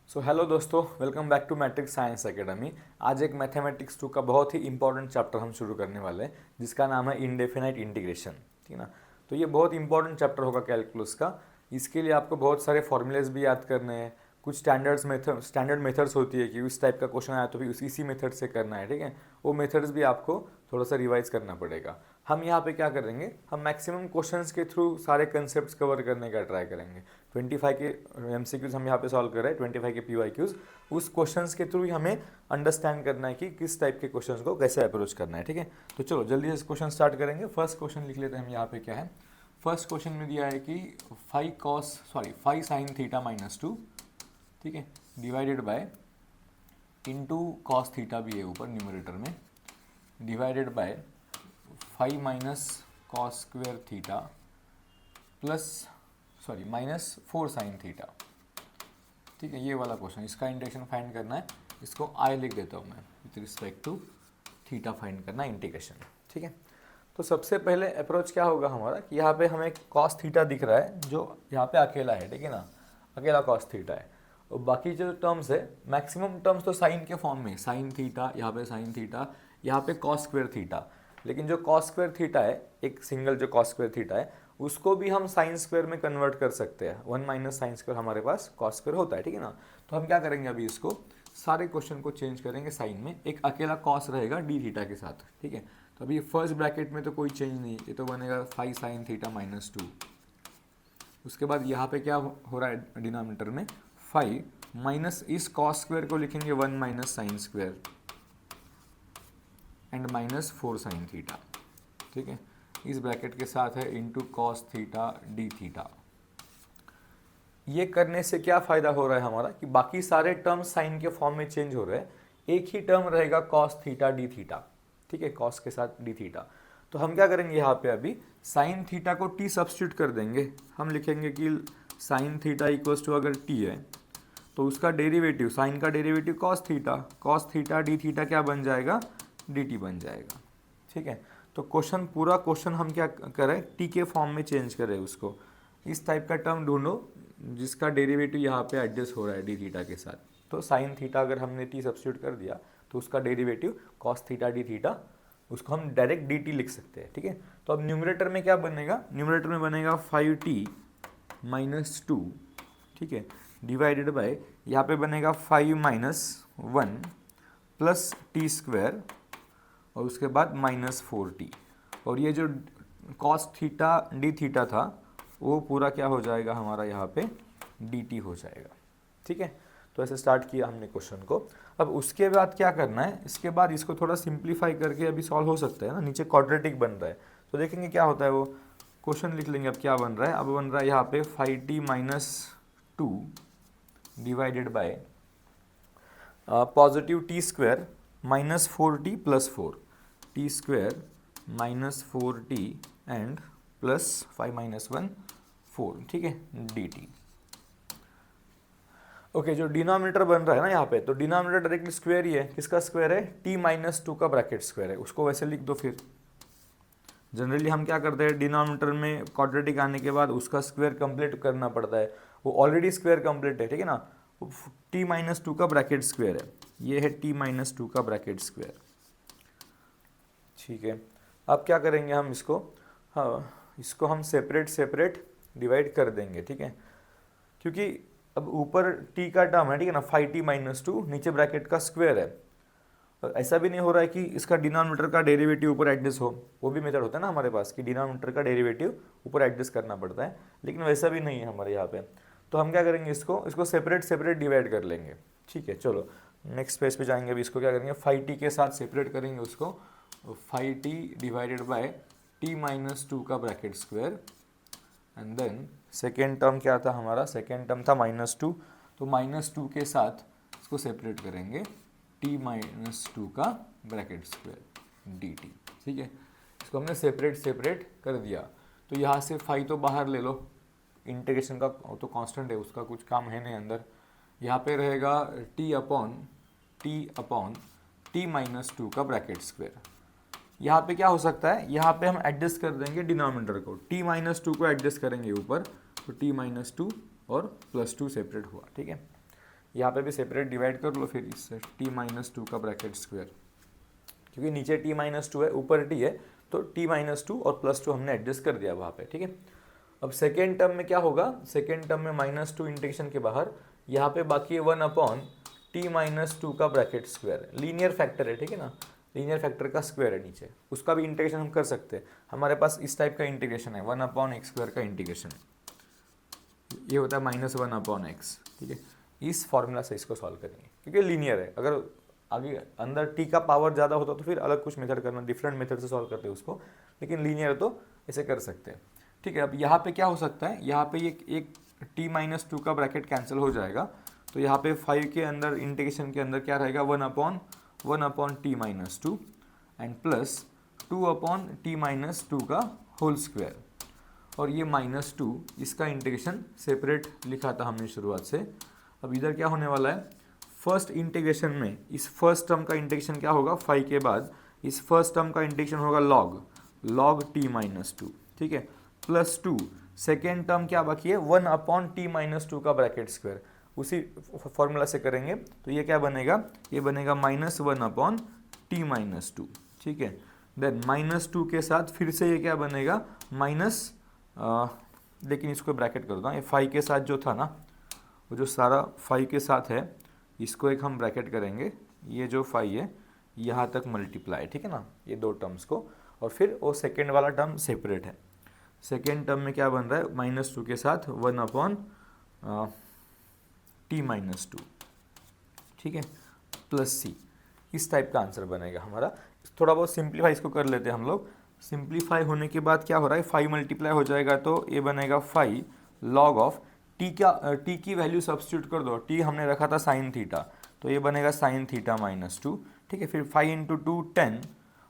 सो hello दोस्तों, welcome back to Matrix Science Academy. आज एक मैथमेटिक्स 2 का बहुत ही इंपॉर्टेंट चैप्टर हम शुरू करने वाले हैं जिसका नाम है इनडेफिनाइट इंटीग्रेशन। ठीक है ना। तो ये बहुत इंपॉर्टेंट चैप्टर होगा कैलकुलस का। इसके लिए आपको बहुत सारे फॉर्मूलेज भी याद करने हैं। कुछ स्टैंडर्ड मेथड्स होती है कि इस टाइप का क्वेश्चन आया तो भी इसी मेथड से करना है। ठीक है, वो मेथड्स भी आपको थोड़ा सा रिवाइज करना पड़ेगा। हम यहाँ पे क्या करेंगे, हम मैक्सिमम क्वेश्चंस के थ्रू सारे कंसेप्ट कवर करने का ट्राई करेंगे। 25 के एमसीक्यूज हम यहाँ पे सॉल्व कर रहे हैं, 25 के पीवाईक्यूज। उस क्वेश्चंस के थ्रू ही हमें अंडरस्टैंड करना है कि किस टाइप के क्वेश्चंस को कैसे अप्रोच करना है। ठीक है, तो चलो जल्दी से क्वेश्चन स्टार्ट करेंगे। फर्स्ट क्वेश्चन लिख लेते हैं हम यहाँ पे। क्या है फर्स्ट क्वेश्चन में दिया है कि 5 साइन थीटा माइनस 2, ठीक है, divided by into cos theta भी है ऊपर न्यूमरेटर में, divided by 5 minus cos square theta minus 4 sine theta. ठीक है, ये वाला क्वेश्चन, इसका इंटीग्रेशन फाइंड करना है। इसको आई लिख देता हूँ मैं, with respect to theta find करना है इंटीग्रेशन। ठीक है, तो सबसे पहले अप्रोच क्या होगा हमारा कि यहाँ पे हमें कॉस थीटा दिख रहा है जो यहाँ पे अकेला है। ठीक है ना, अकेला कॉस थीटा है। और बाकी जो टर्म्स है, मैक्सिमम टर्म्स तो साइन के फॉर्म में, साइन थीटा, यहाँ पे साइन थीटा, यहाँ पे कॉस स्क्वेयर थीटा। लेकिन जो कॉस स्क्वेयर थीटा है, एक सिंगल जो कॉस स्क्वेयर थीटा है, उसको भी हम साइन स्क्वेयर में कन्वर्ट कर सकते हैं। 1 माइनस साइन स्क्वेयर हमारे पास कॉस स्क्वेयर होता है। ठीक है ना, तो हम क्या करेंगे, अभी इसको सारे क्वेश्चन को चेंज करेंगे साइन में। एक अकेला कॉस रहेगा डी थीटा के साथ। ठीक है, तो अभी फर्स्ट ब्रैकेट में तो कोई चेंज नहीं है, ये तो बनेगा 5 साइन थीटा माइनस 2। उसके बाद यहाँ पे क्या हो रहा है डिनोमिनेटर में, 5 माइनस इस कॉस स्क्वेयर को लिखेंगे 1 minus sine square and minus 4 sine theta. ठीक है, इस ब्रैकेट के साथ है into cos theta D theta. ये करने से क्या फायदा हो रहा है हमारा कि बाकी सारे टर्म्स साइन के फॉर्म में चेंज हो रहे हैं, एक ही टर्म रहेगा कॉस थीटा डी थीटा। ठीक है, कॉस के साथ डी थीटा। तो हम क्या करेंगे, यहाँ पे अभी साइन थीटा को टी सब्स्टिट्यूट कर देंगे। हम लिखेंगे कि साइन थीटा इक्वल्स टू, अगर टी है तो उसका डेरिवेटिव, साइन का derivative cos theta D theta क्या बन जाएगा, डी टी बन जाएगा। ठीक है, तो पूरा क्वेश्चन हम क्या करें, टी के फॉर्म में चेंज करें उसको। इस टाइप का टर्म ढूंढो जिसका डेरिवेटिव यहाँ पे एडजस्ट हो रहा है डी थीटा के साथ। तो साइन थीटा अगर हमने टी सब्स्टिट्यूट कर दिया तो उसका derivative cos theta D theta, उसको हम डायरेक्ट डी टी लिख सकते हैं। ठीक है, तो अब न्यूमरेटर में क्या बनेगा, न्यूमरेटर में बनेगा 5t माइनस 2। ठीक है, डिवाइडेड बाय यहाँ पे बनेगा 5 माइनस 1 प्लस टी स्क्वायर और उसके बाद माइनस 4t। और ये जो कॉस थीटा डी थीटा था वो पूरा क्या हो जाएगा हमारा, यहाँ पे dt हो जाएगा। ठीक है, तो ऐसे स्टार्ट किया हमने क्वेश्चन को। अब उसके बाद क्या करना है, इसके बाद इसको थोड़ा सिंप्लीफाई करके अभी सॉल्व हो सकता है ना। नीचे क्वाड्रेटिक बन रहा है तो देखेंगे क्या होता है, वो क्वेश्चन लिख लेंगे। अब क्या बन रहा है, अब बन रहा है यहाँ पे 5t minus 2 divided by positive T square minus 4t plus 4, T square minus 4t and plus 5 minus 1 4। ठीक है, dt। ओके, जो डिनोमिनेटर बन रहा है ना यहाँ पे, तो डिनोमिनेटर डायरेक्टली स्क्वायर ही है। किसका स्क्वायर है, t माइनस 2 का ब्रैकेट स्क्वायर है, उसको वैसे लिख दो। फिर जनरली हम क्या करते हैं, डिनोमिनेटर में क्वाड्रेटिक आने के बाद उसका स्क्वायर कंप्लीट करना पड़ता है। वो ऑलरेडी स्क्वायर कंप्लीट है। ठीक है ना, t माइनस 2 का ब्रैकेट स्क्वायर है, ये है t माइनस 2 का ब्रैकेट स्क्वायर। ठीक है, अब क्या करेंगे हम इसको, हाँ, इसको हम सेपरेट डिवाइड कर देंगे। ठीक है, क्योंकि अब ऊपर t का टर्म है, ठीक है ना, 5t माइनस 2, नीचे ब्रैकेट का स्क्वायर है। ऐसा भी नहीं हो रहा है कि इसका डिनोमिनेटर का डेरिवेटिव ऊपर एडजस्ट हो, वो भी मेथड होता है ना हमारे पास कि डिनोमिनेटर का डेरिवेटिव ऊपर एडजस्ट करना पड़ता है, लेकिन वैसा भी नहीं है हमारे यहाँ पे। तो हम क्या करेंगे, इसको सेपरेट डिवाइड कर लेंगे। ठीक है, चलो नेक्स्ट पेज पे जाएंगे। अभी इसको क्या करेंगे, 5t के साथ सेपरेट करेंगे उसको, 5t divided by t minus 2 का bracket square and then second term क्या था हमारा, सेकेंड टर्म था माइनस 2, तो माइनस 2 के साथ इसको सेपरेट करेंगे, t माइनस 2 का ब्रैकेट स्क्वायर dt। ठीक है, इसको हमने सेपरेट कर दिया। तो यहाँ से 5 तो बाहर ले लो, इंटीग्रेशन का तो कांस्टेंट है, उसका कुछ काम है नहीं अंदर। यहाँ पे रहेगा t अपॉन t माइनस 2 का ब्रैकेट स्क्वायर। यहाँ पे क्या हो सकता है, यहाँ पे हम एडजस्ट कर देंगे डिनोमिनेटर को, t माइनस 2 को एडजस्ट करेंगे ऊपर, तो t माइनस 2 और प्लस 2 सेपरेट हुआ। ठीक है, यहाँ पे भी सेपरेट डिवाइड कर लो फिर इससे t माइनस टू का ब्रैकेट स्क्वायर, क्योंकि नीचे t माइनस टू है ऊपर t है तो t माइनस टू और प्लस टू हमने एडजस्ट कर दिया वहाँ पे, ठीक है। अब सेकेंड टर्म में क्या होगा, सेकेंड टर्म में माइनस टू इंटीग्रेशन के बाहर यहाँ पे बाकी है 1 अपॉन t माइनस टू का ब्रैकेट स्क्वायर, लीनियर फैक्टर है, ठीक है ना, लीनियर फैक्टर का स्क्वायर है नीचे, उसका भी इंटीग्रेशन हम कर सकते हैं। हमारे पास इस टाइप का इंटीग्रेशन है 1 अपॉन एक्स स्क्वायर का इंटीग्रेशन, ये होता है माइनस 1 अपॉन एक्स, ठीक है। इस फॉर्मूला से इसको सॉल्व करेंगे क्योंकि लीनियर है, अगर आगे अंदर t का पावर ज़्यादा होता तो फिर अलग कुछ मेथड करना, डिफरेंट मेथड से सॉल्व करते हैं उसको, लेकिन लीनियर तो ऐसे कर सकते हैं, ठीक है। अब यहाँ पे क्या हो सकता है, यहाँ पे एक t माइनस टू का ब्रैकेट कैंसिल हो जाएगा, तो यहाँ पे 5 के अंदर इंटीग्रेशन के अंदर क्या रहेगा 1 upon t minus two and plus 2 upon t minus two का होल स्क्वायर, और ये माइनस टू इसका इंटीग्रेशन सेपरेट लिखा था हमने शुरुआत से। अब इधर क्या होने वाला है, फर्स्ट इंटीग्रेशन में इस फर्स्ट टर्म का इंटीग्रेशन क्या होगा, 5 के बाद इस फर्स्ट टर्म का इंटीग्रेशन होगा लॉग t माइनस टू, ठीक है, प्लस 2 सेकेंड टर्म क्या बाकी है 1 अपॉन t माइनस टू का ब्रैकेट स्क्वायर, उसी फॉर्मूला से करेंगे तो ये क्या बनेगा, ये बनेगा minus 1 upon t minus two, ठीक है। देन माइनस 2 के साथ फिर से ये क्या बनेगा माइनस, लेकिन इसको ब्रैकेट कर दो, ये 5 के साथ जो था ना, वो जो सारा 5 के साथ है इसको एक हम ब्रैकेट करेंगे, ये जो 5 है यहाँ तक मल्टीप्लाई, ठीक है ना, ये दो टर्म्स को, और फिर वो सेकेंड वाला टर्म सेपरेट है। सेकेंड टर्म में क्या बन रहा है माइनस 2 के साथ 1 अपॉन t माइनस टू, ठीक है, प्लस c, इस टाइप का आंसर बनेगा हमारा। थोड़ा बहुत सिंप्लीफाई इसको कर लेते हैं हम लोग। सिंप्लीफाई होने के बाद क्या हो रहा है 5 मल्टीप्लाई हो जाएगा तो ये बनेगा 5 लॉग ऑफ t की वैल्यू सब्स्टिट्यूट कर दो, t हमने रखा था साइन थीटा, तो ये बनेगा साइन थीटा माइनस टू, ठीक है। फिर 5 इंटू टू 10,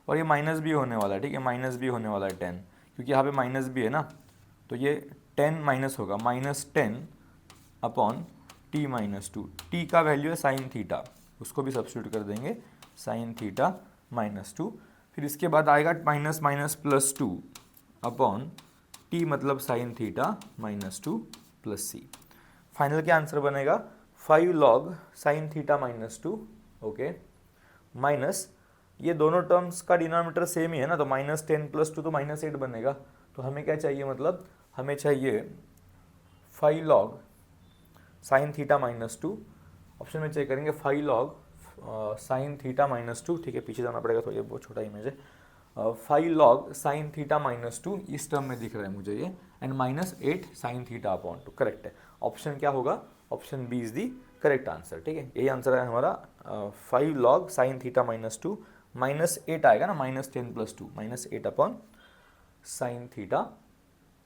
और ये माइनस भी होने वाला है, ठीक है, माइनस भी होने वाला है 10, क्योंकि यहाँ पे माइनस भी है ना, तो ये 10 माइनस होगा, minus 10 upon t minus two, T का वैल्यू है साइन थीटा, उसको भी सब्स्टिट्यूट कर देंगे साइन थीटा माइनस टू। फिर इसके बाद आएगा minus minus plus 2 upon t मतलब sine theta minus two plus C. Final क्या आंसर बनेगा 5 log sine theta minus two, okay, minus ये दोनों टर्म्स का डिनोमिनेटर सेम ही है ना, तो माइनस 10 प्लस 2 तो माइनस 8 बनेगा। तो हमें क्या चाहिए, मतलब हमें चाहिए 5 log sine theta minus to, option में चेक करेंगे 5 log sine theta minus to, ठीक है, पीछे जाना पड़ेगा, तो ये बहुत छोटा इमेज है, 5 log sine theta minus two इस टर्म में दिख रहा है मुझे ये, and minus 8 sine theta upon two, correct है। ऑप्शन क्या होगा, option B is the correct answer, ठीक है, यही आंसर है हमारा 5 log sine theta minus two, minus 8 आएगा ना, minus 10 plus 2, minus 8 upon sine theta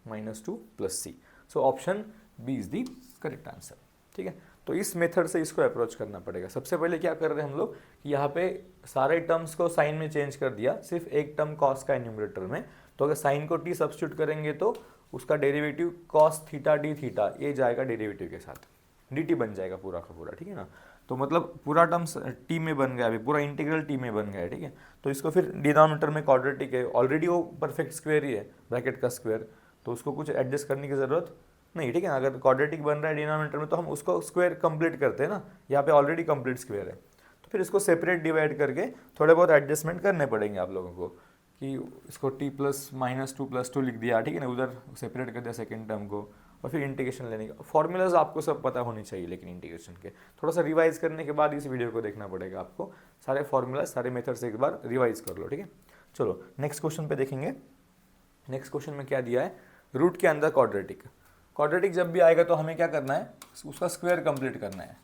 minus two plus C. So option B is the correct answer, ठीक है। तो इस मेथड से इसको अप्रोच करना पड़ेगा। सबसे पहले क्या कर रहे हैं हम लोग कि यहाँ पे सारे टर्म्स को साइन में चेंज कर दिया, सिर्फ एक टर्म कॉस का है न्यूमरेटर में, तो अगर साइन को टी सब्स्टिट्यूट करेंगे तो उसका derivative cos theta D theta ये जाएगा डेरिवेटिव के साथ, डी टी बन जाएगा पूरा का पूरा, ठीक है ना। तो मतलब पूरा टर्म्स टी में बन गया, अभी पूरा इंटीग्रल टी में बन गया है, ठीक है। तो इसको फिर डिनोमिनेटर में क्वाड्रेटिक है, ऑलरेडी वो परफेक्ट स्क्वायर ही है, ब्रैकेट का स्क्वायर, तो उसको कुछ एडजस्ट करने की ज़रूरत नहीं, ठीक है। अगर क्वाड्रेटिक बन रहा है डिनोमिनेटर में तो हम उसको स्क्वायर कंप्लीट करते हैं ना, यहाँ पे ऑलरेडी कंप्लीट स्क्वायर है, तो फिर इसको सेपरेट डिवाइड करके थोड़े बहुत एडजस्टमेंट करने पड़ेंगे आप लोगों को, कि इसको t plus minus two plus two लिख दिया, ठीक है ना, उधर सेपरेट कर दिया सेकेंड टर्म को, और फिर इंटीग्रेशन लेने का फॉर्मूलाज आपको सब पता होनी चाहिए, लेकिन इंटीग्रेशन के थोड़ा सा रिवाइज करने के बाद इस वीडियो को देखना पड़ेगा आपको, सारे फॉर्मूलाज सारे मेथड से एक बार रिवाइज कर लो, ठीक है। चलो नेक्स्ट क्वेश्चन पे देखेंगे। नेक्स्ट क्वेश्चन में क्या दिया है, रूट के अंदर क्वाड्रेटिक, क्वाड्रेटिक जब भी आएगा तो हमें क्या करना है, उसका स्क्वायर कंप्लीट करना है,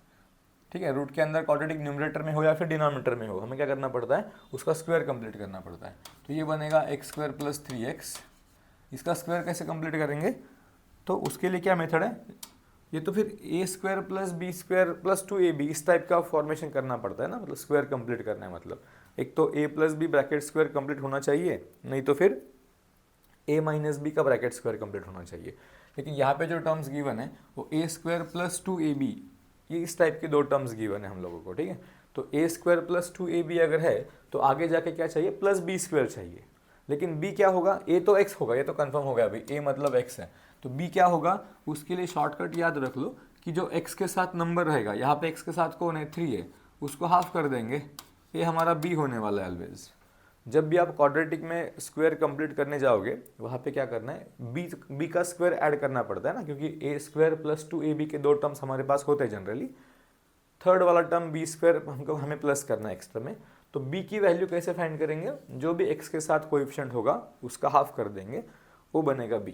ठीक है। रूट के अंदर क्वाड्रेटिक न्यूमरेटर में हो या फिर डिनोमिनेटर में हो, हमें क्या करना पड़ता है, उसका स्क्वायर कंप्लीट करना पड़ता है। तो ये बनेगा एक्स स्क्वायर प्लस 3x, इसका स्क्वायर कैसे कंप्लीट करेंगे, तो उसके लिए क्या मेथड है, ये तो फिर A square plus B square plus 2ab इस टाइप का फॉर्मेशन करना पड़ता है ना, मतलब स्क्वायर कंप्लीट करना है, मतलब एक तो a plus B bracket square complete होना चाहिए, नहीं तो फिर a माइनस बी का ब्रैकेट स्क्वायर कंप्लीट होना चाहिए। लेकिन यहाँ पे जो टर्म्स गिवन है वो ए स्क्वायर प्लस 2ab, ये इस टाइप के दो टर्म्स गिवन है हम लोगों को, ठीक है। तो ए स्क्वायर प्लस 2ab अगर है तो आगे जाके क्या चाहिए, प्लस बी स्क्वायर चाहिए, लेकिन b क्या होगा, a तो x होगा, ये तो कंफर्म हो गया अभी, a मतलब x है, तो b क्या होगा, उसके लिए शॉर्टकट याद रख लो कि जो x के साथ नंबर रहेगा, यहाँ पे x के साथ कौन है 3 है, उसको हाफ कर देंगे, ये हमारा b होने वाला है ऑलवेज। जब भी आप क्वाड्रेटिक में स्क्वायर कंप्लीट करने जाओगे वहाँ पे क्या करना है, b का स्क्वायर ऐड करना पड़ता है ना, क्योंकि a स्क्वायर प्लस 2ab के दो टर्म्स हमारे पास होते हैं जनरली। थर्ड वाला टर्म b स्क्वायर हमें प्लस करना है एक्स्ट्रा में। तो b की वैल्यू कैसे फाइंड करेंगे, जो भी x के साथ कोएफिशिएंट होगा उसका हाफ कर देंगे, वो बनेगा b।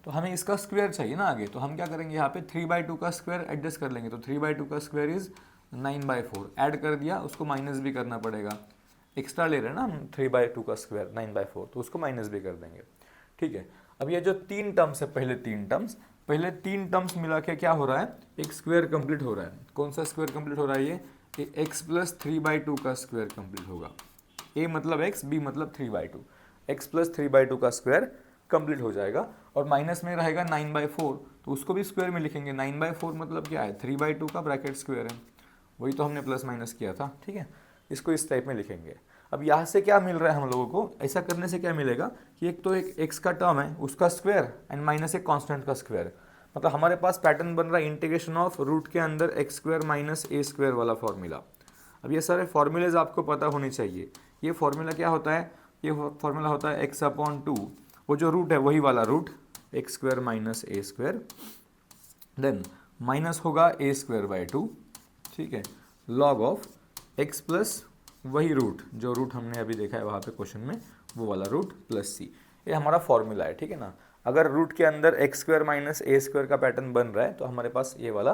तो हमें इसका स्क्वायर चाहिए ना आगे, तो हम क्या करेंगे, यहाँ पे 3/2 का स्क्वायर एडजस्ट कर लेंगे। तो 3/2 का स्क्वायर इज 9/4, ऐड कर दिया, उसको माइनस भी करना पड़ेगा, एक्स्ट्रा ले रहे हैं ना हम 3/2 का स्क्वायर 9/4, तो उसको माइनस भी कर देंगे। ठीक है, अब ये जो तीन टर्म्स है, पहले तीन टर्म्स मिला के क्या हो रहा है, एक स्क्वायर कंप्लीट हो रहा है। कौन सा स्क्वायर कंप्लीट हो रहा है, ये x प्लस 3/2 का स्क्वायर कंप्लीट होगा। a मतलब x, b मतलब 3/2, x प्लस 3/2 का स्क्वायर कंप्लीट हो जाएगा। और माइनस में रहेगा 9/4, तो उसको भी स्क्वायर में लिखेंगे। 9/4 मतलब क्या है, 3/2 का ब्रैकेट स्क्वायर है, वही तो हमने प्लस माइनस किया था। ठीक है, इसको इस टाइप में लिखेंगे। अब यहाँ से क्या मिल रहा है हम लोगों को, ऐसा करने से क्या मिलेगा कि एक तो एक x का टर्म है उसका स्क्वायर एंड माइनस एक कांस्टेंट का स्क्वायर, मतलब हमारे पास पैटर्न बन रहा है इंटीग्रेशन ऑफ रूट के अंदर x square minus a square वाला फॉर्मूला। अब ये सारे फॉर्मूलेज आपको पता होने चाहिए। ये फॉर्मूला क्या होता है, ये फॉर्मूला होता है x/2, वो जो रूट है वही वाला root, x square minus a square, then minus होगा a स्क्वायर बाई 2, ठीक है, लॉग ऑफ x प्लस वही रूट, जो रूट हमने अभी देखा है वहाँ पे क्वेश्चन में, वो वाला रूट प्लस c। ये हमारा फॉर्मूला है, ठीक है ना। अगर रूट के अंदर x square minus a square का पैटर्न बन रहा है तो हमारे पास ये वाला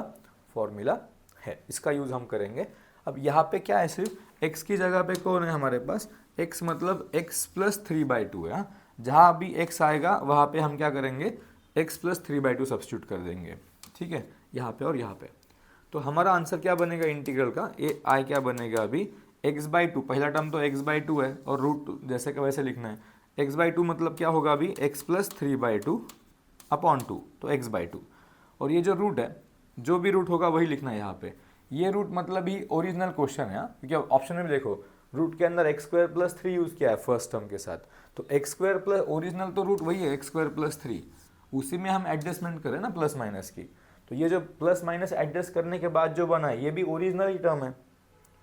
फॉर्मूला है, इसका यूज़ हम करेंगे। अब यहाँ पे क्या है, सिर्फ x की जगह पे कौन है हमारे पास, x मतलब x प्लस 3/2 है। जहाँ भी x आएगा वहाँ पे हम क्या करेंगे, x प्लस 3/2 सब्स्टिट्यूट कर देंगे, ठीक है, यहाँ पे और यहाँ पे। तो हमारा आंसर क्या बनेगा इंटीग्रल का, ए आई क्या बनेगा अभी, x/2, पहला टर्म तो x/2 है और रूट जैसे का वैसे लिखना है। x/2 मतलब क्या होगा अभी, x प्लस 3/2 अपॉन 2, तो x/2। और ये जो रूट है, जो भी रूट होगा वही लिखना है यहाँ पे। ये रूट मतलब ही ओरिजिनल क्वेश्चन है, क्योंकि ऑप्शन में भी देखो रूट के अंदर x स्क्वायर प्लस 3 यूज़ किया है फर्स्ट टर्म के साथ, तो x स्क्वायर प्लस ओरिजिनल तो रूट वही है x स्क्वायर प्लस 3, उसी में हम एडजस्टमेंट करें ना प्लस माइनस की। तो ये जो प्लस माइनस एडजस्ट करने के बाद जो बना है ये भी ओरिजिनल ही टर्म है,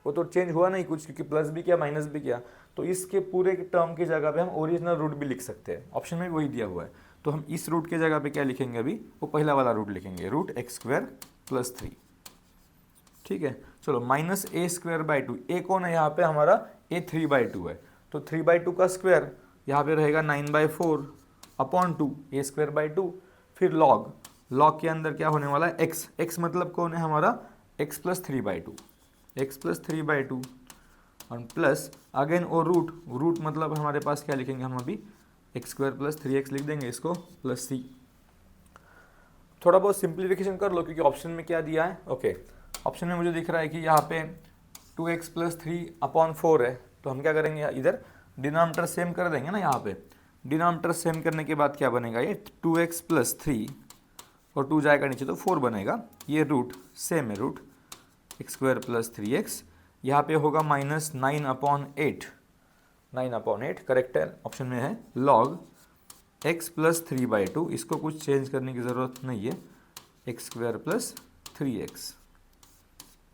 वो तो चेंज हुआ नहीं कुछ, क्योंकि प्लस भी किया माइनस भी किया। तो इसके पूरे टर्म की जगह पे हम ओरिजिनल रूट भी लिख सकते हैं, ऑप्शन में वही दिया हुआ है। तो हम इस रूट के जगह पे क्या लिखेंगे अभी, वो पहला वाला रूट लिखेंगे, रूट x स्क्वायर प्लस 3, ठीक है। चलो माइनस a स्क्वायर बाई 2, ए कौन है यहाँ पे हमारा, a 3/2 है, तो 3/2 का स्क्वायर यहाँ पे रहेगा 9/4 अपॉन 2, a स्क्वायर बाई 2, फिर लॉग के अंदर क्या होने वाला है x मतलब कौन है हमारा, x प्लस 3/2, x प्लस 3/2 और प्लस अगेन वो रूट मतलब हमारे पास क्या लिखेंगे हम अभी, x स्क्वायर प्लस 3x लिख देंगे इसको, प्लस c। थोड़ा बहुत सिंप्लीफिकेशन कर लो, क्योंकि ऑप्शन में क्या दिया है, ओके ऑप्शन में मुझे दिख रहा है कि यहाँ पे 2x प्लस 3 अपॉन 4 है, तो हम क्या करेंगे इधर डिनोमिनेटर सेम कर देंगे ना। यहाँ पे डिनोमिनेटर सेम करने के बाद क्या बनेगा, ये 2x प्लस 3 और 2 जाएगा नीचे तो 4 बनेगा, ये रूट सेम है, root x square plus 3x, यहाँ पे होगा माइनस 9/8, 9/8 करेक्ट है, ऑप्शन में है, लॉग x प्लस 3/2, इसको कुछ चेंज करने की ज़रूरत नहीं है, x square plus 3x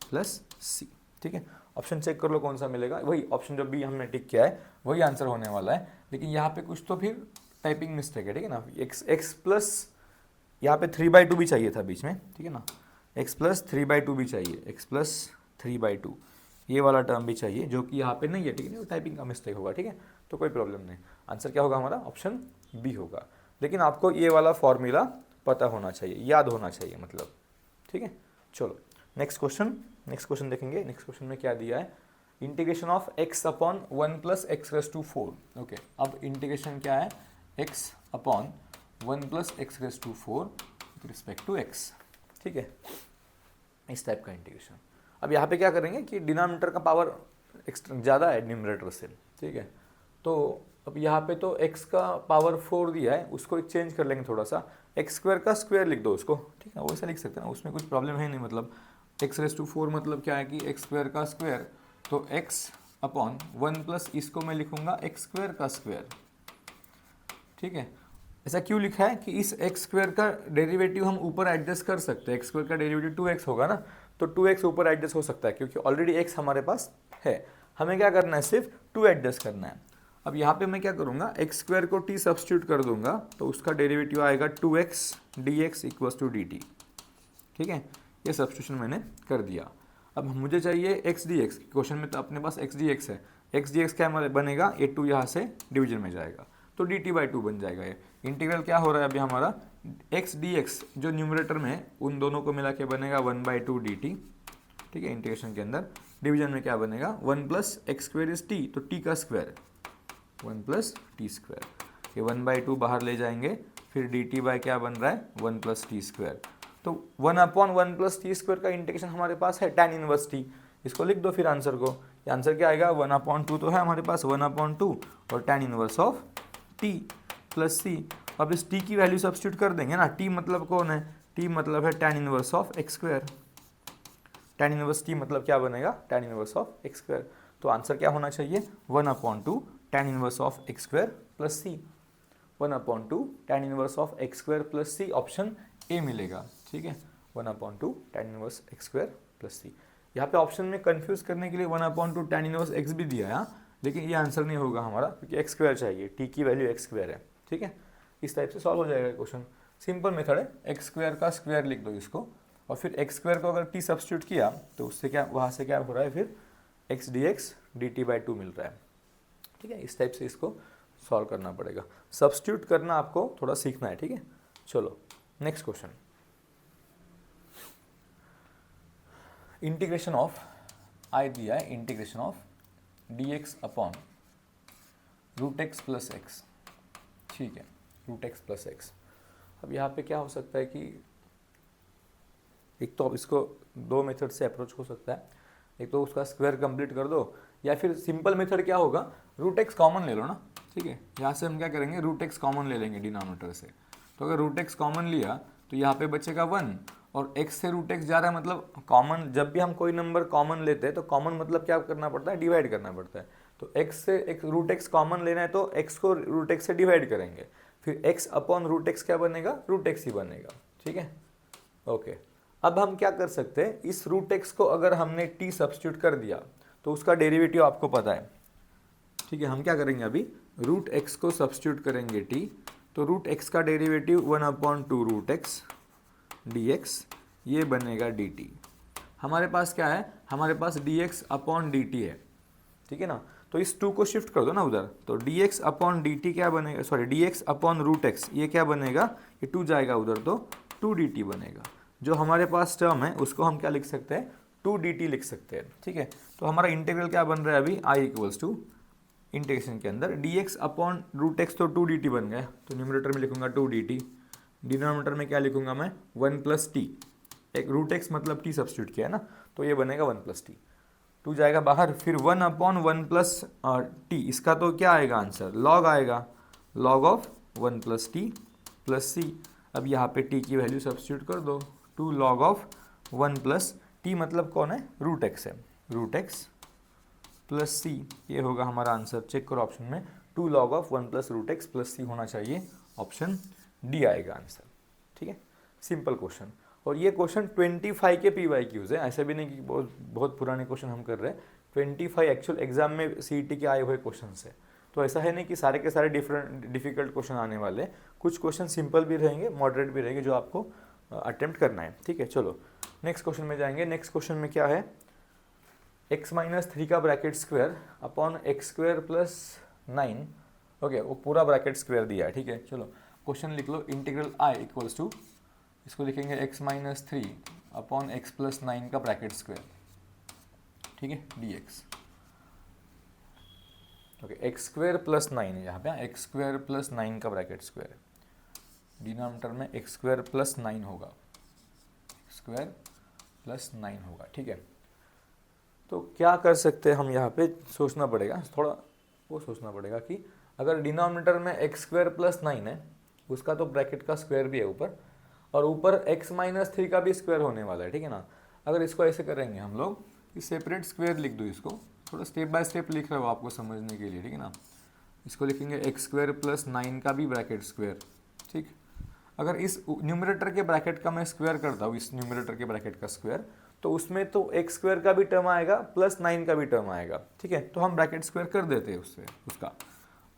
plus c, ठीक है। ऑप्शन चेक कर लो कौन सा मिलेगा, वही ऑप्शन जो भी हमने टिक किया है वही आंसर होने वाला है। लेकिन यहाँ पे कुछ तो फिर टाइपिंग मिस्टेक है, ठीक है ना। x प्लस यहाँ पे 3/2 भी चाहिए था बीच में, ठीक है ना, x प्लस 3/2 भी चाहिए, x प्लस 3/2 ये वाला टर्म भी चाहिए, जो कि यहाँ पे नहीं है, ठीक है, टाइपिंग का मिस्टेक होगा, ठीक है, तो कोई प्रॉब्लम नहीं। आंसर क्या होगा हमारा, ऑप्शन बी होगा। लेकिन आपको ये वाला फॉर्मूला पता होना चाहिए, याद होना चाहिए मतलब, ठीक है। चलो नेक्स्ट क्वेश्चन देखेंगे। नेक्स्ट क्वेश्चन में क्या दिया है, integration of x upon 1 plus X raise to 4। Okay, अब इंटीग्रेशन क्या है, x upon 1 plus X raise to 4 with respect to x, ठीक है, इस टाइप का इंटीग्रेशन। अब यहाँ पे क्या करेंगे कि डिनोमिनेटर का पावर एक्स्ट्रा ज़्यादा है न्यूमरेटर से, ठीक है, तो अब यहाँ पे तो x का पावर 4 दिया है, उसको एक चेंज कर लेंगे थोड़ा सा, x स्क्वायर का स्क्वायर लिख दो उसको, ठीक है, वैसा लिख सकते हैं ना, उसमें कुछ प्रॉब्लम है नहीं। मतलब x रेस टू 4 मतलब क्या है कि x स्क्वायर का स्क्वायर, तो x अपॉन 1 प्लस इसको मैं लिखूंगा x स्क्वायर का स्क्वायर, ठीक है। ऐसा क्यों लिखा है कि इस एक्स स्क्वायर का डेरिवेटिव हम ऊपर एडजस्ट कर सकते हैं। एक्स स्क्वायर का डेरिवेटिव 2x होगा ना, तो 2x ऊपर एडजस्ट हो सकता है क्योंकि ऑलरेडी x हमारे पास है। हमें क्या करना है, सिर्फ 2 एडजस्ट करना है। अब यहाँ पे मैं क्या करूँगा, एक्स स्क्वायर को t सब्स्टिट्यूट कर दूंगा तो उसका डेरिवेटिव आएगा 2x dx equals to dt। ठीक है, ये सब्स्टिट्यूशन मैंने कर दिया। अब मुझे चाहिए x dx, क्वेश्चन में तो अपने पास x dx है। x dx क्या बनेगा, ये 2 यहाँ से डिवीजन में जाएगा तो dt/2 बन जाएगा। ये इंटीग्रल क्या हो रहा है अभी हमारा, x dx जो न्यूमरेटर में है उन दोनों को मिला के बनेगा 1/2 dt। ठीक है, इंटीग्रेशन के अंदर डिवीजन में क्या बनेगा, 1 plus x square is t, तो t का स्क्वायर 1 प्लस टी स्क्वायर। ये 1/2 बाहर ले जाएंगे, फिर dt बाय क्या बन रहा है, 1 प्लस टी स्क्वायर। तो 1/1 प्लस टी स्क्वायर का इंटीग्रेशन हमारे पास है tan इनवर्स t। इसको लिख दो फिर आंसर को। ये आंसर क्या आएगा, 1/2 तो है हमारे पास, 1/2 और tan inverse of t plus c। अब इस t की वैल्यू सब्स्टिट्यूट कर देंगे ना, t मतलब कौन है, t मतलब है tan inverse of x square. tan inverse t मतलब क्या बनेगा, tan inverse of x square. तो आंसर क्या होना चाहिए, 1/2 tan inverse of x square plus c। 1/2 tan inverse of x square plus c, option A मिलेगा। ठीक है, 1/2 tan inverse x square plus c। यहाँ पे ऑप्शन में कंफ्यूज करने के लिए 1/2 tan इनवर्स x भी दिया है, लेकिन ये आंसर नहीं होगा हमारा क्योंकि एक्स स्क्वायर चाहिए, t की वैल्यू एक्स स्क्वायर है। ठीक है, इस टाइप से सॉल्व हो जाएगा क्वेश्चन। सिंपल मेथड है, एक्स स्क्वायर का स्क्वायर लिख दो इसको, और फिर एक्स स्क्वायर को अगर t सब्स्टिट्यूट किया तो उससे क्या, वहाँ से क्या हो रहा है, फिर x dx dt/2 मिल रहा है। ठीक है, इस टाइप से इसको सॉल्व करना पड़ेगा। सब्स्टिट्यूट करना आपको थोड़ा सीखना है। ठीक है, चलो नेक्स्ट क्वेश्चन। इंटीग्रेशन ऑफ आई दिया है, integration of dx upon √x plus x. ठीक है, √x प्लस एक्स। अब यहाँ पे क्या हो सकता है कि एक तो अब इसको दो मेथड से अप्रोच हो सकता है। एक तो उसका स्क्वायर कंप्लीट कर दो, या फिर सिंपल मेथड क्या होगा, √x कॉमन ले लो ना। ठीक है, यहाँ से हम क्या करेंगे, √x कॉमन ले लेंगे डिनोमिनेटर से। तो अगर √x कॉमन लिया तो यहाँ पे बचेगा 1, और x से √x जा रहा है, मतलब कॉमन, जब भी हम कोई नंबर कॉमन लेते हैं तो कॉमन मतलब क्या करना पड़ता है, डिवाइड करना पड़ता है। तो x से एक √x कॉमन लेना है तो x को √x से डिवाइड करेंगे, फिर x अपॉन √x क्या बनेगा, √x ही बनेगा। ठीक है, ओके। अब हम क्या कर सकते हैं, इस √x को अगर हमने t सब्स्टिट्यूट कर दिया तो उसका डेरिवेटिव आपको पता है। ठीक है, हम क्या करेंगे अभी, √x को सब्स्टिट्यूट करेंगे t, तो √x का डेरिवेटिव 1/2 √x dx, ये बनेगा dt। हमारे पास क्या है, हमारे पास dx अपॉन dt है। ठीक है ना, तो इस 2 को शिफ्ट कर दो ना उधर, तो dx अपॉन dt क्या बनेगा, सॉरी dx अपॉन √x, ये क्या बनेगा, ये 2 जाएगा उधर तो 2 dt बनेगा। जो हमारे पास टर्म है उसको हम क्या लिख सकते हैं, 2 dt लिख सकते हैं। ठीक है, तो हमारा इंटीग्रल क्या बन रहा है अभी, i इक्वल्स टू इंटीग्रेशन के अंदर dx अपॉन √x, तो 2 dt बन गया, तो न्यूमरेटर में लिखूंगा 2 dt, डिनोमिनेटर में क्या लिखूंगा मैं, 1 प्लस टी। एक √x मतलब t सब्स्टिट्यूट किया है ना, तो ये बनेगा 1 प्लस टी। 2 जाएगा बाहर, फिर 1/1 प्लस टी, इसका तो क्या आएगा आंसर, लॉग आएगा, log of 1 plus T plus C. अब यहाँ पे t की वैल्यू सब्स्टिट्यूट कर दो, 2 लॉग ऑफ 1 प्लस टी मतलब कौन है, √x है, √x प्लस सी, ये होगा हमारा आंसर। चेक करो ऑप्शन में, 2 log of 1 plus √x plus C होना चाहिए, ऑप्शन डी आएगा आंसर। ठीक है, सिंपल क्वेश्चन। और ये क्वेश्चन 25 के PYQs है, ऐसा भी नहीं कि बहुत पुराने क्वेश्चन हम कर रहे हैं। 25 एक्चुअल एग्जाम में CET के आए हुए क्वेश्चन है, तो ऐसा है नहीं कि सारे के सारे डिफिकल्ट क्वेश्चन आने वाले। कुछ क्वेश्चन सिंपल भी रहेंगे, मॉडरेट भी रहेंगे, जो आपको अटेम्प्ट करना है। ठीक है, चलो नेक्स्ट क्वेश्चन में जाएंगे। नेक्स्ट क्वेश्चन में क्या है, x-3 का bracket square upon X square plus 9। Okay, वो पूरा ब्रैकेट स्क्वायर दिया है। ठीक है, चलो क्वेश्चन लिख लो, इंटीग्रल i इक्वल्स टू, इसको लिखेंगे x-3 अपॉन x प्लस 9 का ब्रैकेट स्क्वायर। ठीक है, dx। Okay, x square plus 9 है यहाँ पे, एक्स स्क्वायर प्लस 9 का ब्रैकेट स्क्वायर, डिनोमिनेटर में एक्स स्क्वायर प्लस 9 होगा, एक्स स्क्वायर प्लस 9 होगा। ठीक है, तो क्या कर सकते हैं हम, यहाँ पे सोचना पड़ेगा थोड़ा, वो सोचना पड़ेगा कि अगर डिनोमिनेटर में एक्स स्क्वायर प्लस 9 है, उसका तो ब्रैकेट का स्क्वायर भी है ऊपर, और ऊपर x-3 का भी स्क्वायर होने वाला है। ठीक है ना, अगर इसको ऐसे करेंगे हम लोग कि सेपरेट स्क्वायर लिख दो, इसको थोड़ा स्टेप बाय स्टेप लिख रहा हूँ आपको समझने के लिए। ठीक है ना, इसको लिखेंगे एक्स स्क्वायर प्लस 9 का भी ब्रैकेट स्क्वायर, ठीक। अगर इस न्यूमरेटर के ब्रैकेट का मैं स्क्वायर करता हूँ, इस न्यूमरेटर के ब्रैकेट का स्क्वायर, तो उसमें तो एक्स स्क्वायर का भी टर्म आएगा प्लस 9 का भी टर्म आएगा, ठीक है। तो हम ब्रैकेट स्क्वायर कर देते हैं उससे,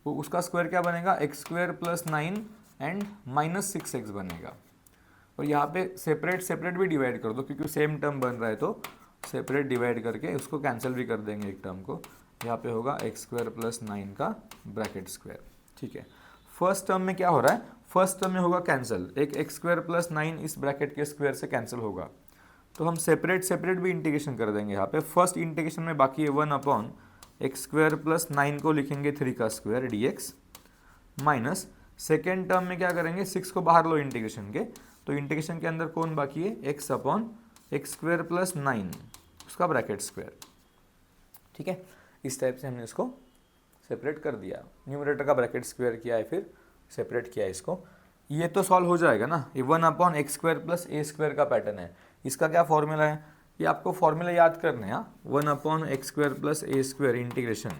उसका स्क्वायर क्या बनेगा, x square plus 9 and minus 6x बनेगा। और यहाँ पे सेपरेट सेपरेट भी डिवाइड कर दो, क्योंकि सेम टर्म बन रहा है तो सेपरेट डिवाइड करके उसको कैंसिल भी कर देंगे एक टर्म को। यहाँ पे होगा एक्स स्क्वायर प्लस 9 का ब्रैकेट स्क्वायर, ठीक है। फर्स्ट टर्म में क्या हो रहा है, फर्स्ट टर्म में होगा कैंसिल, एक एक्स स्क्वायर प्लस 9 इस ब्रैकेट के स्क्वायर से कैंसिल होगा, तो हम सेपरेट सेपरेट भी इंटीग्रेशन कर देंगे। यहाँ पे फर्स्ट इंटीग्रेशन में बाकी है 1 अपॉन एक्स स्क्वायर प्लस 9 को लिखेंगे 3 का square dx, minus second term में क्या करेंगे, 6 को बाहर लो इंटीग्रेशन के, तो इंटीग्रेशन के अंदर कौन बाकी है, x upon X square plus 9 उसका ब्रैकेट स्क्वायर, ठीक है। इस टाइप से हमने इसको सेपरेट कर दिया, न्यूमरेटर का ब्रैकेट स्क्वायर किया है, फिर सेपरेट किया है इसको। ये तो सॉल्व हो जाएगा ना, ये 1 upon X square plus A square का पैटर्न है। इसका क्या फॉर्मूला है, ये आपको फॉर्मूला याद करने हैं। 1 upon X square plus A square integration,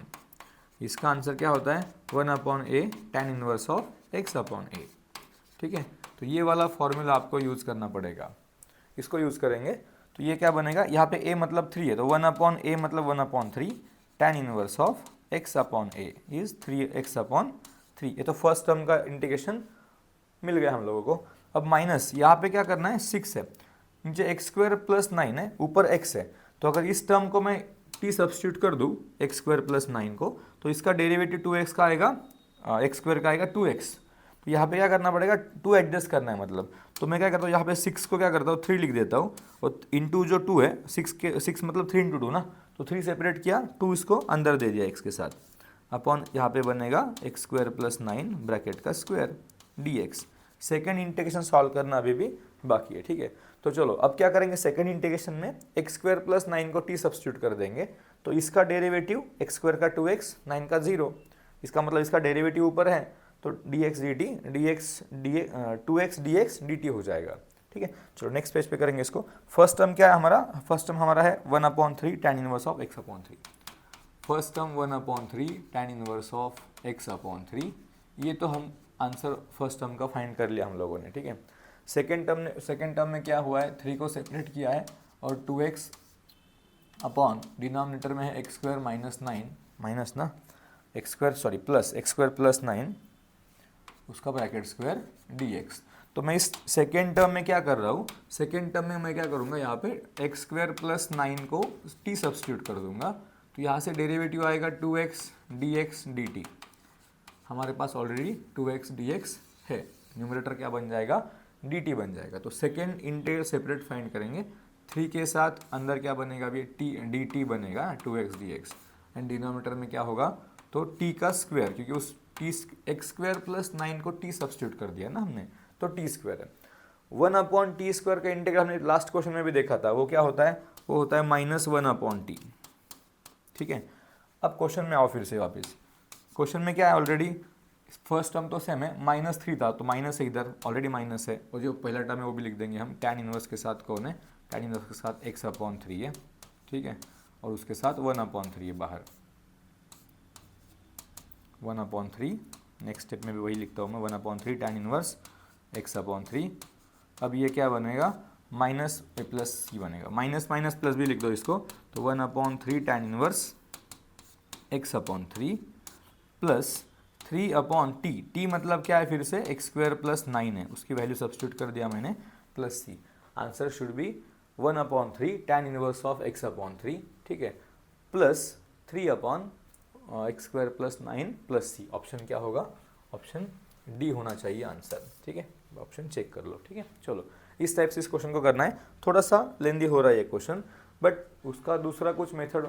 इसका आंसर क्या होता है, 1 upon A tan inverse of X upon A, ठीक है। तो ये वाला फॉर्मूला आपको यूज़ करना पड़ेगा, इसको यूज़ करेंगे तो ये क्या बनेगा, यहाँ पे a मतलब 3 है, तो 1 अपॉन ए मतलब 1 upon 3 tan inverse of x upon A is 3x upon 3। ये तो फर्स्ट टर्म का इंटीग्रेशन मिल गया हम लोगों को। अब माइनस यहाँ पे क्या करना है, 6 है, नीचे एक्स स्क्वायर प्लस 9 है, ऊपर x है, तो अगर इस टर्म को मैं t सब्स्टिट्यूट कर दूँ एक्स स्क्वायर प्लस 9 को, तो इसका डेरिवेटिव 2x का आएगा, एक्स स्क्वायर का आएगा 2x। तो यहाँ पे क्या करना पड़ेगा, 2 एडजस्ट करना है मतलब, तो मैं क्या करता हूँ यहाँ पे 6 को क्या करता हूँ 3 लिख देता हूँ, और इंटू जो 2 है 6 मतलब 3 इंटू 2 ना, तो 3 सेपरेट किया, 2 इसको अंदर दे दिया x के साथ, अपॉन यहाँ पे बनेगा एक्स स्क्वायर प्लस 9 ब्रैकेट का square dx। Second integration solve करना अभी भी बाकी है, ठीक है। तो चलो अब क्या करेंगे, सेकेंड इंटीग्रेशन में एक्स स्क्वायर प्लस 9 को t सब्स्टिट्यूट कर देंगे, तो इसका डेरिवेटिव एक्स स्क्वायर का 2x 9 का 0, इसका मतलब इसका डेरिवेटिव ऊपर है, तो dx dt 2x dx dt हो जाएगा, ठीक है। चलो नेक्स्ट पेज पे करेंगे इसको। फर्स्ट टर्म क्या है हमारा, फर्स्ट टर्म हमारा है 1 upon 3 tan inverse of x upon 3। First term 1 upon 3 tan inverse of x upon 3, ये तो हम आंसर फर्स्ट टर्म का फाइंड कर लिया हम लोगों ने, ठीक है। सेकेंड टर्म में क्या हुआ है, 3 को सेपरेट किया है, और 2x अपॉन डिनोमिनेटर में है एक्स स्क्वायर माइनस 9, माइनस ना X square sorry plus x square plus 9 उसका ब्रैकेट स्क्वायर dx। तो मैं इस सेकेंड टर्म में क्या कर रहा हूँ, सेकेंड टर्म में मैं क्या करूँगा, यहाँ पे एक्स स्क्वायर प्लस 9 को t सब्स्टिट्यूट कर दूंगा, तो यहाँ से डेरिवेटिव आएगा 2x dx dt। हमारे पास ऑलरेडी 2x dx है, न्यूमरेटर क्या बन जाएगा, dt बन जाएगा। तो सेकेंड इंटीग्रल सेपरेट फाइंड करेंगे, 3 के साथ अंदर क्या बनेगा, अभी dt बनेगा 2x dx, एंड डिनोमिनेटर में क्या होगा, तो t का स्क्वायर, क्योंकि उस एक्स स्क्वायर प्लस 9 को t सब्स्टिट्यूट कर दिया ना हमने, तो t स्क्वायर है। 1 अपॉन टी स्क्वायर का इंटीग्रल हमने लास्ट क्वेश्चन में भी देखा था, वो क्या होता है, वो होता है -1 अपॉन टी, ठीक है। अब क्वेश्चन में आओ फिर से वापस, क्वेश्चन में क्या है, ऑलरेडी फर्स्ट टर्म तो सेम है, -3 था तो माइनस है, इधर ऑलरेडी माइनस है, और जो पहला टर्म है वो भी लिख देंगे हम, tan इनवर्स के साथ कौन है, tan इनवर्स के साथ x अपॉन 3 है, ठीक है, और उसके साथ 1 अपॉन 3 है बाहर, 1 अपॉन 3। नेक्स्ट स्टेप में भी वही लिखता हूँ मैं, 1 upon 3 tan inverse x upon 3। अब ये क्या बनेगा, माइनस प्लस सी बनेगा, माइनस माइनस प्लस भी लिख दो इसको, तो 1 upon 3 tan inverse x upon 3 plus 3 upon T मतलब क्या है, फिर से एक्स स्क्वायर प्लस 9 है, उसकी वैल्यू सब्स्टिट्यूट कर दिया मैंने, plus C. Answer should be 1 upon 3 tan inverse of x upon 3, ठीक है, plus 3 upon X square plus 9 plus C. Option क्या होगा, ऑप्शन डी होना चाहिए आंसर, ठीक है। ऑप्शन चेक कर लो, ठीक है। चलो इस टाइप से इस क्वेश्चन को करना है, थोड़ा सा लेंदी हो रहा है ये क्वेश्चन, बट उसका दूसरा कुछ मेथड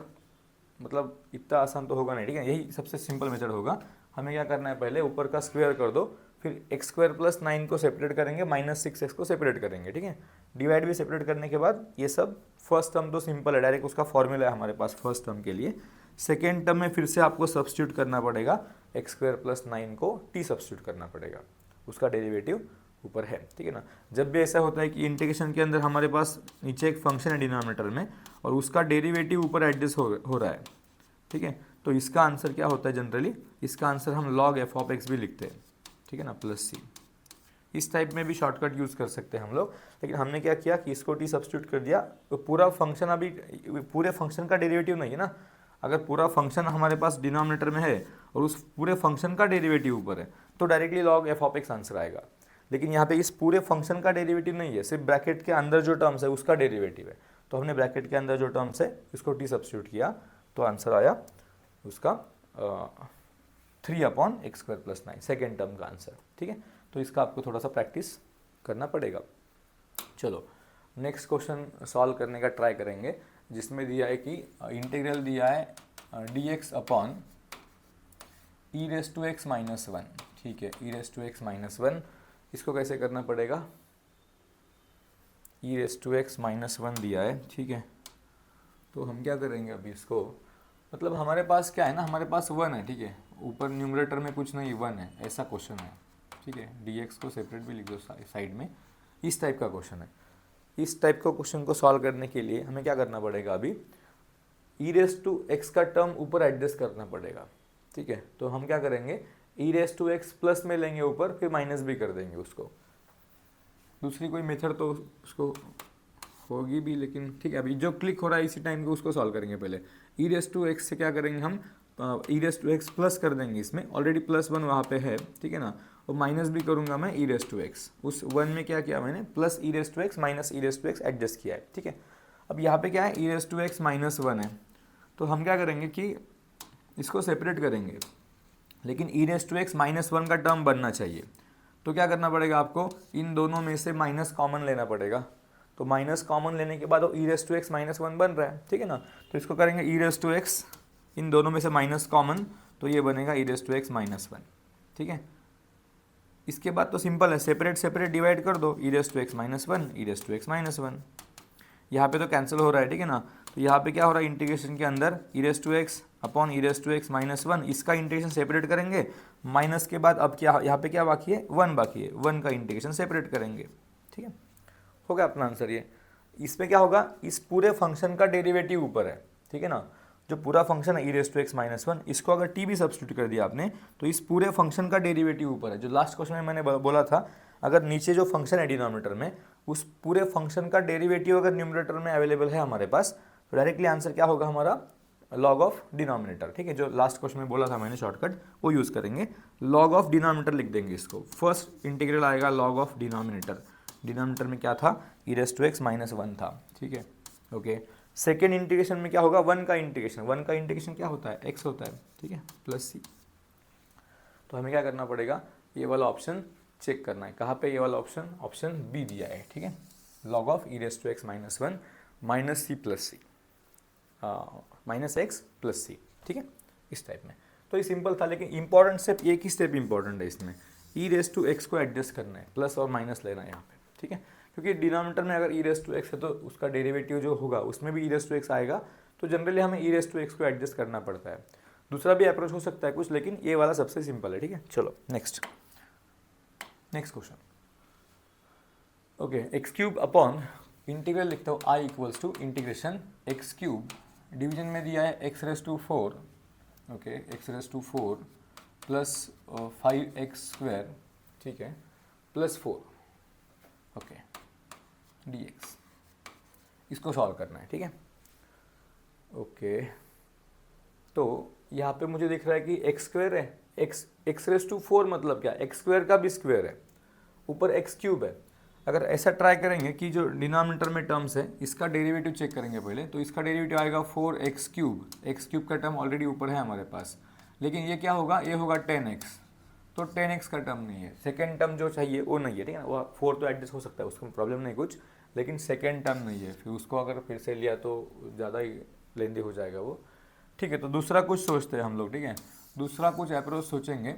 मतलब इतना आसान तो होगा नहीं, ठीक है। यही सबसे सिंपल मेथड होगा। हमें क्या करना है, पहले ऊपर का स्क्वायर कर दो, फिर एक्स स्क्वायर प्लस 9 को सेपरेट करेंगे, -6x को सेपरेट करेंगे, ठीक है। डिवाइड भी सेपरेट करने के बाद ये सब, फर्स्ट टर्म तो सिंपल है, डायरेक्ट उसका फॉर्मूला है हमारे पास फर्स्ट टर्म के लिए। सेकेंड टर्म में फिर से आपको सब्स्टिट्यूट करना पड़ेगा, एक्स स्क्वायर प्लस 9 को t सब्स्टिट्यूट करना पड़ेगा, उसका डेरिवेटिव ऊपर है, ठीक है ना। जब भी ऐसा होता है कि इंटीग्रेशन के अंदर हमारे पास नीचे एक फंक्शन है डिनोमिनेटर में, और उसका डेरिवेटिव ऊपर एडजस्ट हो रहा है, ठीक है, तो इसका आंसर क्या होता है जनरली, इसका आंसर हम log f ऑफ x भी लिखते हैं, ठीक है ना, प्लस सी। इस टाइप में भी शॉर्टकट यूज़ कर सकते हैं हम लोग, लेकिन हमने क्या किया कि इसको टी सब्स्टिट्यूट कर दिया। तो पूरा फंक्शन अभी पूरे फंक्शन का डेरिवेटिव नहीं है ना, अगर पूरा फंक्शन हमारे पास डिनोमिनेटर में है और उस पूरे फंक्शन का डेरिवेटिव ऊपर है तो directly log F of x answer आएगा। लेकिन यहाँ पे इस पूरे फंक्शन का डेरिवेटिव नहीं है, सिर्फ ब्रैकेट के अंदर जो टर्म्स है उसका डेरिवेटिव है। तो हमने ब्रैकेट के अंदर जो टर्म्स है इसको टी सब्स्टिट्यूट किया तो आंसर आया उसका 3/x²+9 सेकेंड टर्म का आंसर। ठीक है, तो इसका आपको थोड़ा सा प्रैक्टिस करना पड़ेगा। चलो नेक्स्ट क्वेश्चन सॉल्व करने का ट्राई करेंगे, जिसमें दिया है कि इंटीग्रल दिया है dx/e⁻x -1। ठीक है, e⁻x -1 इसको कैसे करना पड़ेगा, e⁻x -1 दिया है। ठीक है, तो हम क्या करेंगे अभी इसको, मतलब हमारे पास क्या है ना, हमारे पास 1 है। ठीक है, ऊपर न्यूमरेटर में कुछ नहीं 1 है, ऐसा क्वेश्चन है। ठीक है, dx को सेपरेट भी लिख दो साइड में, इस टाइप का क्वेश्चन है। इस टाइप का क्वेश्चन को सॉल्व करने के लिए हमें क्या करना पड़ेगा, अभी e⁻x का टर्म ऊपर एडजस्ट करना पड़ेगा। ठीक है, तो हम क्या करेंगे, e⁻x प्लस में लेंगे ऊपर, फिर माइनस भी कर देंगे उसको। दूसरी कोई मेथड तो उसको होगी भी, लेकिन ठीक है अभी जो क्लिक हो रहा है इसी टाइम को उसको सॉल्व करेंगे। पहले e⁻x से क्या करेंगे हम, e⁻x प्लस कर देंगे, इसमें ऑलरेडी +1 वहाँ पे है। ठीक है ना, और माइनस भी करूँगा मैं e⁻x, उस 1 में क्या किया मैंने, plus e⁻x minus e⁻x adjust किया है। ठीक है, अब यहाँ पे क्या है, e⁻x -1 है, तो हम क्या करेंगे कि इसको सेपरेट करेंगे, लेकिन e⁻x -1 का टर्म बनना चाहिए। तो क्या करना पड़ेगा आपको, इन दोनों में से माइनस कॉमन लेना पड़ेगा। तो माइनस कॉमन लेने के बाद वो e⁻x -1 बन रहा है। ठीक है ना, तो इसको करेंगे e⁻x, इन दोनों में से माइनस कॉमन, तो ये बनेगा e⁻x -1। ठीक है, इसके बाद तो सिंपल है, सेपरेट सेपरेट डिवाइड कर दो, e⁻x -1 e⁻x -1, यहाँ पे तो कैंसिल हो रहा है। ठीक है ना, तो यहाँ पे क्या हो रहा है, इंटीग्रेशन के अंदर e⁻x -1, इसका इंटीग्रेशन सेपरेट करेंगे, माइनस के बाद अब क्या यहाँ पे क्या बाकी है, 1 बाकी है, 1 का इंटीग्रेशन सेपरेट करेंगे। ठीक है, हो गया अपना आंसर ये। इसमें क्या होगा, इस पूरे फंक्शन का डेरिवेटिव ऊपर है। ठीक है ना, जो पूरा फंक्शन है e⁻x -1, इसको अगर t भी सब्स्टिट्यूट कर दिया आपने तो इस पूरे फंक्शन का डेरिवेटिव ऊपर है। जो लास्ट क्वेश्चन में मैंने बोला था, अगर नीचे जो फंक्शन है डिनोमिनेटर में, उस पूरे फंक्शन का डेरिवेटिव अगर न्यूमरेटर में अवेलेबल है हमारे पास, तो डायरेक्टली आंसर क्या होगा हमारा, लॉग ऑफ डिनोमिनेटर। ठीक है, जो लास्ट क्वेश्चन में बोला था मैंने शॉर्टकट, वो यूज़ करेंगे, लॉग ऑफ डिनोमिनेटर लिख देंगे इसको। फर्स्ट इंटीग्रल आएगा लॉग ऑफ डिनोमिनेटर, डिनोमिनेटर में क्या था, e⁻x -1 था। ठीक है, ओके। सेकेंड इंटीग्रेशन में क्या होगा, 1 का इंटीग्रेशन, 1 का इंटीग्रेशन क्या होता है, x होता है। ठीक है, +c। तो हमें क्या करना पड़ेगा, ये वाला ऑप्शन चेक करना है, कहाँ पे, ये वाला ऑप्शन बी दिया है। ठीक है, log of e⁻x -1 -c + c, -x + c। ठीक है, इस टाइप में। तो ये सिंपल था, लेकिन इंपॉर्टेंट स्टेप, एक ही स्टेप इंपॉर्टेंट है इसमें, e⁻x को एडजस्ट करना है, प्लस और माइनस लेना है यहाँ पे। ठीक है, क्योंकि डिनोमिनेटर में अगर e⁻x है तो उसका डेरिवेटिव जो होगा उसमें भी e⁻x आएगा, तो जनरली हमें e⁻x को एडजस्ट करना पड़ता है। दूसरा भी अप्रोच हो सकता है कुछ, लेकिन ये वाला सबसे सिंपल है। ठीक है, चलो next question. Okay, x³ upon integral लिखता हूँ i = इंटीग्रेशन x³, डिवीजन में दिया है x⁴, okay, x⁴ plus 5x², ठीक है, +4, ओके, dx, इसको सॉल्व करना है। ठीक है, ओके, तो यहाँ पे मुझे दिख रहा है कि x² है, x⁴ मतलब क्या, x² का भी स्क्वायर है, ऊपर x³ है। अगर ऐसा ट्राई करेंगे कि जो डिनोमिनेटर में टर्म्स है इसका डेरिवेटिव चेक करेंगे पहले, तो इसका डेरिवेटिव आएगा 4x³, x³ का टर्म ऑलरेडी ऊपर है हमारे पास, लेकिन ये क्या होगा, ये होगा 10x, तो 10x का टर्म नहीं है, सेकेंड टर्म जो चाहिए वो नहीं है। ठीक है ना, वो 4 तो एडजस्ट हो सकता है, उसका प्रॉब्लम नहीं कुछ, लेकिन सेकेंड टर्म नहीं है, फिर उसको अगर फिर से लिया तो ज़्यादा ही लेंदी हो जाएगा वो। ठीक है, तो दूसरा कुछ सोचते हैं हम लोग। ठीक है, दूसरा कुछ अप्रोच सोचेंगे।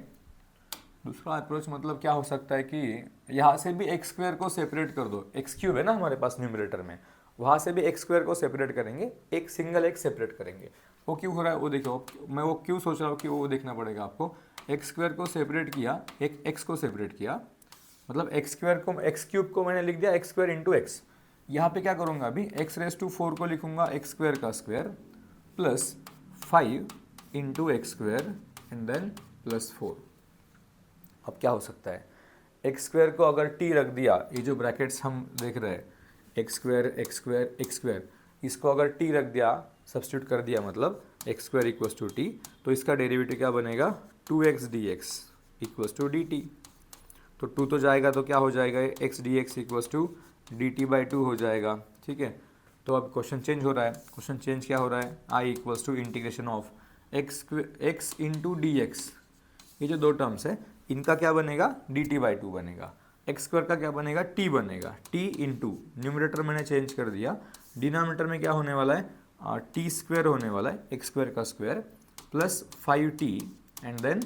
दूसरा अप्रोच मतलब क्या हो सकता है कि यहाँ से भी x² को सेपरेट कर दो, x³ है ना हमारे पास न्यूमरेटर में, वहाँ से भी x² को सेपरेट करेंगे, एक सिंगल x सेपरेट करेंगे। वो क्यों हो रहा है वो देखो, मैं वो क्यों सोच रहा हूँ कि वो देखना पड़ेगा आपको। x² को सेपरेट किया, एक x को सेपरेट किया, मतलब x³ को मैंने लिख दिया x² × x। यहाँ पे क्या करूँगा अभी, x⁴ को लिखूँगा x² का square plus 5 × x² and then +4। अब क्या हो सकता है, एक्स स्क्वायर को अगर टी रख दिया, ये जो ब्रैकेट्स हम देख रहे हैं x square X square X square, इसको अगर टी रख दिया, सब्स्टिट्यूट कर दिया मतलब X square equals to T, तो इसका डेरिवेटिव क्या बनेगा 2x dx equals to D T. तो 2 तो जाएगा तो क्या हो जाएगा x dx equals to D T by 2 हो जाएगा। ठीक है, तो अब क्वेश्चन चेंज हो रहा है। क्वेश्चन चेंज क्या हो रहा है, i equals to integration of x into D X, ये जो दो टर्म्स है इनका क्या बनेगा डी टी बाई 2 बनेगा, एक्स स्क्वायर का क्या बनेगा t बनेगा, t इंटू न्यूमरेटर मैंने चेंज कर दिया, डिनोमिनेटर में क्या होने वाला है टी स्क्वायर होने वाला है, एक्स स्क्वायर का square plus 5t and then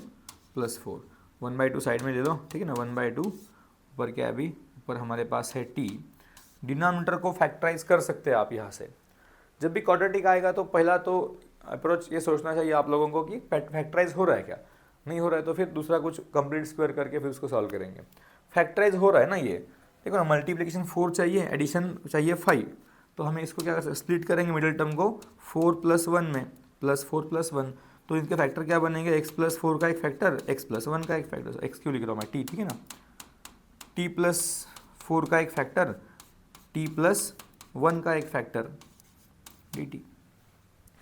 plus 4, 1/2 side में ले लो, ठीक है ना, 1/2 ऊपर क्या है अभी, ऊपर हमारे पास है t। डिनोमिनेटर को फैक्टराइज कर सकते हैं आप यहाँ से। जब भी क्वाड्रेटिक आएगा तो पहला तो अप्रोच ये सोचना चाहिए आप लोगों को कि फैक्टराइज हो रहा है क्या, नहीं हो रहा है तो फिर दूसरा कुछ कंप्लीट स्क्वायर करके फिर उसको सॉल्व करेंगे। फैक्टराइज हो रहा है ना, ये देखो ना, मल्टीप्लिकेशन 4 चाहिए, एडिशन चाहिए 5, तो हमें इसको क्या स्प्लिट करेंगे मिडिल टर्म को 4 + 1 में, +4 + 1, तो इनके फैक्टर क्या बनेंगे x + 4 का एक फैक्टर, x + 1 का एक फैक्टर, x क्यों लिख रहा हूँ मैं t, ठीक है ना, t + 4 का एक फैक्टर, t + 1 का एक फैक्टर dt।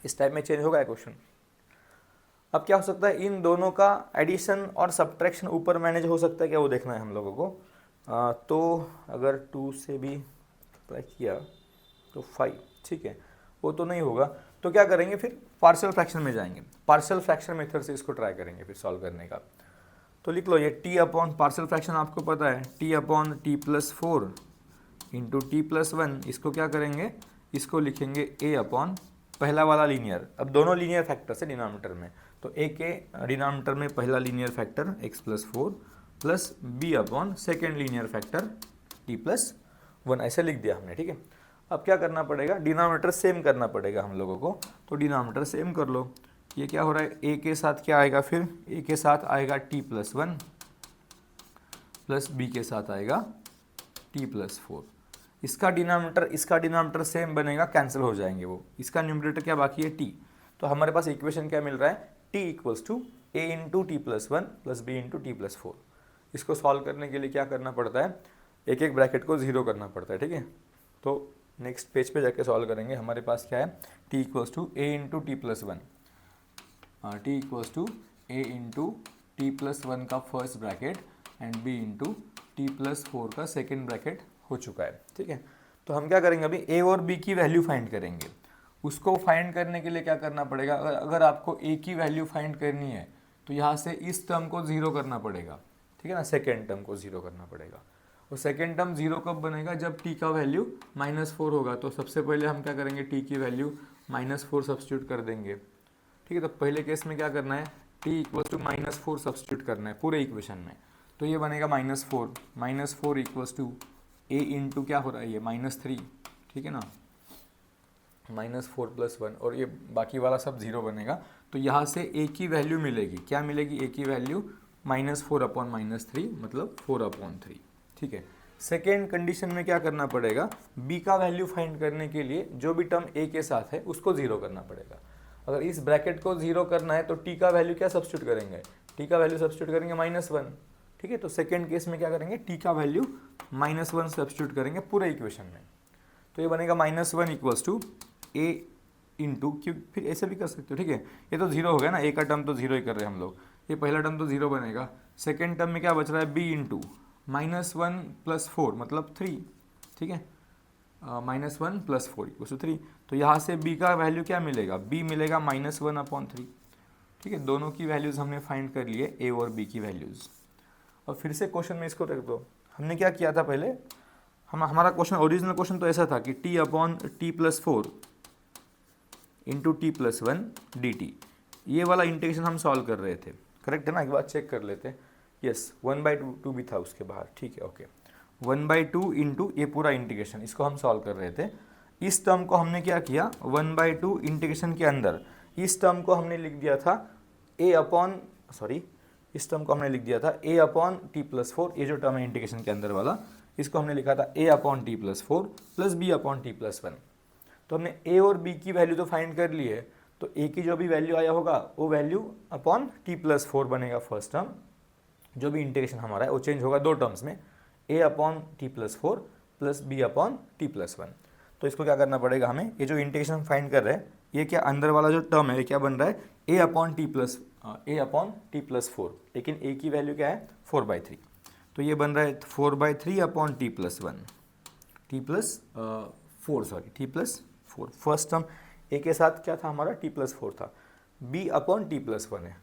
इस टाइप में चेंज होगा क्वेश्चन। अब क्या हो सकता है, इन दोनों का एडिशन और सब्ट्रैक्शन ऊपर मैनेज हो सकता है क्या, वो देखना है हम लोगों को। तो अगर 2 से भी अप्लाई किया तो 5, ठीक है, वो तो नहीं होगा, तो क्या करेंगे फिर पार्शियल फ्रैक्शन में जाएंगे, पार्शियल फ्रैक्शन मेथड से इसको ट्राई करेंगे फिर सॉल्व करने का। तो लिख लो ये t अपॉन पार्शियल फ्रैक्शन आपको पता है t upon t + 4 into t + 1, इसको क्या करेंगे, इसको लिखेंगे a अपॉन पहला वाला लीनियर, अब दोनों लीनियर फैक्टर है डिनोमिनेटर में, तो a के डिनोमिनेटर में पहला linear factor x + 4 plus b upon second linear factor t + 1, ऐसे लिख दिया हमने, ठीक है। अब क्या करना पड़ेगा, डिनोमिनेटर सेम करना पड़ेगा हम लोगों को, तो डिनोमिनेटर सेम कर लो। ये क्या हो रहा है, a के साथ क्या आएगा, फिर a के साथ आएगा t + 1 प्लस b के साथ आएगा t + 4, इसका डिनोमिनेटर सेम बनेगा, कैंसिल हो जाएंगे वो, इसका न्यूमरेटर क्या बाकी है t, तो हमारे पास इक्वेशन क्या मिल रहा है, t equals to a into T + 1 plus b into T + 4। इसको सॉल्व करने के लिए क्या करना पड़ता है, एक एक ब्रैकेट को 0 करना पड़ता है, ठीक है। तो नेक्स्ट पेज पे जाके सॉल्व करेंगे, हमारे पास क्या है, t equals to a into T + 1, t equals to a into T + 1 का first bracket and b into T + 4 का सेकेंड ब्रैकेट हो चुका है, ठीक है। तो हम क्या करेंगे अभी, a और b की वैल्यू फाइंड करेंगे। उसको फाइंड करने के लिए क्या करना पड़ेगा, अगर आपको a की वैल्यू फाइंड करनी है तो यहाँ से इस टर्म को 0 करना पड़ेगा, ठीक है ना, सेकेंड टर्म को 0 करना पड़ेगा। और सेकेंड टर्म 0 कब बनेगा, जब t का वैल्यू -4 होगा। तो सबसे पहले हम क्या करेंगे, t की वैल्यू -4 सब्स्टिट्यूट कर देंगे, ठीक है। तो पहले केस में क्या करना है, t इक्वल्स टू -4 सब्स्टिट्यूट करना है पूरे इक्वेशन में, तो ये बनेगा -4 इक्वल्स टू a इंटू क्या हो रहा है ये -3, ठीक है ना, -4 + 1, और ये बाकी वाला सब 0 बनेगा। तो यहाँ से a की वैल्यू मिलेगी, क्या मिलेगी, a की वैल्यू -4/-3 मतलब 4/3, ठीक है। सेकेंड कंडीशन में क्या करना पड़ेगा, b का वैल्यू फाइंड करने के लिए जो भी टर्म a के साथ है उसको 0 करना पड़ेगा। अगर इस ब्रैकेट को 0 करना है तो t का वैल्यू क्या सब्स्टिट्यूट करेंगे, t का वैल्यू सब्स्टिट्यूट करेंगे -1, ठीक है। तो सेकेंड केस में क्या करेंगे, t का वैल्यू -1 सब्स्टिट्यूट करेंगे पूरे इक्वेशन में, तो ये बनेगा -1 इक्वल्स टू a इंटू, क्यों फिर ऐसे भी कर सकते हो, ठीक है। ये तो 0 हो गया ना, a का टर्म तो 0 ही कर रहे हैं हम लोग, ये पहला टर्म तो 0 बनेगा। सेकेंड टर्म में क्या बच रहा है, b इंटू -1 + 4 मतलब 3, ठीक है, -1 + 4 इक्वल्स टू 3। तो यहाँ से b का वैल्यू क्या मिलेगा, b मिलेगा -1/3, ठीक है। दोनों की वैल्यूज़ हमने फाइंड कर लिए, a और b की वैल्यूज़। और फिर से क्वेश्चन में इसको रख दो, हमने क्या किया था पहले, हमारा क्वेश्चन, ओरिजिनल क्वेश्चन तो ऐसा था कि t upon t + 4 into T + 1 dt, ये वाला इंटीग्रेशन हम सॉल्व कर रहे थे, करेक्ट है ना, एक बार चेक कर लेते हैं। यस, 1/2 भी था उसके बाहर, ठीक है, ओके। 1/2 इंटू ये पूरा इंटीग्रेशन, इसको हम सॉल्व कर रहे थे। इस टर्म को हमने क्या किया, 1/2 इंटीग्रेशन के अंदर इस टर्म को हमने लिख दिया था इस टर्म को हमने लिख दिया था a अपॉन टी + 4, ये जो टर्म है इंटीग्रेशन के अंदर वाला, इसको हमने लिखा था a upon T + 4 plus b upon T + 1। तो हमने a और b की वैल्यू तो फाइंड कर ली है, तो a की जो भी वैल्यू आया होगा वो वैल्यू अपॉन t + 4 बनेगा फर्स्ट टर्म, जो भी इंटीग्रेशन हमारा है वो चेंज होगा दो टर्म्स में, a upon T plus four plus B upon T plus one. तो इसको क्या करना पड़ेगा हमें, ये जो इंटीग्रेशन हम फाइंड कर रहे हैं ये क्या अंदर वाला जो टर्म है ये क्या बन रहा है, a upon T plus four, लेकिन a की वैल्यू क्या है 4/3, तो ये बन रहा है 4/3 upon T plus one, T plus four. First term a के साथ क्या था हमारा t प्लस फोर था, b upon T plus one है,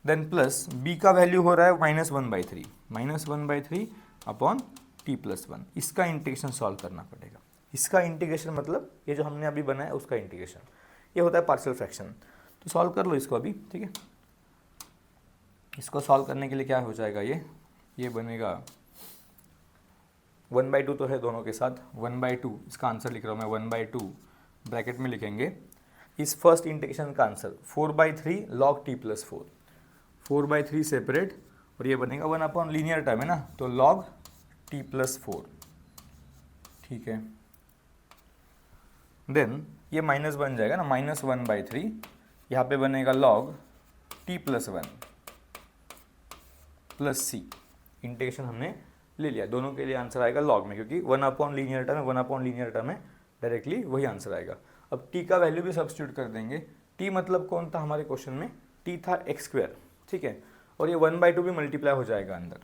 देन प्लस b का वैल्यू हो रहा है -1/3 अपॉन टी प्लस वन। इसका इंटीग्रेशन सॉल्व करना पड़ेगा। इसका इंटीग्रेशन मतलब ये जो हमने अभी बनाया उसका इंटीग्रेशन, ये होता है पार्शियल फ्रैक्शन। तो सॉल्व कर लो इसको अभी, ठीक है। इसको सॉल्व करने के लिए क्या हो जाएगा, ये बनेगा 1/2 तो है दोनों के साथ, 1/2 इसका आंसर लिख रहा हूँ मैं, 1/2 ब्रैकेट में लिखेंगे इस फर्स्ट इंटीग्रेशन का answer 4/3 log t plus four, 4/3 separate, और ये बनेगा 1 अपॉन लीनियर टर्म है ना, तो log t प्लस फोर, ठीक है। देन ये माइनस बन जाएगा ना, -1/3, यहाँ पे बनेगा log t plus one plus C. Integration हमने ले लिया, दोनों के लिए आंसर आएगा log में, क्योंकि 1 अपॉन लीनियर टर्म है, 1 अपॉन लीनियर टर्म है, डायरेक्टली वही आंसर आएगा। अब t का वैल्यू भी सब्स्टिट्यूट कर देंगे। t मतलब कौन था हमारे क्वेश्चन में, t था x², ठीक है, और ये 1/2 भी मल्टीप्लाई हो जाएगा अंदर,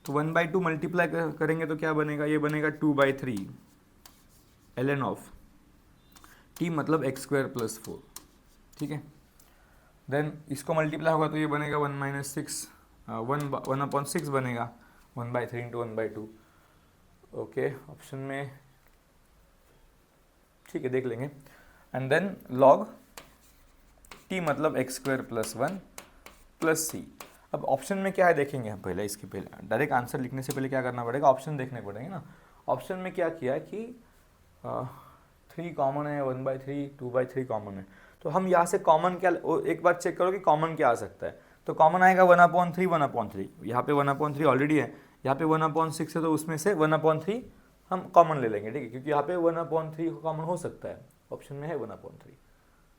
तो 1/2 मल्टीप्लाई करेंगे तो क्या बनेगा, ये बनेगा 2/3 ln ऑफ t मतलब x² प्लस फोर, ठीक है। देन इसको मल्टीप्लाई होगा तो ये बनेगा 1 अपॉन 6 बनेगा, 1/3 इंटू 1/2, ओके ऑप्शन में, ठीक है देख लेंगे। एंड देन log t मतलब x² plus one plus C. अब ऑप्शन में क्या है देखेंगे हम पहले, इसके पहले डायरेक्ट आंसर लिखने से पहले क्या करना पड़ेगा, ऑप्शन देखने पड़ेंगे ना। ऑप्शन में क्या किया है कि 3 कॉमन है, 1/3 2/3 कॉमन है, तो हम यहाँ से कॉमन क्या, एक बार चेक करो कि कॉमन क्या आ सकता है। तो कॉमन आएगा 1/3, यहाँ पे 1/3 ऑलरेडी है, यहाँ पे 1/6 है, तो उसमें से 1/3 हम कॉमन ले लेंगे, ठीक है, क्योंकि यहाँ पे 1/3 कॉमन हो सकता है, ऑप्शन में है 1/3,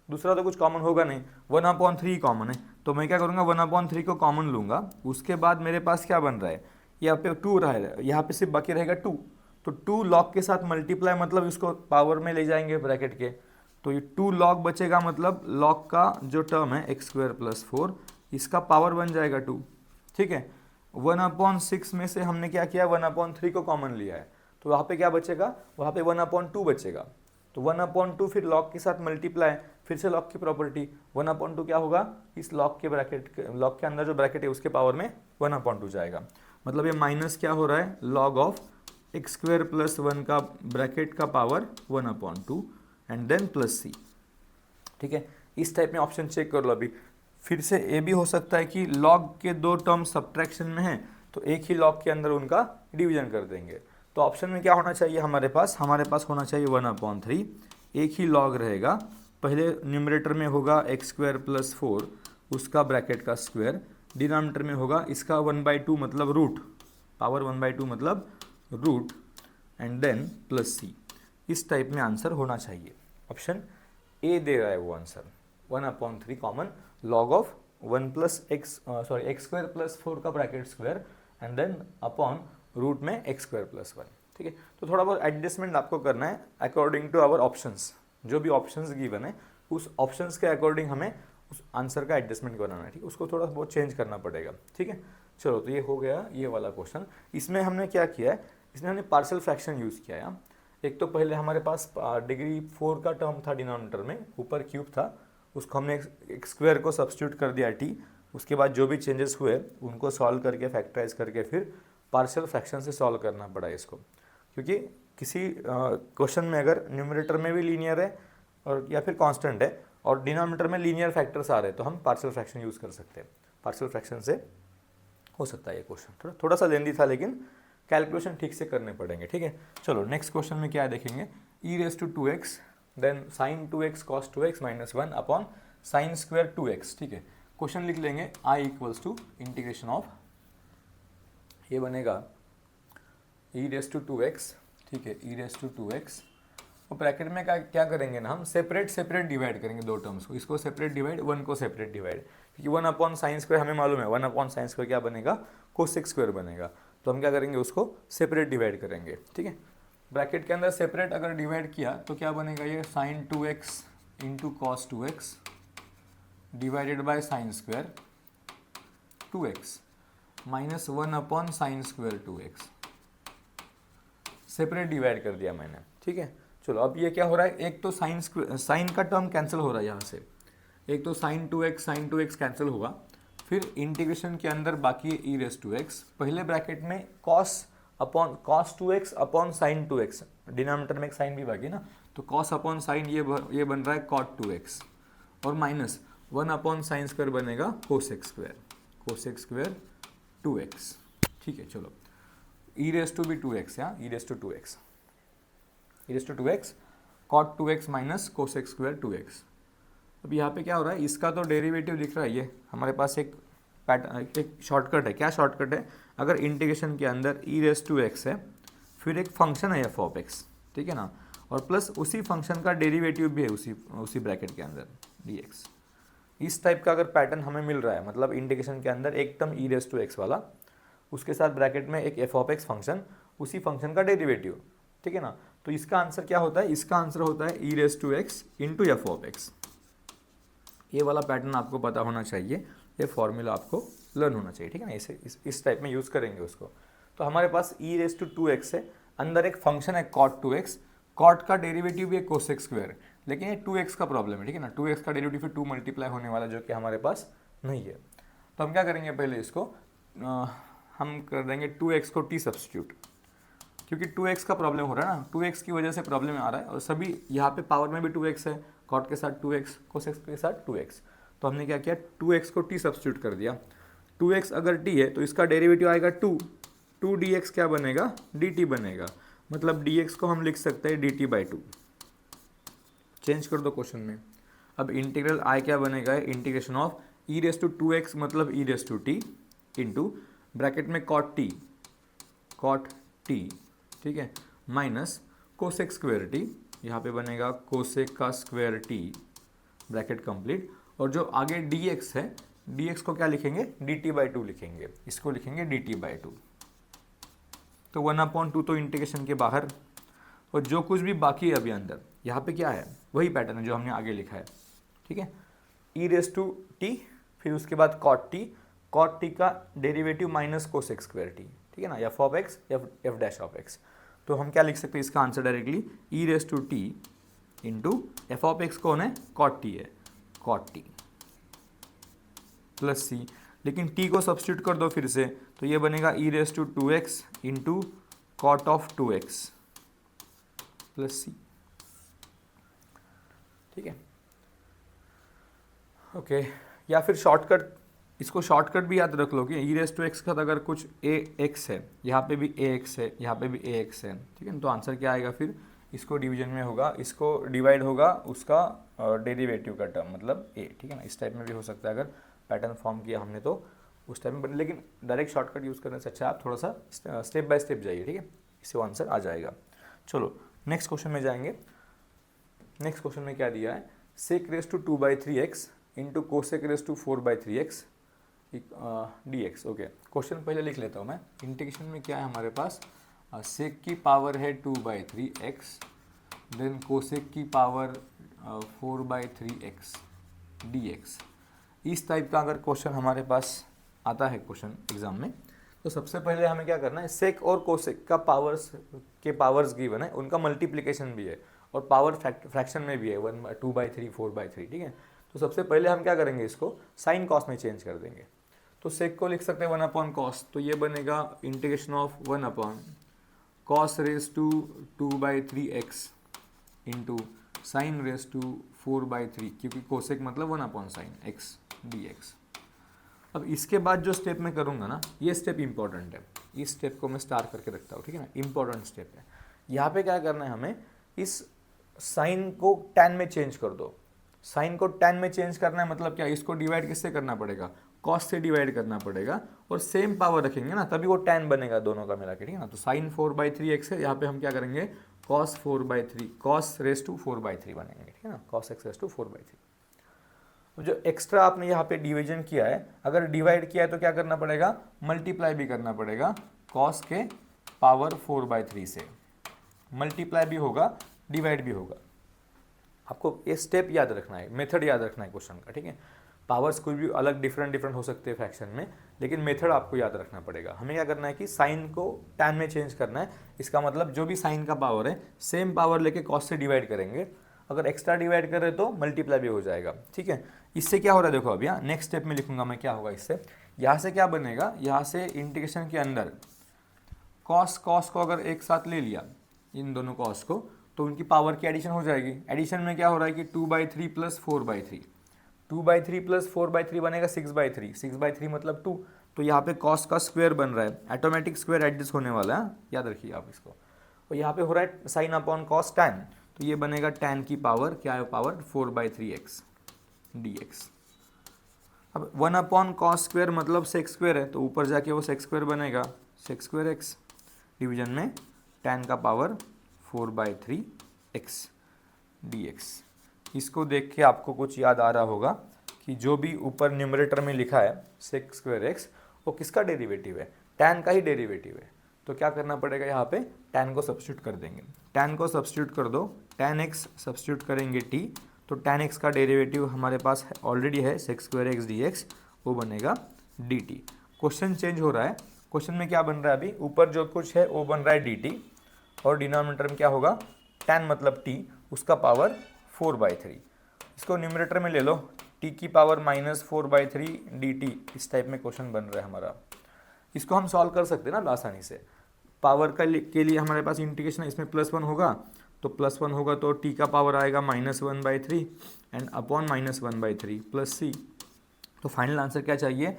दूसरा तो कुछ कॉमन होगा नहीं, 1/3 कॉमन है, तो मैं क्या करूँगा 1/3 को कॉमन लूँगा। उसके बाद मेरे पास क्या बन रहा है, यहाँ पे 2 रहेगा, यहाँ पे सिर्फ बाकी रहेगा 2, तो 2 log के साथ मल्टीप्लाई मतलब इसको पावर में ले जाएंगे ब्रैकेट के, तो ये 2 log बचेगा, मतलब log का जो टर्म है x² प्लस फोर, इसका पावर बन जाएगा 2, ठीक है। 1/6 में से हमने क्या किया, 1/3 को कॉमन लिया है, तो वहाँ पे क्या बचेगा, वहाँ पे 1/2 बचेगा, तो 1/2 फिर log के साथ मल्टीप्लाई, फिर से log की प्रॉपर्टी, 1/2 क्या होगा, इस log के ब्रैकेट, log के अंदर जो ब्रैकेट है उसके पावर में 1/2 जाएगा, मतलब ये माइनस क्या हो रहा है, log of x² plus one का ब्रैकेट का power 1/2 and then plus C, ठीक है। इस टाइप में ऑप्शन चेक कर लो अभी। फिर से ये भी हो सकता है कि log के दो टर्म सब्ट्रैक्शन में है, तो एक ही log के अंदर उनका डिवीजन कर देंगे। तो ऑप्शन में क्या होना चाहिए हमारे पास होना चाहिए 1/3, एक ही log रहेगा, पहले न्यूमरेटर में होगा x² प्लस फोर, उसका ब्रैकेट का स्क्वायर, डिनोमिनेटर में होगा इसका 1/2 मतलब रूट, पावर 1/2 मतलब रूट, एंड देन प्लस सी। इस टाइप में आंसर होना चाहिए। ऑप्शन ए दे रहा है वो answer, 1/3 common, log of 1 plus x² plus four का bracket square and then upon root में x² प्लस वन, ठीक है। तो थोड़ा बहुत एडजस्टमेंट आपको करना है अकॉर्डिंग टू आवर ऑप्शंस, जो भी ऑप्शंस गिवन है उस ऑप्शंस के अकॉर्डिंग हमें उस आंसर का एडजस्टमेंट बनाना है, ठीक, उसको थोड़ा बहुत चेंज करना पड़ेगा, ठीक है। चलो तो ये हो गया ये वाला क्वेश्चन। इसमें हमने क्या किया है, इसमें हमने पार्शियल फ्रैक्शन यूज़ किया है। एक तो पहले हमारे पास डिग्री 4 का टर्म था डिनोमिनेटर में, ऊपर क्यूब था, उसको हमने x² को सब्स्टिट्यूट कर दिया t, उसके बाद जो भी चेंजेस हुए उनको सॉल्व करके फैक्टराइज करके फिर पार्शियल फ्रैक्शन से सॉल्व करना पड़ा इसको, क्योंकि किसी क्वेश्चन में अगर न्यूमरेटर में भी लीनियर है और या फिर कांस्टेंट है और डिनोमिनेटर में लीनियर फैक्टर्स आ रहे हैं, तो हम पार्शियल फ्रैक्शन यूज़ कर सकते हैं। पार्शियल फ्रैक्शन से हो सकता है ये क्वेश्चन, थोड़ा सा लेंदी था लेकिन कैलकुलेशन ठीक से करने पड़ेंगे, ठीक है। चलो नेक्स्ट क्वेश्चन में क्या है देखेंगे, e⁻²x then sin 2x cos 2x minus 1 upon sin square 2x, ठीक है। क्वेश्चन लिख लेंगे i equals to integration of, ये बनेगा e⁻²x, ठीक है, e⁻²x, और ब्रैकेट में क्या करेंगे ना, हम सेपरेट डिवाइड करेंगे दो टर्म्स को, इसको सेपरेट डिवाइड, वन को सेपरेट डिवाइड, क्योंकि 1/sin² हमें मालूम है, 1/sin² क्या बनेगा, कोसेक स्क्वायर बनेगा। तो हम क्या करेंगे, उसको सेपरेट डिवाइड करेंगे, ठीक है। ब्रैकेट के अंदर सेपरेट अगर डिवाइड किया तो क्या बनेगा, ये sine 2x into cos 2x divided by sine square 2x minus 1 upon sine square 2x, separate divide कर दिया मैंने, ठीक है। चलो अब ये क्या हो रहा है, एक तो साइन का टर्म कैंसिल हो रहा है यहाँ से, एक तो साइन 2x कैंसिल होगा, फिर इंटीग्रेशन के अंदर बाकी है e रेस टू एक्स, पहले ब्रैकेट में cos 2x upon sine 2x, denominator में एक साइन भी बाकी ना, तो cos अपॉन साइन ये बन रहा है cot 2x और माइनस 1 अपॉन साइन स्क्वायर बनेगा कोसेक स्क्वायर 2x, ठीक है। चलो e रेस टू भी 2x, यहाँ e raise to 2x cot 2x minus cosec square 2x। अब यहाँ पे क्या हो रहा है, इसका तो डेरिवेटिव दिख रहा है, ये हमारे पास एक पैटर्न, एक शॉर्टकट है। क्या शॉर्टकट है, अगर इंटीग्रेशन के अंदर e रेस टू एक्स है, फिर एक फंक्शन है f ऑफ x, ठीक है ना, और प्लस उसी फंक्शन का डेरिवेटिव भी है उसी ब्रैकेट के अंदर dx। इस टाइप का अगर पैटर्न हमें मिल रहा है, मतलब इंटीग्रेशन के अंदर एक term e raise to X वाला, उसके साथ ब्रैकेट में एक f ऑफ x फंक्शन, उसी फंक्शन का डेरिवेटिव, ठीक है ना, तो इसका आंसर क्या होता है, इसका आंसर होता है e raise to X into F of X. ये वाला पैटर्न आपको पता होना चाहिए, ये फॉर्मूला आपको लर्न होना चाहिए, ठीक है ना, इसे इस टाइप में यूज़ करेंगे उसको। तो हमारे पास e रेस टू 2x है, अंदर एक फंक्शन है cot 2x, cot का डेरिवेटिव भी है कोसेक स्क्वायर, लेकिन ये 2x का प्रॉब्लम है, ठीक है ना, 2x का डेरिवेटिव फिर 2 मल्टीप्लाई होने वाला, जो कि हमारे पास नहीं है। तो हम क्या करेंगे, पहले इसको हम कर देंगे 2x को t सब्स्टिट्यूट, क्योंकि 2x का प्रॉब्लम हो रहा है ना, 2x की वजह से प्रॉब्लम आ रहा है, और सभी यहाँ पे पावर में भी 2x है, cot के साथ 2x, कोसेक के साथ 2x, तो हमने क्या किया, 2x को t सब्स्टिट्यूट कर दिया। 2x अगर t है तो इसका डेरिवेटिव आएगा 2 dx क्या बनेगा, dt बनेगा, मतलब dx को हम लिख सकते हैं dt बाई 2। चेंज कर दो क्वेश्चन में। अब इंटीग्रल i क्या बनेगा, integration of e raise to 2x मतलब e raise to t into bracket में cot t, ठीक है, माइनस कोसेक स्क्वायर t, यहाँ पे बनेगा कोसेक का स्क्वायर t, ब्रैकेट कंप्लीट, और जो आगे dx है, dx को क्या लिखेंगे, dt बाई 2 लिखेंगे, इसको लिखेंगे dt बाई 2। तो 1/2 तो इंटीग्रेशन के बाहर, और जो कुछ भी बाकी है अभी अंदर, यहाँ पे क्या है, वही पैटर्न है जो हमने आगे लिखा है, ठीक है, e रेस टू t, फिर उसके बाद cot t का derivative minus cosec square t, ठीक है ना, f of x f dash of x। तो हम क्या लिख सकते हैं इसका answer directly, e raise to t into F of X कौन है, cot t है, cot t प्लस c, लेकिन t को सब्स्टिट्यूट कर दो फिर से, तो ये बनेगा e raise to 2x into cot of 2x plus c, ठीक है, ओके। या फिर शॉर्टकट, इसको शॉर्टकट भी याद रख लो कि e रेस टू एक्स का अगर कुछ ax है, यहाँ पे भी ax है, यहाँ पे भी ax है, ठीक है, तो आंसर क्या आएगा फिर, इसको डिवीजन में होगा, इसको डिवाइड होगा उसका डेरिवेटिव का टर्म, मतलब a, ठीक है ना, इस टाइप में भी हो सकता है अगर पैटर्न फॉर्म किया हमने तो उस टाइप में, लेकिन डायरेक्ट शॉर्टकट यूज़ करने से अच्छा आप थोड़ा सा स्टेप बाय स्टेप जाइए, ठीक है, इससे आंसर आ जाएगा। चलो नेक्स्ट क्वेश्चन में जाएंगे। नेक्स्ट क्वेश्चन में क्या दिया है, sec raise to 2/3x into cosec raise to 4/3x dx। Okay, question पहले लिख लेता हूँ मैं। इंटीग्रेशन में क्या है हमारे पास, सेक की पावर है 2/3x, देन कोसेक की पावर 4/3x dx। इस टाइप का अगर क्वेश्चन हमारे पास आता है क्वेश्चन एग्जाम में, तो सबसे पहले हमें क्या करना है, सेक और कोसेक का पावर्स गिवन है, उनका मल्टीप्लिकेशन भी है और पावर फ्रैक्शन में भी है, 2/3 4/3, ठीक है। तो सबसे पहले हम क्या करेंगे, इसको साइन कॉस में चेंज कर देंगे। तो सेक को लिख सकते हैं 1/cos, तो ये बनेगा integration of 1/cos raise to 2/3x into sine raise to 4/3, क्योंकि कोसेक मतलब 1/sin x dx। अब इसके बाद जो स्टेप मैं करूँगा ना, ये स्टेप इंपॉर्टेंट है, इस स्टेप को मैं स्टार करके रखता हूँ, ठीक है ना, इंपॉर्टेंट स्टेप है। यहाँ पे क्या करना है हमें, इस साइन को tan में चेंज कर दो। साइन को tan में चेंज करना है मतलब क्या, इसको डिवाइड किससे करना पड़ेगा, cos से डिवाइड करना पड़ेगा, और सेम पावर रखेंगे ना, तभी वो tan बनेगा दोनों का मिला के, ठीक है ना। तो साइन 4/3x है, यहाँ पे हम क्या करेंगे, cos 4/3, cos रेस टू 4/3 बनेंगे, ठीक है ना, cos x रेस टू 4/3। जो एक्स्ट्रा आपने यहाँ पे डिवीजन किया है, अगर डिवाइड किया है तो क्या करना पड़ेगा, मल्टीप्लाई भी करना पड़ेगा कॉस के पावर 4/3 से। मल्टीप्लाई भी होगा, डिवाइड भी होगा। आपको ये स्टेप याद रखना है, मेथड याद रखना है क्वेश्चन का, ठीक है। पावर्स कोई भी अलग डिफरेंट हो सकते हैं फ्रैक्शन में, लेकिन मेथड आपको याद रखना पड़ेगा। हमें क्या करना है कि साइन को टैन में चेंज करना है। इसका मतलब जो भी साइन का पावर है सेम पावर लेके कॉस से डिवाइड करेंगे, अगर एक्स्ट्रा डिवाइड करें तो मल्टीप्लाई भी हो जाएगा, ठीक है। इससे क्या हो रहा है देखो, अब यहाँ नेक्स्ट स्टेप में लिखूंगा मैं क्या होगा इससे। यहाँ से क्या बनेगा, यहाँ से इंटीग्रेशन के अंदर कॉस को अगर एक साथ ले लिया, इन दोनों कॉस को, तो उनकी पावर की एडिशन हो जाएगी। एडिशन में क्या हो रहा है कि 2/3 प्लस 4/3, 2/3 प्लस 4/3 बनेगा 6/3, 6/3 मतलब 2। तो यहाँ पे कॉस का स्क्वायर बन रहा है, ऑटोमेटिक स्क्वायर एडजस्ट होने वाला है, याद रखिए आप इसको। और यहाँ पे हो रहा है साइन अपॉन कॉस टैन, तो ये बनेगा टैन की पावर, क्या है पावर 4/3x dx। अब 1 कॉस स्क्वायर मतलब सेक स्क्वायर है, तो ऊपर जाके वो सेक स्क्वायर बनेगा सेक स्क्वायर x, डिवीजन में टैन का पावर 4/3x dx। इसको देख के आपको कुछ याद आ रहा होगा कि जो भी ऊपर न्यूमरेटर में लिखा है सेक स्क्वायर x, वो किसका डेरिवेटिव है, टैन का ही डेरिवेटिव है। तो क्या करना पड़ेगा, यहाँ पे टैन को सब्स्टिट्यूट कर देंगे। टैन को सब्स्टिट्यूट कर दो, टैन x सब्स्टिट्यूट करेंगे t, तो टैन x का डेरिवेटिव हमारे पास ऑलरेडी है सेक स्क्वायर x dx, वो बनेगा dt। क्वेश्चन चेंज हो रहा है, क्वेश्चन में क्या बन रहा है, अभी ऊपर जो कुछ है वो बन रहा है dt, और डिनोमिनेटर में क्या होगा, टैन मतलब t, उसका पावर 4/3। इसको न्यूमरेटर में ले लो, t की पावर -4/3 dt, इस टाइप में क्वेश्चन बन रहा है हमारा। इसको हम सॉल्व कर सकते हैं ना आसानी से। पावर का के लिए हमारे पास इंटीग्रेशन है, इसमें +1 होगा, तो +1 होगा तो t का पावर आएगा -1/3 एंड अपॉन -1/3 प्लस c। तो फाइनल आंसर क्या चाहिए,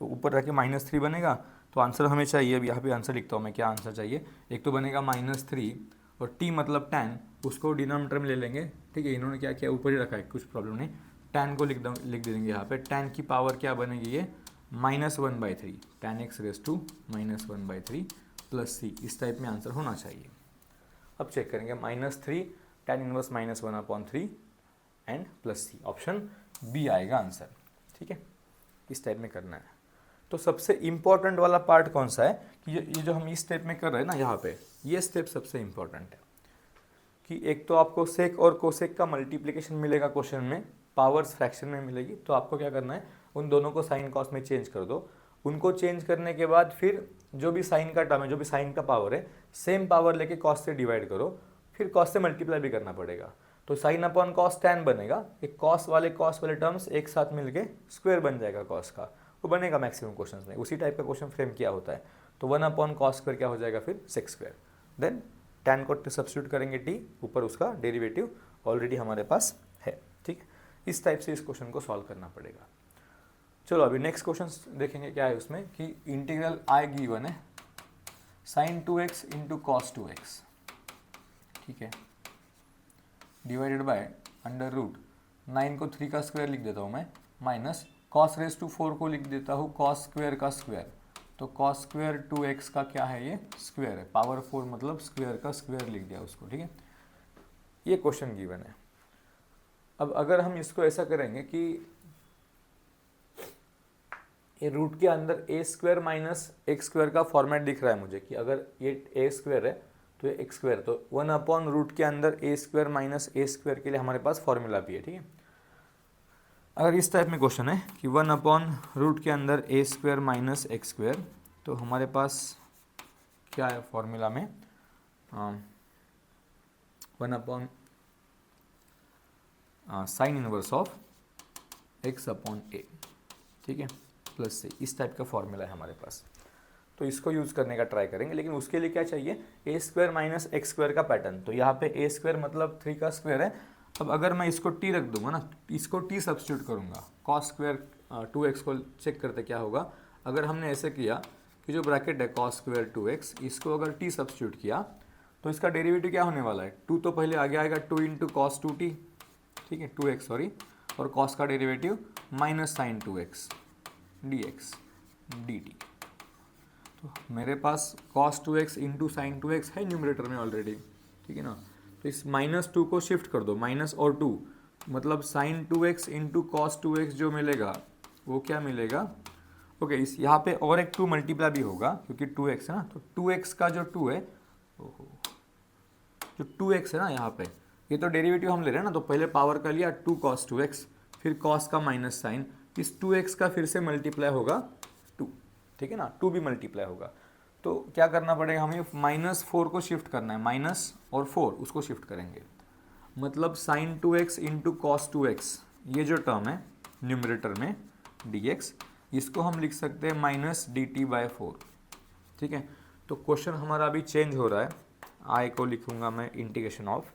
ऊपर रख के -3 बनेगा, तो आंसर हमें चाहिए, अब यहाँ पे आंसर लिखता हूँ मैं, क्या आंसर चाहिए। एक तो बनेगा -3 और t मतलब टैन, उसको डिनोमिनेटर में ले लेंगे, ठीक है। इन्होंने क्या किया, ऊपर ही रखा है, कुछ प्रॉब्लम नहीं, टैन को लिख देंगे यहाँ पे। टैन की पावर क्या बनेगी, ये -1/3, tan x raise to -1/3 plus c, इस टाइप में आंसर होना चाहिए। अब चेक करेंगे, -3 tan inverse -1/3 and plus c, option B आएगा आंसर, ठीक है। इस टाइप में करना है। तो सबसे इम्पॉर्टेंट वाला पार्ट कौन सा है कि ये जो हम इस स्टेप में कर रहे हैं ना, यहाँ पे ये स्टेप सबसे इम्पॉर्टेंट है कि एक तो आपको सेक और कोसेक का मल्टीप्लिकेशन मिलेगा क्वेश्चन में, पावर्स फ्रैक्शन में मिलेगी, तो आपको क्या करना है, उन दोनों को साइन कॉस में चेंज कर दो। उनको चेंज करने के बाद फिर जो भी साइन का टर्म है, जो भी साइन का पावर है, सेम पावर लेके कॉस से डिवाइड करो, फिर कॉस से मल्टीप्लाई भी करना पड़ेगा। तो साइन अपॉन कॉस टैन बनेगा, एक कॉस वाले टर्म्स एक साथ मिलके स्क्वायर बन जाएगा कॉस का, वो बनेगा मैक्सिमम क्वेश्चंस में। उसी टाइप का क्वेश्चन फ्रेम किया होता है। तो 1 कॉस स्क्वायर क्या हो जाएगा फिर सेक स्क्वायर, देन टैन को सब्स्टिट्यूट करेंगे t, ऊपर उसका डेरिवेटिव ऑलरेडी हमारे पास है, ठीक है। इस टाइप से इस क्वेश्चन को सॉल्व करना पड़ेगा। चलो अभी नेक्स्ट क्वेश्चन देखेंगे क्या है उसमें, कि इंटीग्रल i गिवन है sin 2x into cos 2x, ठीक है, डिवाइडेड बाय √9 को 3 का स्क्वायर लिख देता हूँ मैं, माइनस cos रेज टू 4 को लिख देता हूँ cos स्क्वायर का स्क्वायर, तो cos स्क्वायर 2x का क्या है, ये स्क्वायर है, पावर 4 मतलब स्क्वायर का स्क्वायर लिख दिया उसको, ठीक है। ये क्वेश्चन गिवन है। अब अगर हम इसको ऐसा करेंगे कि ये रूट के अंदर a square minus x square का फॉर्मेट दिख रहा है मुझे, कि अगर ये a स्क्वायर है तो ये x स्क्वायर, तो 1/रूट के अंदर a square minus a square के लिए हमारे पास फॉर्मूला भी है, ठीक है। अगर इस टाइप में क्वेश्चन है कि 1/रूट के अंदर a square minus x square, तो हमारे पास क्या है फॉर्मूला में, 1 साइन इनवर्स ऑफ x/a, ठीक है, प्लस से, इस टाइप का फॉर्मूला है हमारे पास। तो इसको यूज़ करने का ट्राई करेंगे, लेकिन उसके लिए क्या चाहिए, a square minus x square का पैटर्न। तो यहाँ पे a स्क्वायर मतलब 3 का स्क्वायर है। अब अगर मैं इसको t रख दूंगा ना, इसको t सब्स्टिट्यूट करूँगा, cos स्क्वायर 2x को चेक करते क्या होगा। अगर हमने ऐसे किया कि जो ब्रैकेट है cos स्क्वायर 2x, इसको अगर t सब्स्टिट्यूट किया तो इसका डेरिवेटिव क्या होने वाला है, 2 तो पहले आगे आएगा, 2 इंटू कॉस 2t, ठीक है, 2x सॉरी, और cos का derivative minus sine 2x dx dt। तो मेरे पास cos 2x into sine 2x है न्यूमरेटर में ऑलरेडी, ठीक है ना। तो इस -2 को शिफ्ट कर दो, माइनस और 2, मतलब sign 2x into cos 2x जो मिलेगा वो क्या मिलेगा, ओके इस यहाँ पे और एक 2 मल्टीप्लाई भी होगा क्योंकि 2x है ना, तो 2x का जो 2 है, ओहो जो 2x है ना यहाँ पे, ये तो डेरिवेटिव हम ले रहे हैं ना, तो पहले पावर का लिया 2 cos 2x, फिर cos का माइनस साइन, इस 2x का फिर से मल्टीप्लाई होगा 2, ठीक है ना, 2 भी मल्टीप्लाई होगा। तो क्या करना पड़ेगा हमें, -4 को शिफ्ट करना है, माइनस और 4 उसको शिफ्ट करेंगे, मतलब sign 2x into cos 2x, ये जो टर्म है न्यूमरेटर में dx, इसको हम लिख सकते हैं -dt/4, ठीक है। तो क्वेश्चन हमारा अभी चेंज हो रहा है, आई को लिखूंगा मैं integration of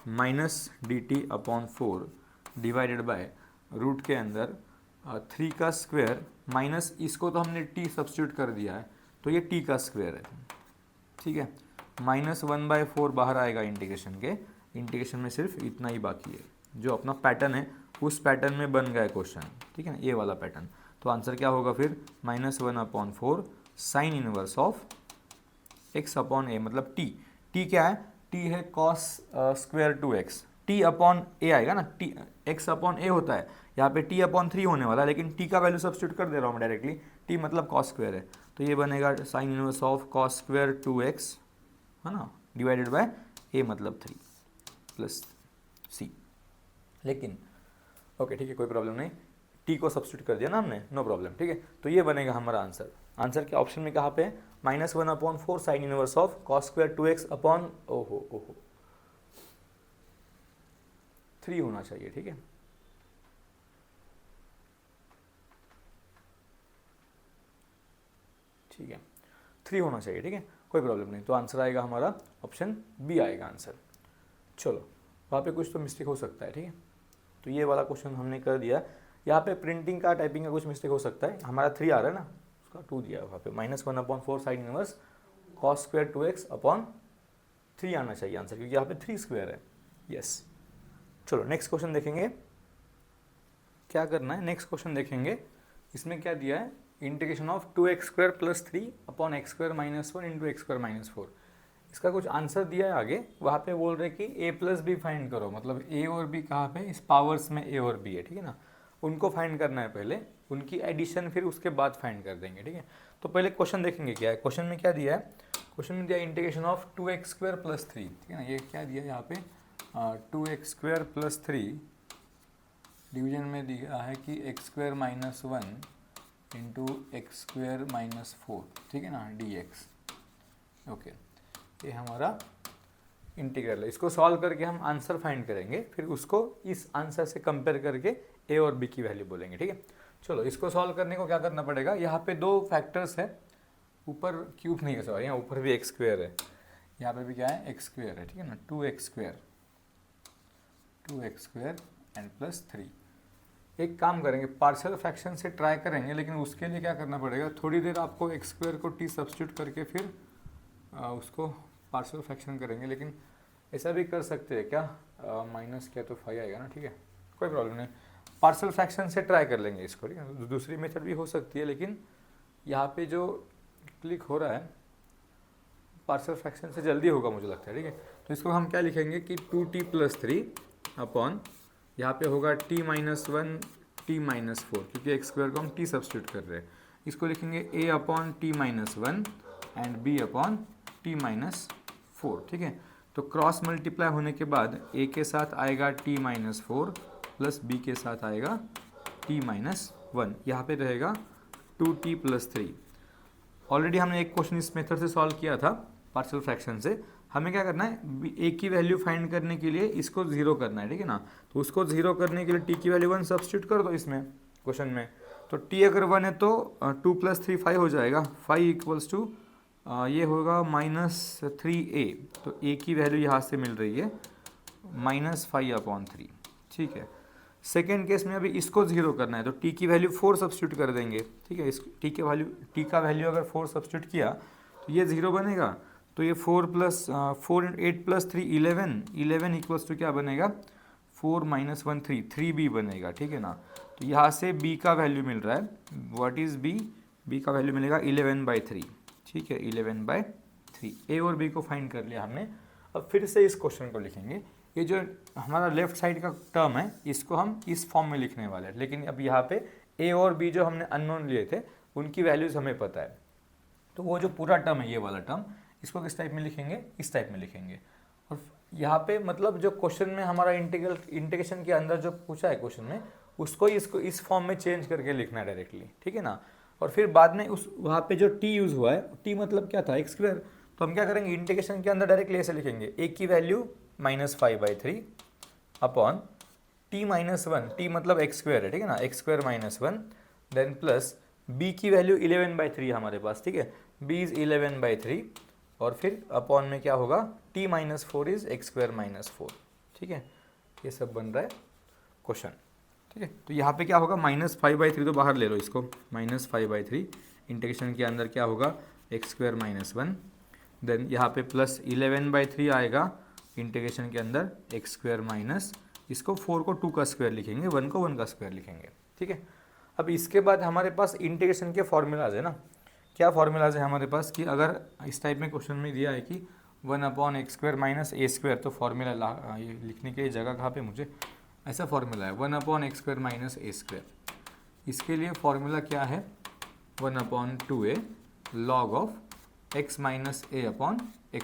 -dt/4 divided by root के अंदर 3 का स्क्वायर माइनस, इसको तो हमने t सब्स्टिट्यूट कर दिया है तो ये t का स्क्वायर है, ठीक है। -1/4 बाहर आएगा इंटीग्रेशन के, इंटीग्रेशन में सिर्फ इतना ही बाकी है, जो अपना पैटर्न है उस पैटर्न में बन गया क्वेश्चन, ठीक है ना, ये वाला पैटर्न। तो आंसर क्या होगा फिर, -1/4 साइन इनवर्स ऑफ x/a, मतलब t क्या है, t है cos स्क्वायर 2x, t/a आएगा ना, t x/a होता है, यहाँ पे t/3 होने वाला है, लेकिन t का वैल्यू सब्स्टिट्यूट कर दे रहा हूँ मैं डायरेक्टली, t मतलब cos स्क्वायर है, तो ये बनेगा sine inverse of cos square 2x, है ना, डिवाइडेड बाय a मतलब 3 प्लस c। लेकिन ओके ठीक है, कोई प्रॉब्लम नहीं, t को सब्स्टिट्यूट कर दिया ना हमने, नो प्रॉब्लम, ठीक है। तो ये बनेगा हमारा आंसर। आंसर के ऑप्शन में कहाँ पे है, -1/4 sine inverse of cos square 2x upon ओहो 3 होना चाहिए, ठीक है। ठीक है 3 होना चाहिए, ठीक है, कोई प्रॉब्लम नहीं। तो आंसर आएगा हमारा ऑप्शन बी आएगा आंसर। चलो वहाँ पे कुछ तो मिस्टेक हो सकता है, ठीक है। तो ये वाला क्वेश्चन हमने कर दिया। यहाँ पे प्रिंटिंग का टाइपिंग का कुछ मिस्टेक हो सकता है, हमारा 3 आ रहा है ना, उसका 2 दिया है वहाँ पे, -1/4 sine inverse cos square 2x upon 3 आना चाहिए आंसर, क्योंकि यहाँ पे 3 स्क्वायर है। यस चलो नेक्स्ट क्वेश्चन देखेंगे, क्या करना है, नेक्स्ट क्वेश्चन देखेंगे। इसमें क्या दिया है, integration of 2x² + 3 upon x² - 1 into x² - 4। इसका कुछ आंसर दिया है आगे, वहाँ पे बोल रहे कि a + b फाइंड करो, मतलब a और b कहाँ पे, इस पावर्स में a और b है, ठीक है ना, उनको फाइंड करना है पहले, उनकी एडिशन फिर उसके बाद फाइंड कर देंगे, ठीक है। तो पहले क्वेश्चन देखेंगे क्या है, क्वेश्चन में क्या दिया है, क्वेश्चन में दिया इंटीग्रेशन ऑफ 2x² + 3, ठीक है ना, ये क्या दिया है यहाँ पे 2x² + 3 डिवीजन में दिया है कि x² - 1 इंटू x² - 4, ठीक है ना, dx। ओके ये हमारा इंटीग्रल है, इसको सॉल्व करके हम आंसर फाइंड करेंगे, फिर उसको इस आंसर से कंपेयर करके a और b की वैल्यू बोलेंगे, ठीक है। चलो इसको सॉल्व करने को क्या करना पड़ेगा, यहाँ पे 2 फैक्टर्स है, ऊपर क्यूब नहीं है सॉरी, यहाँ ऊपर भी x² है, यहाँ पे भी क्या है x² है, ठीक है ना, 2x² एंड प्लस 3। एक काम करेंगे, पार्शियल फ्रैक्शन से ट्राई करेंगे, लेकिन उसके लिए क्या करना पड़ेगा, थोड़ी देर आपको x² को t सब्स्टिट्यूट करके फिर उसको पार्शियल फ्रैक्शन करेंगे। लेकिन ऐसा भी कर सकते हैं क्या, माइनस क्या तो 5 आएगा ना, ठीक है, कोई प्रॉब्लम नहीं, पार्शियल फ्रैक्शन से ट्राई कर लेंगे इसको, ठीक है। दूसरी मेथड भी हो सकती है, लेकिन यहाँ पे जो क्लिक हो रहा है पार्शियल फ्रैक्शन से जल्दी होगा मुझे लगता है, ठीक है। तो इसको हम क्या लिखेंगे कि 2t + 3 अपॉन, यहाँ पे होगा t - 1 t - 4, क्योंकि x² को हम t सब्स्टिट्यूट कर रहे हैं, इसको लिखेंगे a upon t - 1 and b upon t - 4, ठीक है। तो क्रॉस मल्टीप्लाई होने के बाद a के साथ आएगा t - 4 प्लस b के साथ आएगा t - 1, यहाँ पे रहेगा 2t + 3। ऑलरेडी हमने एक क्वेश्चन इस मेथड से सॉल्व किया था पार्शियल फ्रैक्शन से। हमें क्या करना है, a की वैल्यू फाइंड करने के लिए इसको 0 करना है, ठीक है ना। तो उसको 0 करने के लिए t की वैल्यू 1 सब्स्टिट्यूट कर दो इसमें क्वेश्चन में, तो t अगर 1 है तो 2 + 3 5 हो जाएगा, 5 = ये होगा -3a, तो a की वैल्यू यहाँ से मिल रही है -5/3, ठीक है। सेकेंड केस में अभी इसको 0 करना है, तो t की वैल्यू 4 सब्स्टिट्यूट कर देंगे, ठीक है। इस t का वैल्यू अगर 4 सब्स्टिट्यूट किया तो ये 0 बनेगा, तो ये 4 + 4 8 + 3 11 = क्या बनेगा, 4 - 1 3 3b बनेगा, ठीक है ना। तो यहाँ से b का वैल्यू मिल रहा है, व्हाट इज़ b का वैल्यू मिलेगा 11/3, ठीक है, 11/3। a और b को फाइंड कर लिया हमने। अब फिर से इस क्वेश्चन को लिखेंगे, ये जो हमारा लेफ्ट साइड का टर्म है इसको हम इस फॉर्म में लिखने वाले हैं, लेकिन अब यहाँ पे ए और बी जो हमने अननोन लिए थे उनकी वैल्यूज़ हमें पता है, तो वो जो पूरा टर्म है ये वाला टर्म, इसको किस टाइप में लिखेंगे, इस टाइप में लिखेंगे। और यहाँ पे मतलब जो क्वेश्चन में हमारा इंटीग्रेशन के अंदर जो पूछा है क्वेश्चन में, उसको इसको इस फॉर्म में चेंज करके लिखना है डायरेक्टली, ठीक है ना। और फिर बाद में उस वहाँ पे जो टी यूज़ हुआ है, टी मतलब क्या था, एक्स स्क्वायर, तो हम क्या करेंगे इंटीग्रेशन के अंदर डायरेक्टली ऐसे लिखेंगे, ए की वैल्यू -5/3 अपॉन टी -1, टी मतलब एक्स स्क्वायर है, ठीक है ना, X square -1, then plus B की वैल्यू 11/3 हमारे पास, ठीक है, बी इज़ 11/3, और फिर अपॉन में क्या होगा, t -4 इज एक्स स्क्वायर -4, ठीक है। ये सब बन रहा है क्वेश्चन, ठीक है। तो यहाँ पे क्या होगा, -5/3 तो बाहर ले लो इसको, -5/3 इंटीग्रेशन के अंदर क्या होगा, एक्स स्क्वायर -1, देन यहाँ पे प्लस 11/3 आएगा इंटीग्रेशन के अंदर एक्स स्क्वायर माइनस, इसको 4 को 2 का स्क्वायर लिखेंगे, 1 को 1 का स्क्वायर लिखेंगे, ठीक है। अब इसके बाद हमारे पास इंटीग्रेशन के फॉर्मूलाज है ना, क्या फॉर्मूलाज है हमारे पास कि अगर इस टाइप में क्वेश्चन में दिया है कि 1/x² - a², तो फॉर्मूला ये लिखने के लिए जगह कहाँ पे, मुझे ऐसा फॉर्मूला है 1/x² - a², इसके लिए फॉर्मूला क्या है, 1/2a log of x - a/x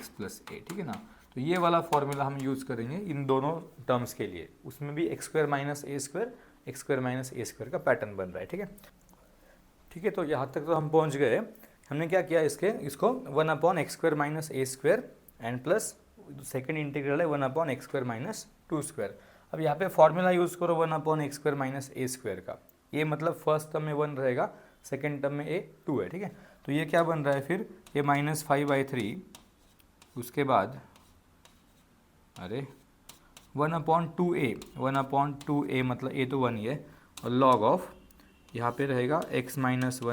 + a, ठीक है ना। तो ये वाला फॉर्मूला हम यूज़ करेंगे इन दोनों टर्म्स के लिए, उसमें भी x² - a², x² - a² का पैटर्न बन रहा है, ठीक है। ठीक है, तो यहाँ तक तो हम पहुँच गए। हमने क्या किया, इसको 1/x² - a² and plus second integral है 1/x² - 2²। अब यहाँ पे फॉर्मूला यूज़ करो 1/x² - a² का, ये मतलब फर्स्ट टर्म में 1 रहेगा, सेकेंड टर्म में 2 है, ठीक है। तो ये क्या बन रहा है फिर, ये -5/3, उसके बाद 1/2a मतलब a तो 1 ही है, और log ऑफ यहाँ पे रहेगा x - 1/x +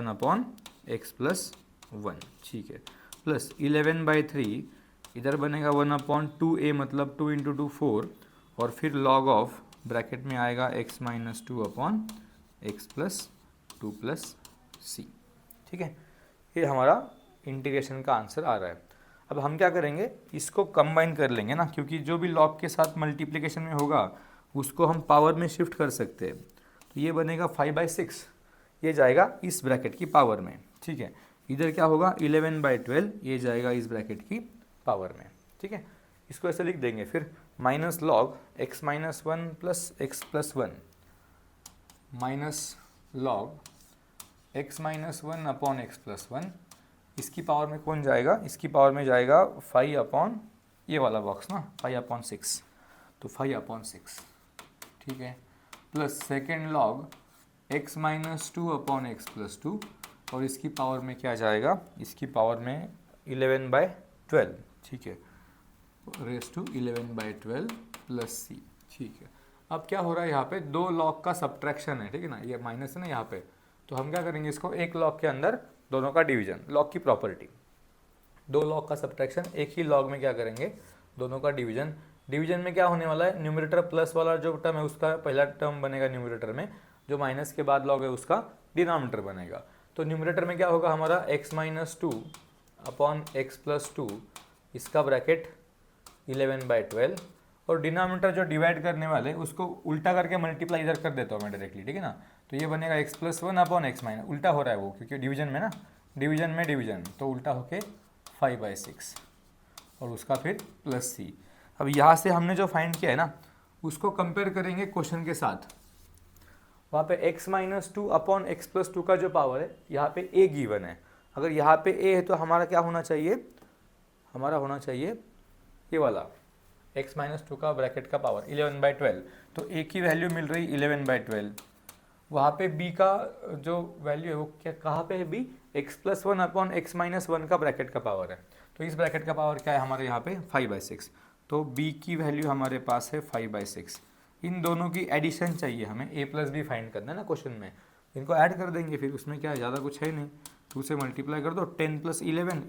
1, ठीक है, प्लस 11/3 इधर बनेगा 1/2a मतलब 2 × 2 4, और फिर log ऑफ ब्रैकेट में आएगा x - 2/x + 2 + c, ठीक है। ये हमारा इंटीग्रेशन का आंसर आ रहा है। अब हम क्या करेंगे, इसको कंबाइन कर लेंगे ना, क्योंकि जो भी लॉग के साथ मल्टीप्लिकेशन में होगा उसको हम पावर में शिफ्ट कर सकते हैं। तो ये बनेगा 5/6, ये जाएगा इस ब्रैकेट की पावर में, ठीक है। इधर क्या होगा 11/12, ये जाएगा इस ब्रैकेट की पावर में, ठीक है। इसको ऐसे लिख देंगे फिर, minus log x - 1 + x + 1 minus log x - 1/x + 1, इसकी पावर में कौन जाएगा, इसकी पावर में जाएगा 5 ये वाला बॉक्स ना, 5/6, तो 5/6, ठीक है, plus second log x - 2/x + 2, और इसकी पावर में क्या जाएगा, इसकी पावर में 11/12, ठीक है, रेज़ टू 11/12 + c, ठीक है। अब क्या हो रहा है, यहाँ पे दो लॉग का सब्ट्रैक्शन है, ठीक है ना, ये माइनस है ना यहाँ पे, तो हम क्या करेंगे, इसको एक लॉग के अंदर दोनों का डिवीजन, लॉग की प्रॉपर्टी, दो लॉग का सब्ट्रैक्शन एक ही लॉग में क्या करेंगे, दोनों का डिवीजन। डिवीजन में क्या होने वाला है, न्यूमरेटर प्लस वाला जो टर्म है उसका पहला टर्म बनेगा न्यूमरेटर में, जो माइनस के बाद लॉग है उसका डिनोमिनेटर बनेगा। तो न्यूमरेटर में क्या होगा हमारा x - 2/x + 2, इसका ब्रैकेट 11/12, और डिनोमिनेटर जो डिवाइड करने वाले उसको उल्टा करके मल्टीप्लाई इधर कर देता हूँ मैं डायरेक्टली, ठीक है ना। तो ये बनेगा x + 1/x, उल्टा हो रहा है वो, क्योंकि डिवीजन में ना, डिवीजन में डिवीजन, तो उल्टा होके 5/6, और उसका फिर प्लस c। अब यहाँ से हमने जो फाइंड किया है ना, उसको कंपेयर करेंगे क्वेश्चन के साथ। वहाँ पे x - 2/x + 2 का जो पावर है, यहाँ पे a गिवन है। अगर यहाँ पे a है तो हमारा क्या होना चाहिए, हमारा होना चाहिए ये वाला x - 2 का ब्रैकेट का पावर 11/12, तो a की वैल्यू मिल रही 11/12। वहाँ पे b का जो वैल्यू है वो क्या, कहाँ पे है b, x + 1/x - 1 का ब्रैकेट का पावर है, तो इस ब्रैकेट का पावर क्या है हमारे यहाँ पे 5/6, तो b की वैल्यू हमारे पास है 5/6। इन दोनों की एडिशन चाहिए हमें, a + b फाइंड करना है ना क्वेश्चन में, इनको ऐड कर देंगे फिर, उसमें क्या है, ज़्यादा कुछ है नहीं, 2 से मल्टीप्लाई कर दो, 10 + 11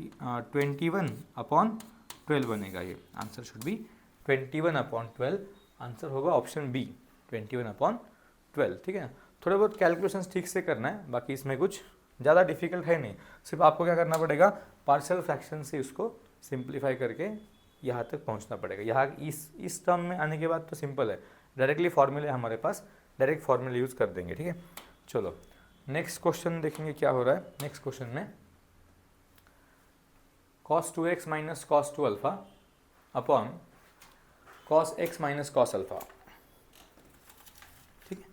21/12 बनेगा, ये आंसर शुड बी 21/12, आंसर होगा ऑप्शन बी 21/12, ठीक है। थोड़े बहुत कैलकुलेशंस ठीक से करना है, बाकी इसमें कुछ ज़्यादा डिफिकल्ट है नहीं, सिर्फ आपको क्या करना पड़ेगा, पार्शियल फ्रैक्शन से इसको सिंप्लीफाई करके यहाँ तक पहुँचना पड़ेगा। यहाँ इस टर्म में आने के बाद तो सिंपल है, डायरेक्टली फॉर्मूले हमारे पास, डायरेक्ट फॉर्मूले यूज़ कर देंगे, ठीक है। चलो नेक्स्ट क्वेश्चन देखेंगे क्या हो रहा है। नेक्स्ट क्वेश्चन में cos 2x minus cos 2 alpha upon cos x minus cos alpha, ठीक है।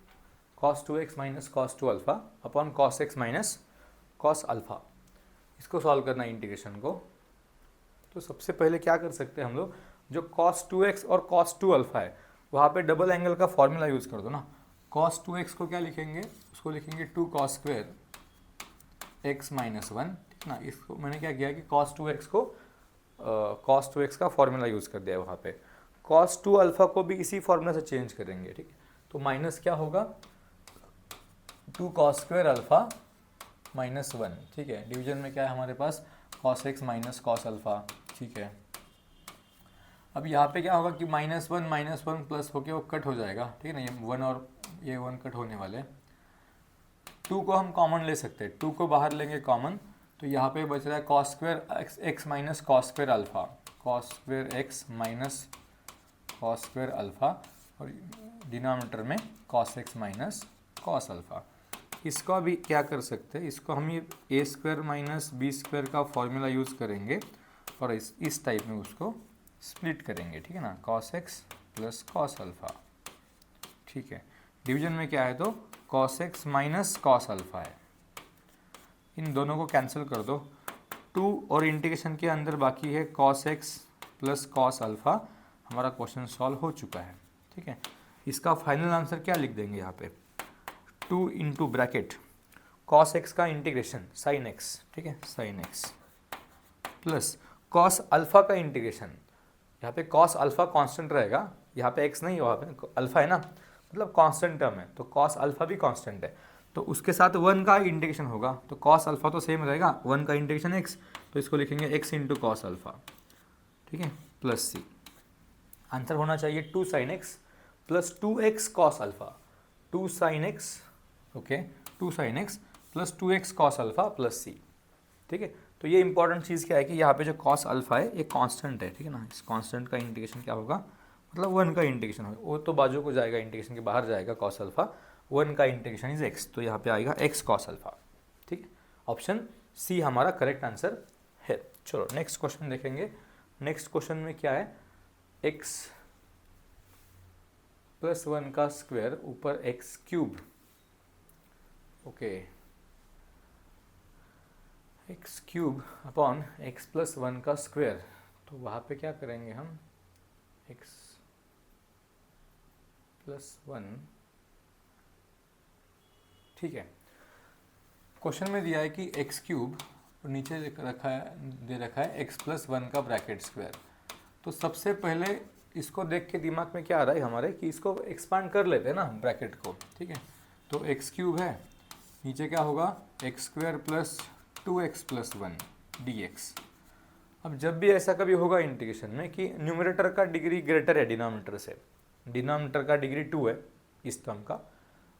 cos 2x minus cos 2 alpha upon cos x minus cos alpha, इसको सॉल्व करना है इंटीग्रेशन को। तो सबसे पहले क्या कर सकते हैं हम लोग, जो cos 2x और cos 2 अल्फा है वहाँ पे डबल एंगल का फॉर्मूला यूज़ कर दो ना। cos 2x को क्या लिखेंगे, उसको लिखेंगे 2 cos स्क्वेयर x माइनस 1, ठीक ना। इसको मैंने क्या किया कि cos 2x को cos 2x का फॉर्मूला यूज़ कर दिया है वहाँ पे। cos 2 अल्फा को भी इसी फॉर्मूला से चेंज करेंगे, ठीक है। तो माइनस क्या होगा, 2 cos स्क्वेयर अल्फा माइनस 1, ठीक है। डिवीजन में क्या है हमारे पास, cos x minus cos alpha, ठीक है। अब यहाँ पे क्या होगा कि -1 प्लस होके वो कट हो जाएगा, ठीक है ना। ये 1 और ये 1 कट होने वाले। 2 को हम कॉमन ले सकते हैं, 2 को बाहर लेंगे कॉमन, तो यहाँ पे बच रहा है cos square x minus cos square alpha, cos square x minus cos square alpha, और डिनोमिनेटर में cos x minus cos alpha. इसका भी क्या कर सकते हैं, इसको हम ये a square minus b square का फॉर्मूला यूज़ करेंगे और इस टाइप में उसको स्प्लिट करेंगे, ठीक है ना। cos x plus cos alpha, ठीक है। डिवीजन में क्या है तो cos x minus cos alpha है। इन दोनों को कैंसिल कर दो, 2 और इंटीग्रेशन के अंदर बाकी है cos x plus cos alpha. हमारा क्वेश्चन सॉल्व हो चुका है, ठीक है। इसका फाइनल आंसर क्या लिख देंगे यहाँ पे, 2 इंटू ब्रैकेट cos x का इंटीग्रेशन sin x, ठीक है, sin x plus cos alpha का इंटीग्रेशन, यहाँ पे cos अल्फा कांस्टेंट रहेगा, यहाँ पे x नहीं है, वहाँ पे अल्फा है ना, मतलब कांस्टेंट टर्म है, तो cos अल्फा भी कांस्टेंट है, तो उसके साथ 1 का इंटीग्रेशन होगा, तो cos अल्फा तो सेम रहेगा, 1 का इंटीग्रेशन x, तो इसको लिखेंगे x इंटू cos अल्फा, ठीक है, प्लस c। आंसर होना चाहिए 2 sin x plus 2x cos alpha, 2 sin x, okay, 2 sin x plus 2x cos alpha plus c, ठीक है। तो ये इंपॉर्टेंट चीज़ क्या है कि यहाँ पे जो cos अल्फा है ये कांस्टेंट है, ठीक है ना। इस कांस्टेंट का इंटीग्रेशन क्या होगा, मतलब 1 का इंटीग्रेशन होगा, वो तो बाजू को जाएगा, इंटीग्रेशन के बाहर जाएगा cos अल्फा, 1 का इंटीग्रेशन इज x, तो यहाँ पे आएगा x cos अल्फा, ठीक है। ऑप्शन सी हमारा करेक्ट आंसर है। चलो नेक्स्ट क्वेश्चन देखेंगे। नेक्स्ट क्वेश्चन में क्या है, x प्लस 1 का स्क्वायर ऊपर x cube, okay, x cube upon x plus 1 का स्क्वायर, तो वहाँ पे क्या करेंगे हम, x प्लस 1, ठीक है। क्वेश्चन में दिया है कि x क्यूब और नीचे दे रखा है x प्लस 1 का ब्रैकेट स्क्वायर। तो सबसे पहले इसको देख के दिमाग में क्या आ रहा है हमारे कि इसको एक्सपांड कर लेते हैं ना ब्रैकेट को, ठीक है। तो x क्यूब है, नीचे क्या होगा x square plus 2x plus 1 dx। अब जब भी ऐसा कभी होगा इंटीग्रेशन में कि न्यूमरेटर का डिग्री ग्रेटर है डिनोमिनेटर से, डिनोमिनेटर का डिग्री 2 है इस टर्म का,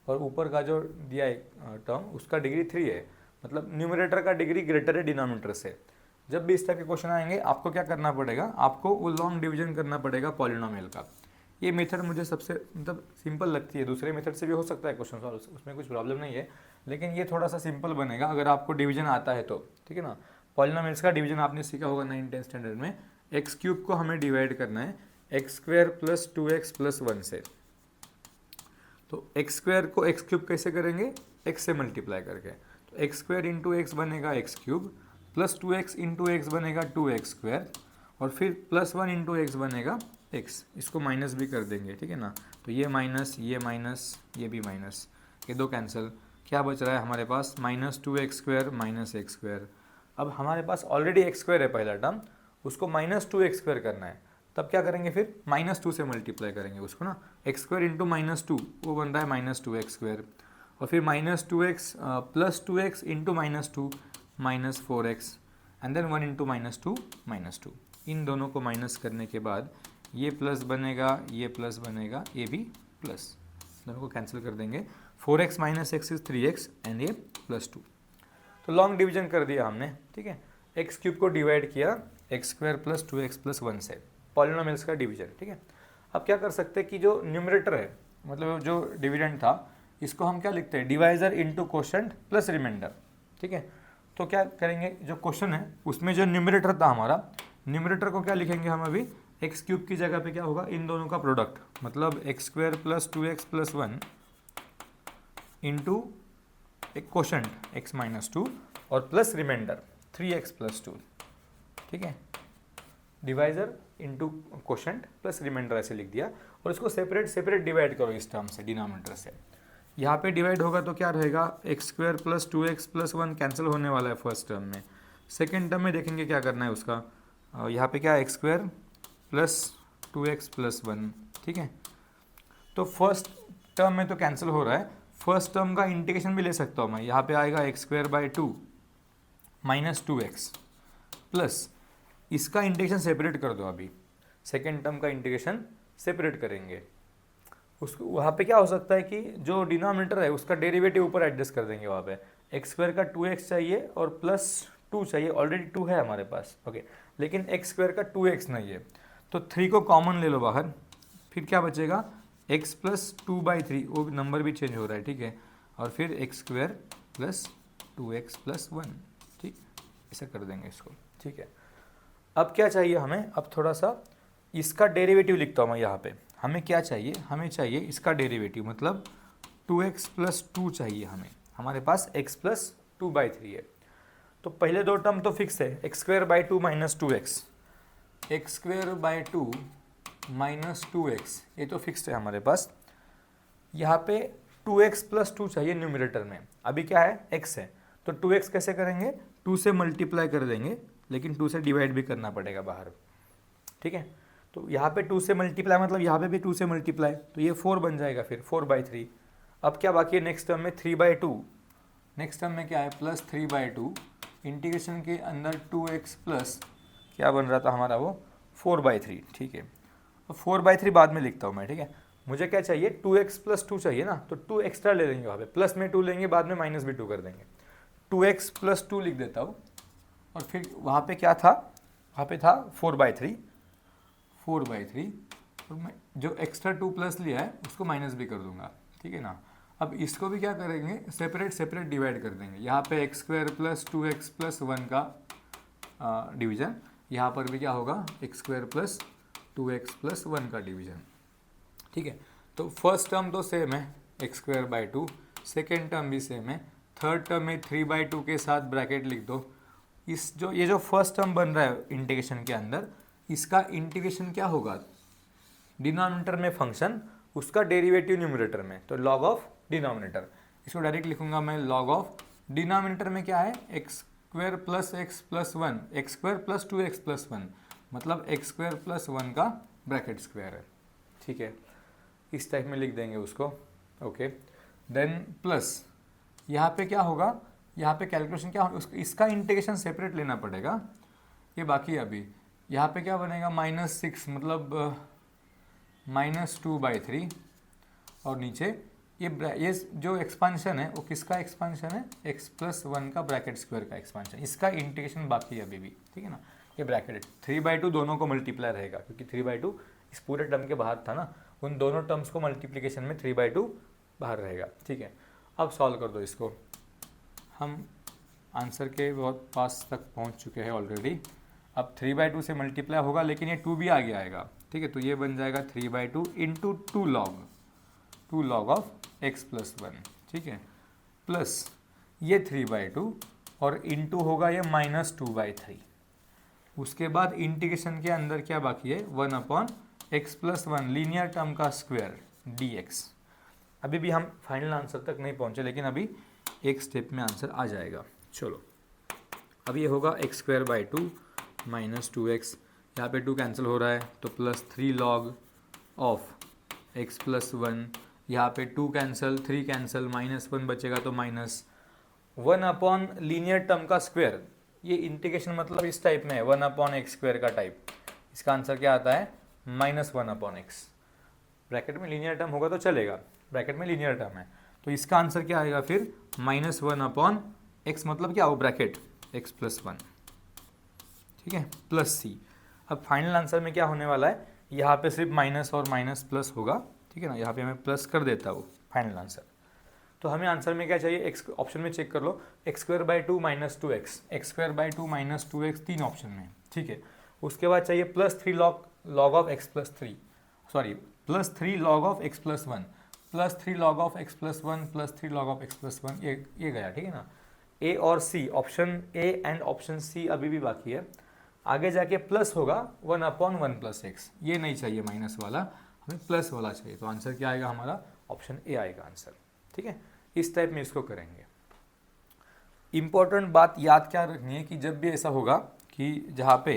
और ऊपर का जो दिया है टर्म उसका डिग्री 3 है, मतलब न्यूमरेटर का डिग्री ग्रेटर है डिनोमिनेटर से। जब भी इस टाइप के क्वेश्चन आएंगे आपको क्या करना पड़ेगा, आपको वो लॉन्ग डिवीजन करना पड़ेगा पॉलिनोमियल का। ये मेथड मुझे सबसे मतलब सिंपल लगती है, दूसरे मेथड से भी हो सकता है क्वेश्चन सॉल्व, उसमें कुछ प्रॉब्लम नहीं है, लेकिन ये थोड़ा सा सिंपल बनेगा अगर आपको डिवीजन आता है तो, ठीक है ना। पॉलिनोमियल्स का डिवीजन आपने सीखा होगा 9th-10th स्टैंडर्ड में। एक्स क्यूब को हमें डिवाइड करना है X square plus 2x plus 1 से, तो एक्स स्क्वायर को एक्स क्यूब कैसे करेंगे, एक्स से मल्टीप्लाई करके, तो एक्स स्क्वायर इंटू एक्स बनेगा x cube, plus 2x into x बनेगा 2x स्क्वायर, और फिर प्लस 1 इंटू एक्स बनेगा x, इसको माइनस भी कर देंगे, ठीक है ना। तो ये माइनस ये भी माइनस, ये दो कैंसिल, क्या बच रहा है हमारे पास -2x square minus x square. अब हमारे पास ऑलरेडी एक्स स्क्वायर है पहला टर्म, उसको -2x स्क्वायर करना है, तब क्या करेंगे फिर -2 से मल्टीप्लाई करेंगे उसको ना, एक्स स्क्वायर इंटू -2 वो बन रहा है -2x स्क्वायर, और फिर -2x plus 2x into -2 -4x, and then 1 into -2 इन दोनों को माइनस करने के बाद ये प्लस बनेगा, ये प्लस बनेगा, ये भी प्लस, दोनों को कैंसिल कर देंगे, 4x minus x is 3x and ये +2। तो लॉन्ग डिवीजन कर दिया हमने, ठीक है। एक्स क्यूब को डिवाइड किया x square plus 2x plus 1 से, पॉलिनोमियल्स का डिवीजन, ठीक है। अब क्या कर सकते हैं कि जो न्यूमरेटर है, मतलब जो डिविडेंड था, इसको हम क्या लिखते हैं, divisor into quotient plus remainder, ठीक है। तो क्या करेंगे, जो क्वेश्चन है उसमें जो न्यूमरेटर था हमारा, न्यूमरेटर को क्या लिखेंगे हम अभी, एक्स क्यूब की जगह पे क्या होगा, इन दोनों का प्रोडक्ट, मतलब X square plus 2x plus 1 into एक क्वोशंट x माइनस 2 और प्लस रिमाइंडर 3x प्लस 2, ठीक है। Divisor into quotient plus remainder ऐसे लिख दिया, और इसको सेपरेट सेपरेट डिवाइड करो इस टर्म से, डिनोमिनेटर से। यहाँ पे डिवाइड होगा तो क्या रहेगा, x square plus 2x plus 1 cancel होने वाला है फर्स्ट टर्म में। सेकेंड टर्म में देखेंगे क्या करना है उसका, यहाँ पे क्या x square plus 2x plus 1, ठीक है। तो फर्स्ट टर्म में तो कैंसिल हो रहा है, फर्स्ट टर्म का इंटीग्रेशन भी ले सकता हूँ मैं, यहाँ पे आएगा x square by 2 minus 2x plus, इसका इंटीग्रेशन सेपरेट कर दो अभी, सेकेंड टर्म का इंटीग्रेशन सेपरेट करेंगे। उसको वहाँ पे क्या हो सकता है कि जो डिनोमिनेटर है उसका डेरिवेटिव ऊपर एडजस्ट कर देंगे, वहाँ पे एक्स स्क्वायर का 2x चाहिए और प्लस 2 चाहिए, ऑलरेडी 2 है हमारे पास, ओके, लेकिन एक्स स्क्वायर का 2x नहीं है, तो 3 को कॉमन ले लो बाहर, फिर क्या बचेगा, x प्लस 2/3, वो नंबर भी चेंज हो रहा है, ठीक है, और फिर x square plus 2x plus 1, ठीक, ऐसा कर देंगे इसको, ठीक है। अब क्या चाहिए हमें, अब थोड़ा सा इसका डेरिवेटिव लिखता हूँ मैं यहाँ पे, हमें क्या चाहिए, हमें चाहिए इसका डेरिवेटिव, मतलब 2x प्लस 2 चाहिए हमें, हमारे पास x प्लस 2/3 है। तो पहले दो टर्म तो फिक्स है, X square by 2 minus 2x, x square by 2 minus 2x, ये तो फिक्स्ड है हमारे पास। यहाँ पे 2x प्लस 2 चाहिए न्यूमरेटर में, अभी क्या है, x है, तो 2x कैसे करेंगे, 2 से मल्टीप्लाई कर देंगे, लेकिन 2 से डिवाइड भी करना पड़ेगा बाहर, ठीक है। तो यहाँ पे 2 से मल्टीप्लाई मतलब यहाँ पे भी 2 से मल्टीप्लाई, तो ये 4 बन जाएगा, फिर 4/3। अब क्या बाकी है नेक्स्ट टर्म में, 3/2, नेक्स्ट टर्म में क्या है, प्लस 3/2, इंटीग्रेशन के अंदर 2x प्लस क्या बन रहा था हमारा, वो 4/3, ठीक है। तो 4/3 बाद में लिखता हूँ मैं, ठीक है। मुझे क्या चाहिए, 2x प्लस 2 चाहिए ना, तो 2 एक्स्ट्रा ले लेंगे, वहाँ पे प्लस में 2 लेंगे, बाद में माइनस भी 2 कर देंगे, 2x प्लस 2 लिख देता हूँ, और फिर वहाँ पे क्या था, वहाँ पे था 4/3, और मैं जो एक्स्ट्रा 2 प्लस लिया है उसको माइनस भी कर दूंगा, ठीक है ना। अब इसको भी क्या करेंगे, सेपरेट सेपरेट डिवाइड कर देंगे, यहाँ पे x square plus 2x plus 1 का डिवीज़न, यहाँ पर भी क्या होगा, x square plus 2x plus 1 का डिवीज़न, ठीक है। तो फर्स्ट टर्म तो सेम है, X square by 2, second term भी सेम है, थर्ड टर्म में 3/2 के साथ ब्रैकेट लिख दो। इस जो ये जो फर्स्ट टर्म बन रहा है इंटीग्रेशन के अंदर, इसका इंटीग्रेशन क्या होगा, डिनोमिनेटर में फंक्शन, उसका डेरिवेटिव न्यूमरेटर में, तो लॉग ऑफ डिनोमिनेटर, इसको डायरेक्ट लिखूंगा मैं, लॉग ऑफ डिनोमिनेटर में क्या है, X square plus x plus 1, x square plus 2x plus 1, मतलब एक्स स्क्वायर प्लस 1 का ब्रैकेट स्क्वायर है, ठीक है, इस टाइप में लिख देंगे उसको, ओके। देन प्लस यहाँ पे क्या होगा, यहाँ पे कैलकुलेशन क्या होगा, इसका इंटीग्रेशन सेपरेट लेना पड़ेगा, ये बाकी है अभी। यहाँ पे क्या बनेगा, -6, मतलब -2/3, और नीचे ये जो एक्सपांशन है वो किसका एक्सपांशन है, x प्लस 1 का ब्रैकेट स्क्वायर का एक्सपांशन, इसका इंटीग्रेशन बाकी है अभी भी, ठीक है ना। ये ब्रैकेट 3/2 दोनों को मल्टीप्लाई रहेगा, क्योंकि 3/2 इस पूरे टर्म के बाहर था ना, उन दोनों टर्म्स को मल्टीप्लीकेशन में 3/2 बाहर रहेगा, ठीक है। अब सॉल्व कर दो इसको, हम आंसर के बहुत पास तक पहुँच चुके हैं ऑलरेडी। अब 3/2 से मल्टीप्लाई होगा, लेकिन ये 2 भी आगे आएगा, ठीक है, तो ये बन जाएगा 3/2 into 2 log of x plus 1, ठीक है, प्लस ये 3/2 और इंटू होगा ये -2/3। उसके बाद इंटीग्रेशन के अंदर क्या बाकी है, 1/x प्लस 1 लीनियर टर्म का स्क्वायर dx। अभी भी हम फाइनल आंसर तक नहीं पहुंचे, लेकिन अभी एक स्टेप में आंसर आ जाएगा। चलो, अब ये होगा x square by 2 minus 2x, यहाँ पे 2 कैंसिल हो रहा है, तो plus 3 log of x plus 1, यहाँ पे 2 कैंसिल 3 कैंसिल, -1 बचेगा, तो -1 लीनियर टर्म का स्क्वायर। ये इंटीग्रेशन मतलब इस टाइप में है, 1/x² का टाइप। इसका आंसर क्या आता है, -1/x। ब्रैकेट में लीनियर टर्म होगा तो चलेगा, ब्रैकेट में लीनियर टर्म है, तो इसका आंसर क्या आएगा फिर, -1/x, मतलब क्या हो, ब्रैकेट x प्लस 1, ठीक है, प्लस c। अब फाइनल आंसर में क्या होने वाला है, यहाँ पे सिर्फ माइनस और माइनस प्लस होगा, ठीक है ना, यहाँ पे मैं प्लस कर देता हूँ फाइनल आंसर। तो हमें आंसर में क्या चाहिए, एक्स ऑप्शन में चेक कर लो, X square by two minus two X, X square by two minus two X, 3 option में, ठीक है। उसके बाद चाहिए plus 3 log of X plus 3, sorry plus 3 log of X plus 1, plus 3 log of X plus 1, plus 3 log of X plus 1, ये गया, ठीक है ना। ए और C, option A and option C अभी भी बाकी है। आगे जाके प्लस होगा 1/1 प्लस एक्स, ये नहीं चाहिए माइनस वाला, हमें प्लस वाला चाहिए। तो आंसर क्या आएगा हमारा, ऑप्शन ए आएगा आंसर, ठीक है। इस टाइप में इसको करेंगे। इंपॉर्टेंट बात याद क्या रखनी है कि जब भी ऐसा होगा कि जहाँ पे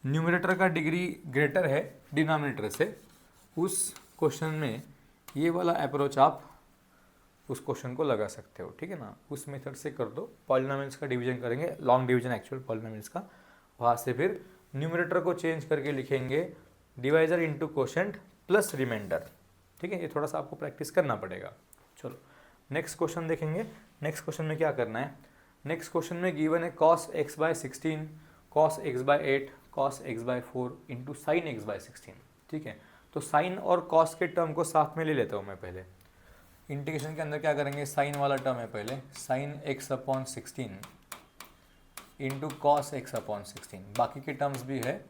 न्यूमरेटर का डिग्री ग्रेटर है डिनोमिनेटर से, उस क्वेश्चन में ये वाला अप्रोच आप उस क्वेश्चन को लगा सकते हो, ठीक है ना। उस मेथड से कर दो, पॉलिनोमियल्स का डिवीजन करेंगे, लॉन्ग डिवीजन एक्चुअल पॉलिनोमियल्स का, वहाँ से फिर न्यूमरेटर को चेंज करके लिखेंगे divisor into quotient plus remainder, ठीक है। ये थोड़ा सा आपको प्रैक्टिस करना पड़ेगा। चलो नेक्स्ट क्वेश्चन देखेंगे। नेक्स्ट क्वेश्चन में क्या करना है, नेक्स्ट क्वेश्चन में गिवन है cos x by 16, cos x by 8, cos x by 4 into sine X by 16, ठीक है। तो साइन और cos के टर्म को साथ में ले लेता हूँ मैं पहले। इंटीग्रेशन के अंदर क्या करेंगे, साइन वाला टर्म है पहले, sine x upon 16 into cos x upon 16, बाकी के टर्म्स भी है,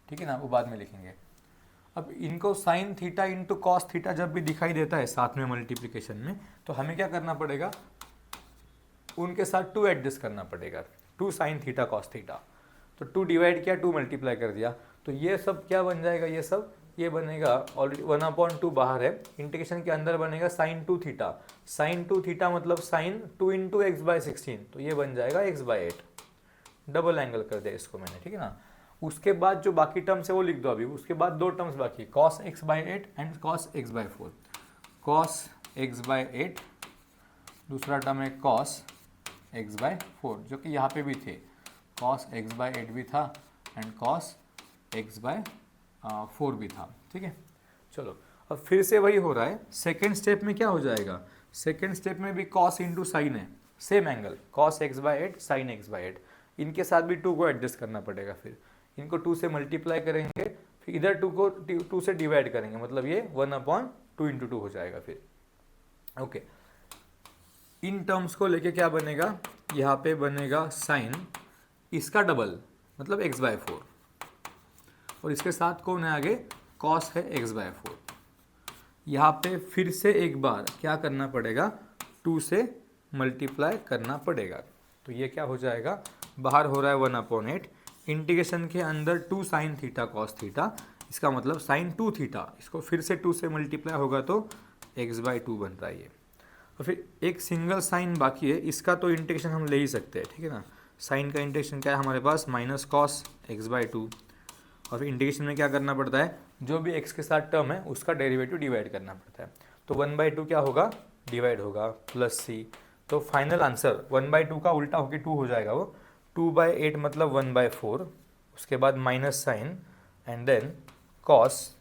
ठीक है ना, वो बाद में लिखेंगे। अब इनको sine theta into cos theta जब भी दिखाई देता है साथ में मल्टीप्लिकेशन में, तो हमें क्या करना पड़ेगा, उनके साथ 2 एडजस्ट करना पड़ेगा, 2 साइन थीटा कॉस थीटा। तो 2 डिवाइड किया, 2 मल्टीप्लाई कर दिया, तो ये सब क्या बन जाएगा, ये सब ये बनेगा ऑलरेडी 1/2 बाहर है, इंटीग्रेशन के अंदर बनेगा साइन 2 थीटा, साइन 2 थीटा मतलब साइन 2 इंटू एक्स बाय 16, तो ये बन जाएगा एक्स बाय 8, डबल एंगल कर दिया इसको मैंने, ठीक है ना। उसके बाद जो बाकी टर्म्स है वो लिख दो अभी, उसके बाद 2 टर्म्स बाकी, cos X by 8 and cos X by 4, cos X by 8, दूसरा टर्म है कॉस एक्स बाय 4, जो कि यहाँ पे भी थे, कॉस एक्स बाय 8 भी था एंड कॉस एक्स बाय 4 भी था, ठीक है। चलो अब फिर से वही हो रहा है, सेकेंड स्टेप में क्या हो जाएगा, सेकेंड स्टेप में भी कॉस इंटू साइन है, same angle, cos X by 8 sine X by 8, इनके साथ भी 2 को एडजस्ट करना पड़ेगा, फिर इनको 2 से मल्टीप्लाई करेंगे, फिर इधर 2 को 2 से डिवाइड करेंगे, मतलब ये 1/2 इंटू 2 हो जाएगा फिर, ओके। इन टर्म्स को लेके क्या बनेगा, यहाँ पे बनेगा साइन इसका डबल मतलब एक्स बाय 4, और इसके साथ कौन है आगे, कॉस है एक्स बाय 4। यहाँ पे फिर से एक बार क्या करना पड़ेगा, 2 से मल्टीप्लाई करना पड़ेगा, तो ये क्या हो जाएगा, बाहर हो रहा है 1/8, इंटीग्रेशन के अंदर 2 साइन थीटा कॉस थीटा, इसका मतलब साइन 2 थीटा, इसको फिर से 2 से मल्टीप्लाई होगा तो एक्स बाय 2 बन रहा है ये। और फिर एक सिंगल साइन बाकी है, इसका तो इंटीग्रेशन हम ले ही सकते हैं, ठीक है ना। साइन का इंटीग्रेशन क्या है हमारे पास, माइनस कॉस एक्स बाय 2, और फिर इंटीग्रेशन में क्या करना पड़ता है, जो भी x के साथ टर्म है उसका डेरिवेटिव डिवाइड करना पड़ता है, तो 1/2 क्या होगा, डिवाइड होगा प्लस c, तो फाइनल आंसर 1/2 का उल्टा होके 2 हो जाएगा, वो 2/8 मतलब 1/4, उसके बाद minus sine and then cos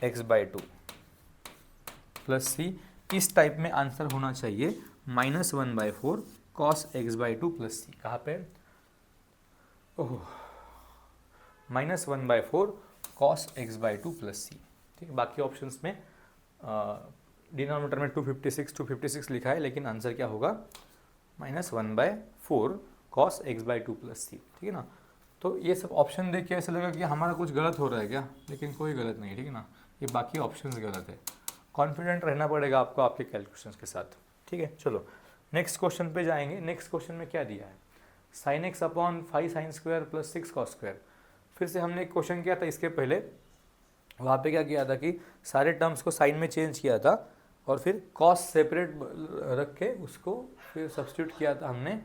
X by 2 plus c, इस टाइप में आंसर होना चाहिए, -1/4 cos X by 2 plus c, कहाँ पे, oh -1/4 cos X by 2 plus C, ठीक है। बाकी ऑप्शंस में डिनोमिनेटर में 256 लिखा है, लेकिन आंसर क्या होगा, -1/4 cos X by 2 plus C, ठीक है ना। तो ये सब ऑप्शन देख के ऐसा लगा कि हमारा कुछ गलत हो रहा है क्या, लेकिन कोई गलत नहीं, ठीक है ना, ये बाकी ऑप्शंस गलत है। कॉन्फिडेंट रहना पड़ेगा आपको आपके कैलकुलेशंस के साथ, ठीक है। चलो नेक्स्ट क्वेश्चन पे जाएंगे। नेक्स्ट क्वेश्चन में क्या दिया है, sine x upon 5 sine square plus 6 cos square. फिर से हमने एक क्वेश्चन किया था इसके पहले, वहाँ पे क्या किया था कि सारे टर्म्स को साइन में चेंज किया था और फिर कॉस सेपरेट रख के उसको फिर सब्स्टिट्यूट किया था हमने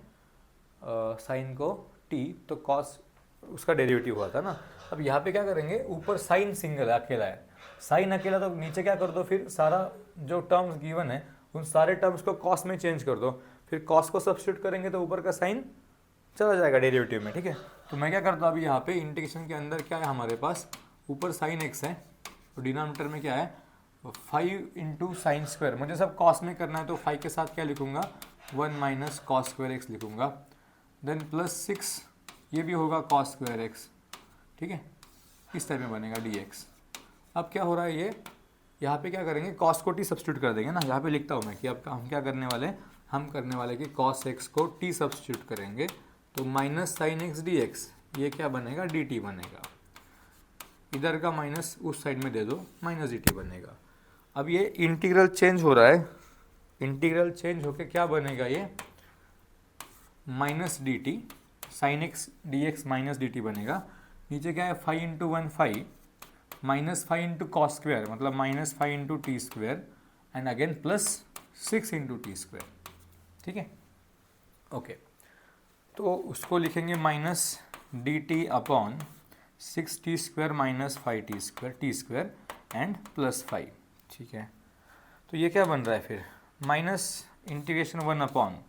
साइन को टी, तो कॉस उसका डेरिवेटिव हुआ था ना। अब यहाँ पे क्या करेंगे, ऊपर साइन सिंगल अकेला है, साइन अकेला, तो नीचे क्या कर दो, फिर सारा जो टर्म्स गिवन है उन सारे टर्म्स को कॉस में चेंज कर दो, फिर कॉस को सब्स्टिट्यूट करेंगे तो ऊपर का साइन चला जाएगा डेरिवेटिव में, ठीक है। तो मैं क्या करता हूँ अभी यहाँ पे इंटीग्रेशन के अंदर क्या है हमारे पास, ऊपर साइन एक्स है, तो डिनोमिनेटर में क्या है 5 इंटू साइन स्क्वायर, मुझे सब कॉस में करना है तो 5 के साथ क्या लिखूंगा 1 माइनस कॉस स्क्वायर एक्स लिखूंगा, देन प्लस 6 ये भी होगा कॉस स्क्वायर एक्स, ठीक है। इस टाइप में बनेगा dx। अब क्या हो रहा है, ये यहाँ पे क्या करेंगे, cos को t सब्स्टिट्यूट कर देंगे ना। यहाँ पे लिखता हूँ मैं कि अब हम क्या करने वाले, हम करने वाले कि cos x को t सब्स्टिट्यूट करेंगे तो minus sign X D X, ये क्या बनेगा, dt बनेगा। इधर का माइनस उस साइड में दे दो, माइनस dt बनेगा। अब ये इंटीग्रल चेंज हो रहा है, इंटीग्रल चेंज होके क्या बनेगा, ये minus D T, sine X D X minus D T बनेगा। नीचे क्या है, 5 into 1 5, minus 5 into cos square मतलब minus 5 into T square and again plus 6 into T square. ठीक है, ओके। तो उसको लिखेंगे minus D T upon 6 T square minus 5 T square and plus 5। ठीक है, तो ये क्या बन रहा है फिर, माइनस इंटीग्रेशन 1 अपॉन,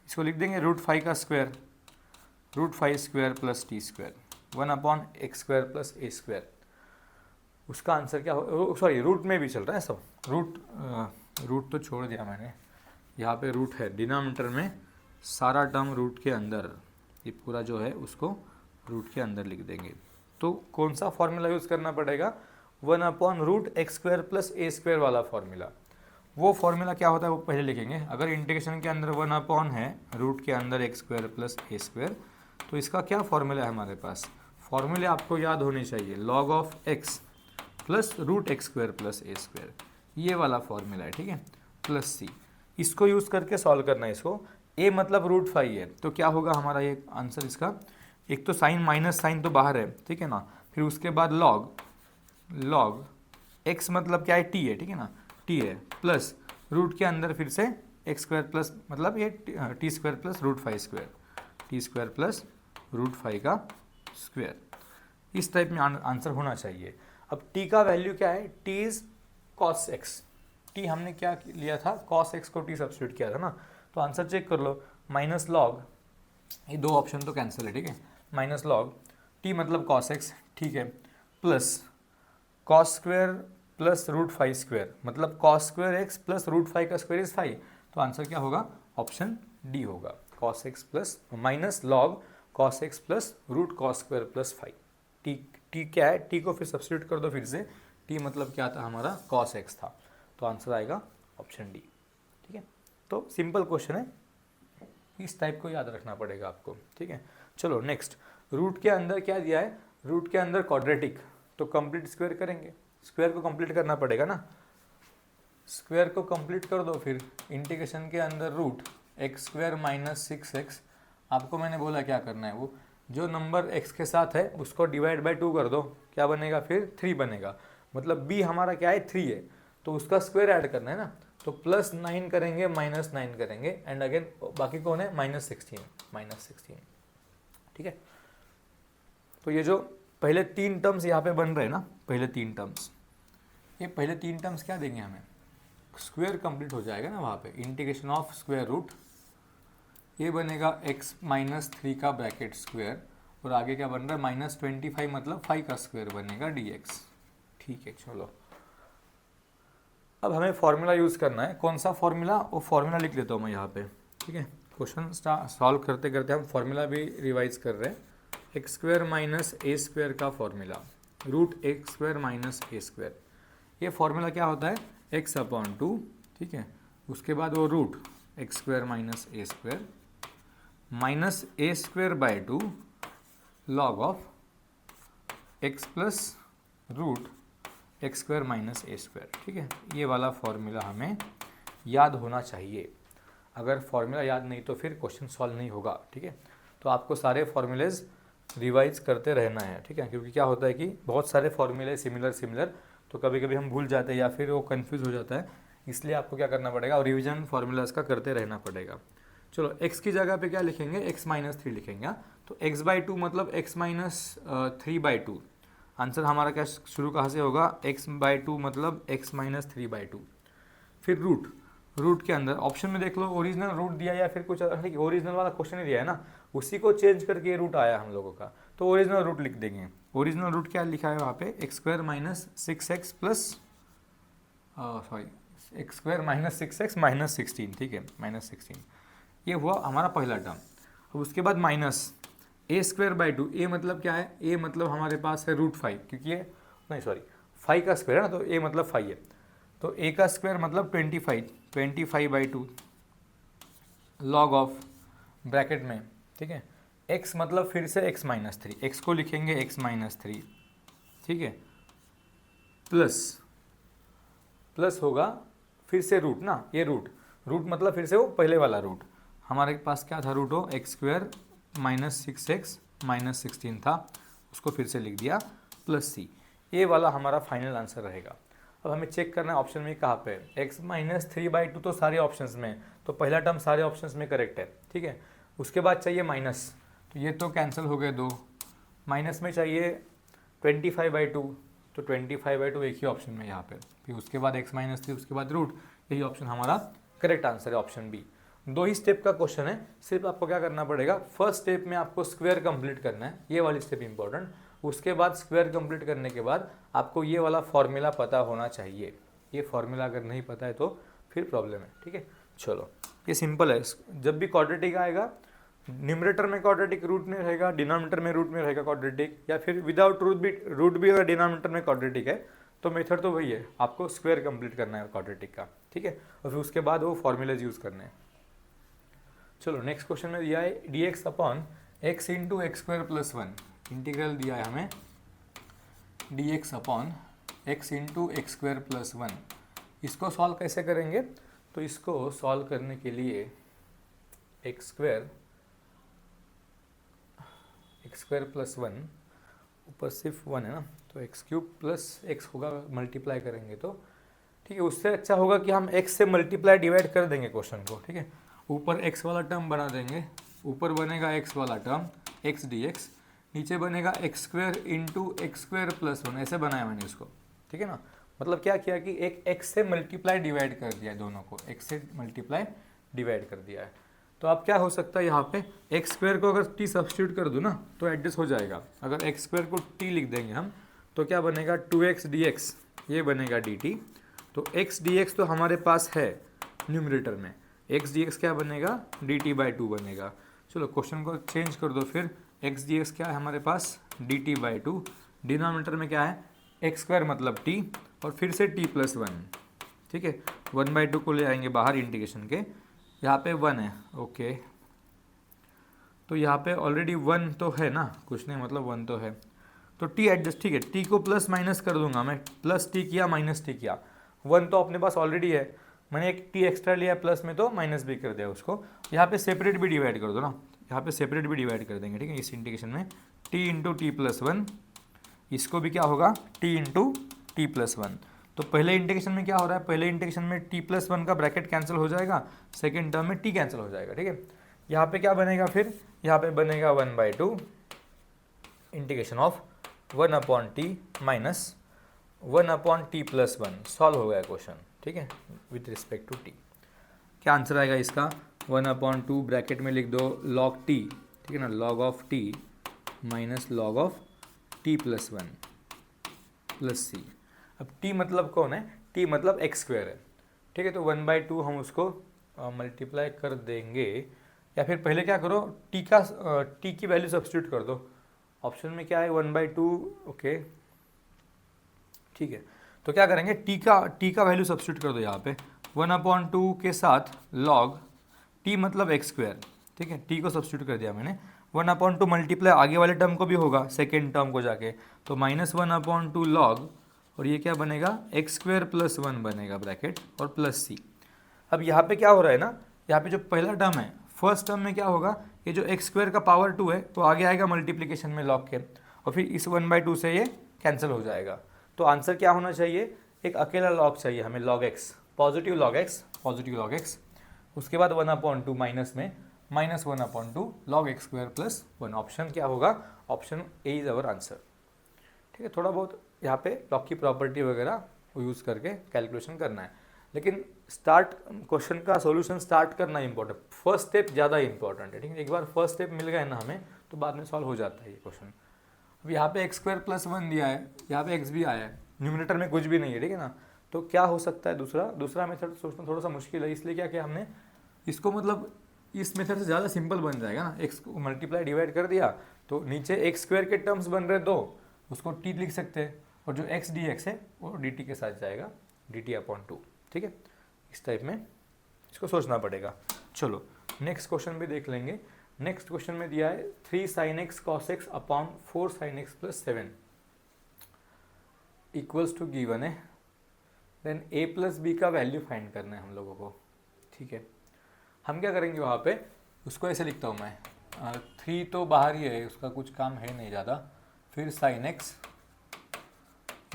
इसको लिख देंगे √5 का square, √5 square plus T square 1 upon X square plus A square. उसका आंसर क्या हो, सॉरी रूट में भी चल रहा है सब, रूट तो छोड़ दिया मैंने, यहाँ पे रूट है डिनोमिनेटर में, सारा टर्म रूट के अंदर, ये पूरा जो है उसको रूट के अंदर लिख देंगे। तो कौन सा फॉर्मूला यूज़ करना पड़ेगा, 1 upon root x square plus A square वाला फॉर्मूला। वो फॉर्मूला क्या होता है वो पहले लिखेंगे। अगर इंटीग्रेशन के अंदर 1 अपॉन है रूट के अंदर x square plus A square, तो इसका क्या फॉर्मूला है हमारे पास, फॉर्मूले आपको याद होने चाहिए, log of X plus root x square plus A square, ये वाला फॉर्मूला है। ठीक है, प्लस सी, इसको यूज़ करके सॉल्व करना है इसको। ए मतलब √5 है, तो क्या होगा हमारा ये आंसर इसका, एक तो साइन माइनस साइन तो बाहर है, ठीक है ना, फिर उसके बाद log एक्स मतलब क्या है, टी है, ठीक है ना, टी है, प्लस रूट के अंदर फिर से एक्स स्क्वायर प्लस मतलब ये T square plus √5 square, T square plus √5 का स्क्वायर। इस टाइप में आंसर होना चाहिए। अब t का वैल्यू क्या है, t is cos x, t हमने क्या लिया था, cos x को t सब्स्टिट्यूट किया था ना, तो आंसर चेक कर लो, माइनस लॉग, ये दो ऑप्शन तो कैंसिल है, ठीक है, माइनस लॉग t मतलब cos x, ठीक है, plus cos square plus √5 square मतलब cos स्क्वायर x प्लस √5 का स्क्वायर इज 5, तो आंसर क्या होगा, ऑप्शन डी होगा, cos x plus minus log cos x plus root cos square plus 5। T क्या है, टी को फिर सब्स्टिट्यूट कर दो फिर से, टी मतलब क्या था हमारा, cos x था, तो आंसर आएगा ऑप्शन डी। ठीक है, तो सिंपल क्वेश्चन है, इस टाइप को याद रखना पड़ेगा आपको। ठीक है, चलो नेक्स्ट, रूट के अंदर क्या दिया है, रूट के अंदर क्वाड्रेटिक, तो कंप्लीट स्क्वायर करेंगे, स्क्वायर को कंप्लीट करना पड़ेगा ना, स्क्वायर को कंप्लीट कर दो, फिर इंटीग्रेशन के अंदर root x square minus 6x, आपको मैंने बोला क्या करना है, वो जो नंबर x के साथ है उसको डिवाइड बाय 2 कर दो, क्या बनेगा फिर 3 बनेगा, मतलब b हमारा क्या है 3 है, तो उसका स्क्वायर ऐड करना है ना, तो +9 करेंगे -9 करेंगे एंड अगेन बाकी कौन है, -16। ठीक है, तो ये जो पहले 3 टर्म्स यहाँ पे बन रहे हैं ना, पहले 3 टर्म्स, ये पहले 3 टर्म्स क्या देंगे हमें, स्क्वायर कंप्लीट हो जाएगा ना वहाँ पे, इंटीग्रेशन ऑफ स्क्वायर रूट, ये बनेगा x -3 का ब्रैकेट स्क्वायर, और आगे क्या बन रहा है -25 मतलब 5 का स्क्वायर बनेगा dx। ठीक है, चलो अब हमें फॉर्मूला यूज़ करना है, कौन सा फॉर्मूला, वो फॉर्मूला लिख लेता हूँ मैं यहाँ पे। ठीक है, क्वेश्चन सॉल्व करते करते हम फॉर्मूला भी रिवाइज कर रहे हैं, एक्स स्क्वायर माइनस ए स्क्वायर का formula, root x square minus ए स्क्वायर, ये फॉर्मूला क्या होता है, x अपॉन 2, ठीक है, उसके बाद वो root x square minus A square minus A square by 2 log of X plus root x square minus A square. ठीक है, ये वाला फॉर्मूला हमें याद होना चाहिए, अगर फॉर्मूला याद नहीं तो फिर क्वेश्चन सॉल्व नहीं होगा। ठीक है, तो आपको सारे फॉर्मूलेज रिवाइज करते रहना है। ठीक है, क्योंकि क्या होता है कि बहुत सारे फॉर्मूले सिमिलर तो कभी कभी हम भूल जाते हैं या फिर वो कंफ्यूज हो जाता है, इसलिए आपको क्या करना पड़ेगा, और रिवीजन फार्मूलाज का करते रहना पड़ेगा। चलो x की जगह पे क्या लिखेंगे, x-3 लिखेंगे, तो x/2 मतलब x-3/2, आंसर हमारा क्या शुरू कहाँ से होगा, x/2 मतलब x-3/2। फिर रूट के अंदर ऑप्शन में देख लो, ओरिजिनल रूट दिया या फिर कुछ ओरिजिनल वाला क्वेश्चन ही दिया है ना, उसी को चेंज करके ये रूट आया हम लोगों का, तो ओरिजिनल रूट लिख देंगे। ओरिजिनल रूट क्या लिखा है वहाँ पे, x square minus 6x plus x square minus 6x minus 16, ठीक है, -16, ये हुआ हमारा पहला टर्म। अब उसके बाद ए स्क्वायर बाई टू, ए मतलब क्या है, ए मतलब हमारे पास है रूट 5, क्योंकि ये नहीं सॉरी 5 का स्क्वायर है ना, तो ए मतलब 5 है, तो ए का स्क्वायर मतलब 25 by two log of bracket में, ठीक है, x मतलब फिर से x माइनस 3, एक्स को लिखेंगे x माइनस 3, ठीक है, प्लस होगा फिर से रूट ना, ये रूट मतलब फिर से वो पहले वाला रूट, हमारे पास क्या था रूट हो x square minus 6x minus 16 था, उसको फिर से लिख दिया प्लस सी, ये वाला हमारा फाइनल आंसर रहेगा। अब हमें चेक करना है ऑप्शन में कहाँ पे, x माइनस 3/2 तो सारे ऑप्शंस में, तो पहला टर्म सारे ऑप्शंस में करेक्ट है, ठीक है, उसके बाद चाहिए माइनस, तो ये तो कैंसिल हो गए दो, माइनस में चाहिए 25/2, तो 25/2 एक ही ऑप्शन में यहाँ पे, फिर उसके बाद x माइनस 3, उसके बाद रूट, यही ऑप्शन हमारा करेक्ट आंसर है, ऑप्शन बी। 2 ही स्टेप का क्वेश्चन है, सिर्फ आपको क्या करना पड़ेगा, फर्स्ट स्टेप में आपको स्क्वायर कंप्लीट करना है, ये वाली स्टेप इंपॉर्टेंट, उसके बाद स्क्वायर कंप्लीट करने के बाद आपको ये वाला फॉर्मूला पता होना चाहिए, ये फॉर्मूला अगर नहीं पता है तो फिर प्रॉब्लम है, ठीक है। चलो ये सिंपल है, जब भी क्वाड्रेटिक आएगा न्यूमरेटर में क्वाड्रेटिक रूट में रहेगा, डिनोमिनेटर में रूट में रहेगा क्वाड्रेटिक, या फिर विदाउट रूट भी अगर डिनोमिनेटर में क्वाड्रेटिक है तो मेथड तो वही है, आपको स्क्वायर कंप्लीट करना है क्वाड्रेटिक का, ठीक है, और फिर उसके बाद वो फॉर्मूलाज यूज़ करने हैं। चलो नेक्स्ट क्वेश्चन में दिया है dx upon x into x square plus 1, integral दिया है हमें dx upon x into x square plus 1, इसको सॉल्व कैसे करेंगे, तो इसको सॉल्व करने के लिए एक्स स्क्वायर प्लस 1, ऊपर सिर्फ 1 है ना, तो एक्स क्यूब प्लस एक्स होगा, मल्टीप्लाई करेंगे तो ठीक है, उससे अच्छा होगा कि हम x से मल्टीप्लाई डिवाइड कर देंगे क्वेश्चन को, ठीक है, ऊपर x वाला टर्म बना देंगे, ऊपर बनेगा x वाला टर्म x dx, नीचे बनेगा x square into x square plus 1, ऐसे बनाया मैंने इसको, ठीक है ना, मतलब क्या किया कि एक x से मल्टीप्लाई डिवाइड कर दिया है, दोनों को x से मल्टीप्लाई डिवाइड कर दिया है, तो अब क्या हो सकता है यहाँ पे एक्स स्क्वायर को अगर t सब्स्टिट्यूट कर दूँ ना तो एडजस्ट हो जाएगा, अगर एक्स स्क्वायर को t लिख देंगे हम तो क्या बनेगा 2x dx, ये बनेगा dt, तो x dx तो हमारे पास है न्यूमरेटर में, x dx क्या बनेगा dt/2 बनेगा। चलो क्वेश्चन को चेंज कर दो, फिर x dx क्या है हमारे पास dt/2, डिनोमिनेटर में क्या है एक्स स्क्वायर मतलब t, और फिर से t प्लस 1, ठीक है, 1/2 को ले आएंगे बाहर इंटीग्रेशन के, यहाँ पे 1 है, ओके, तो यहाँ पे ऑलरेडी 1 तो है ना, कुछ नहीं मतलब 1 तो है, तो t एडजस्ट, ठीक है, t को प्लस माइनस कर दूंगा मैं, प्लस t किया माइनस t किया, 1 तो अपने पास ऑलरेडी है, मैंने एक t एक्स्ट्रा लिया प्लस में तो माइनस भी कर दिया उसको, यहाँ पे सेपरेट भी डिवाइड कर दो ना, यहाँ पे सेपरेट भी डिवाइड कर देंगे, ठीक है, इस इंटीग्रेशन में t इंटू टी प्लस 1, इसको भी क्या होगा t इंटू टी प्लस 1, तो पहले इंटीग्रेशन में क्या हो रहा है, पहले इंटीग्रेशन में t प्लस 1 का ब्रैकेट कैंसिल हो जाएगा, सेकेंड टर्म में t कैंसिल हो जाएगा, ठीक है, यहाँ पे क्या बनेगा, फिर यहाँ पे बनेगा 1/2 integration of 1/t minus 1/t plus 1, solve हो गया क्वेश्चन, ठीक है, विथ रिस्पेक्ट टू t, क्या आंसर आएगा इसका 1/2 ब्रैकेट में लिख दो log t, ठीक है ना, log of t minus log of t plus 1 plus c, अब t मतलब कौन है, t मतलब एक्स स्क्वायर है, ठीक है, तो 1/2 हम उसको मल्टीप्लाई कर देंगे, या फिर पहले क्या करो t की वैल्यू सब्स्टिट्यूट कर दो, ऑप्शन में क्या है 1/2, ओके, ठीक है, तो क्या करेंगे t का वैल्यू सब्स्टिट्यूट कर दो यहाँ पे, 1/2 के साथ log t मतलब एक्स स्क्वायर, ठीक है, t को सब्स्टिट्यूट कर दिया मैंने, 1/2 मल्टीप्लाई आगे वाले टर्म को भी होगा सेकेंड टर्म को जाके, तो माइनस 1/2 log, और ये क्या बनेगा एक्स स्क्वायर प्लस 1 बनेगा ब्रैकेट और प्लस c। अब यहाँ पे क्या हो रहा है ना, यहाँ पे जो पहला टर्म है फर्स्ट टर्म में क्या होगा, ये जो एक्स स्क्वायर का पावर 2 है तो आगे आएगा मल्टीप्लिकेशन में log के, और फिर इस 1/2 से ये कैंसिल हो जाएगा, तो आंसर क्या होना चाहिए, एक अकेला log चाहिए हमें, log x, positive log x, उसके बाद 1/2 माइनस में minus 1/2 log x square plus 1, option क्या होगा, option A is our answer, ठीक है, थोड़ा बहुत यहाँ पे लॉग की प्रॉपर्टी वगैरह वो यूज़ करके कैलकुलेशन करना है, लेकिन स्टार्ट क्वेश्चन का सॉल्यूशन स्टार्ट करना इंपॉर्टेंट, फर्स्ट स्टेप ज़्यादा इंपॉर्टेंट है, ठीक है, एक बार फर्स्ट स्टेप मिल गया ना हमें तो बाद में सॉल्व हो जाता है ये क्वेश्चन। अब यहाँ पे एक्स स्क्वायर प्लस 1 दिया है, यहाँ पे एक्स भी आया है, न्यूमरेटर में कुछ भी नहीं है, ठीक है ना, तो क्या हो सकता है दूसरा मेथड सोचना थोड़ा सा मुश्किल है, इसलिए क्या किया हमने इसको, मतलब इस मेथड से ज़्यादा सिंपल बन जाएगा ना, एक्स को मल्टीप्लाई डिवाइड कर दिया, तो नीचे एक्स स्क्वायर के टर्म्स बन रहे दो, उसको टी लिख सकते हैं, और जो एक्स डी एक्स है वो डी टी के साथ जाएगा, डी टी अपॉन टू। ठीक है, इस टाइप में इसको सोचना पड़ेगा। चलो नेक्स्ट क्वेश्चन भी देख लेंगे। नेक्स्ट क्वेश्चन में दिया है 3 sin x cos x upon 4 sin x plus 7 equals to given है। देन a प्लस बी का वैल्यू फाइंड करना है हम लोगों को। ठीक है, हम क्या करेंगे वहाँ पे, उसको ऐसे लिखता हूँ मैं, 3 तो बाहर ही है, उसका कुछ काम है नहीं ज़्यादा, फिर sin x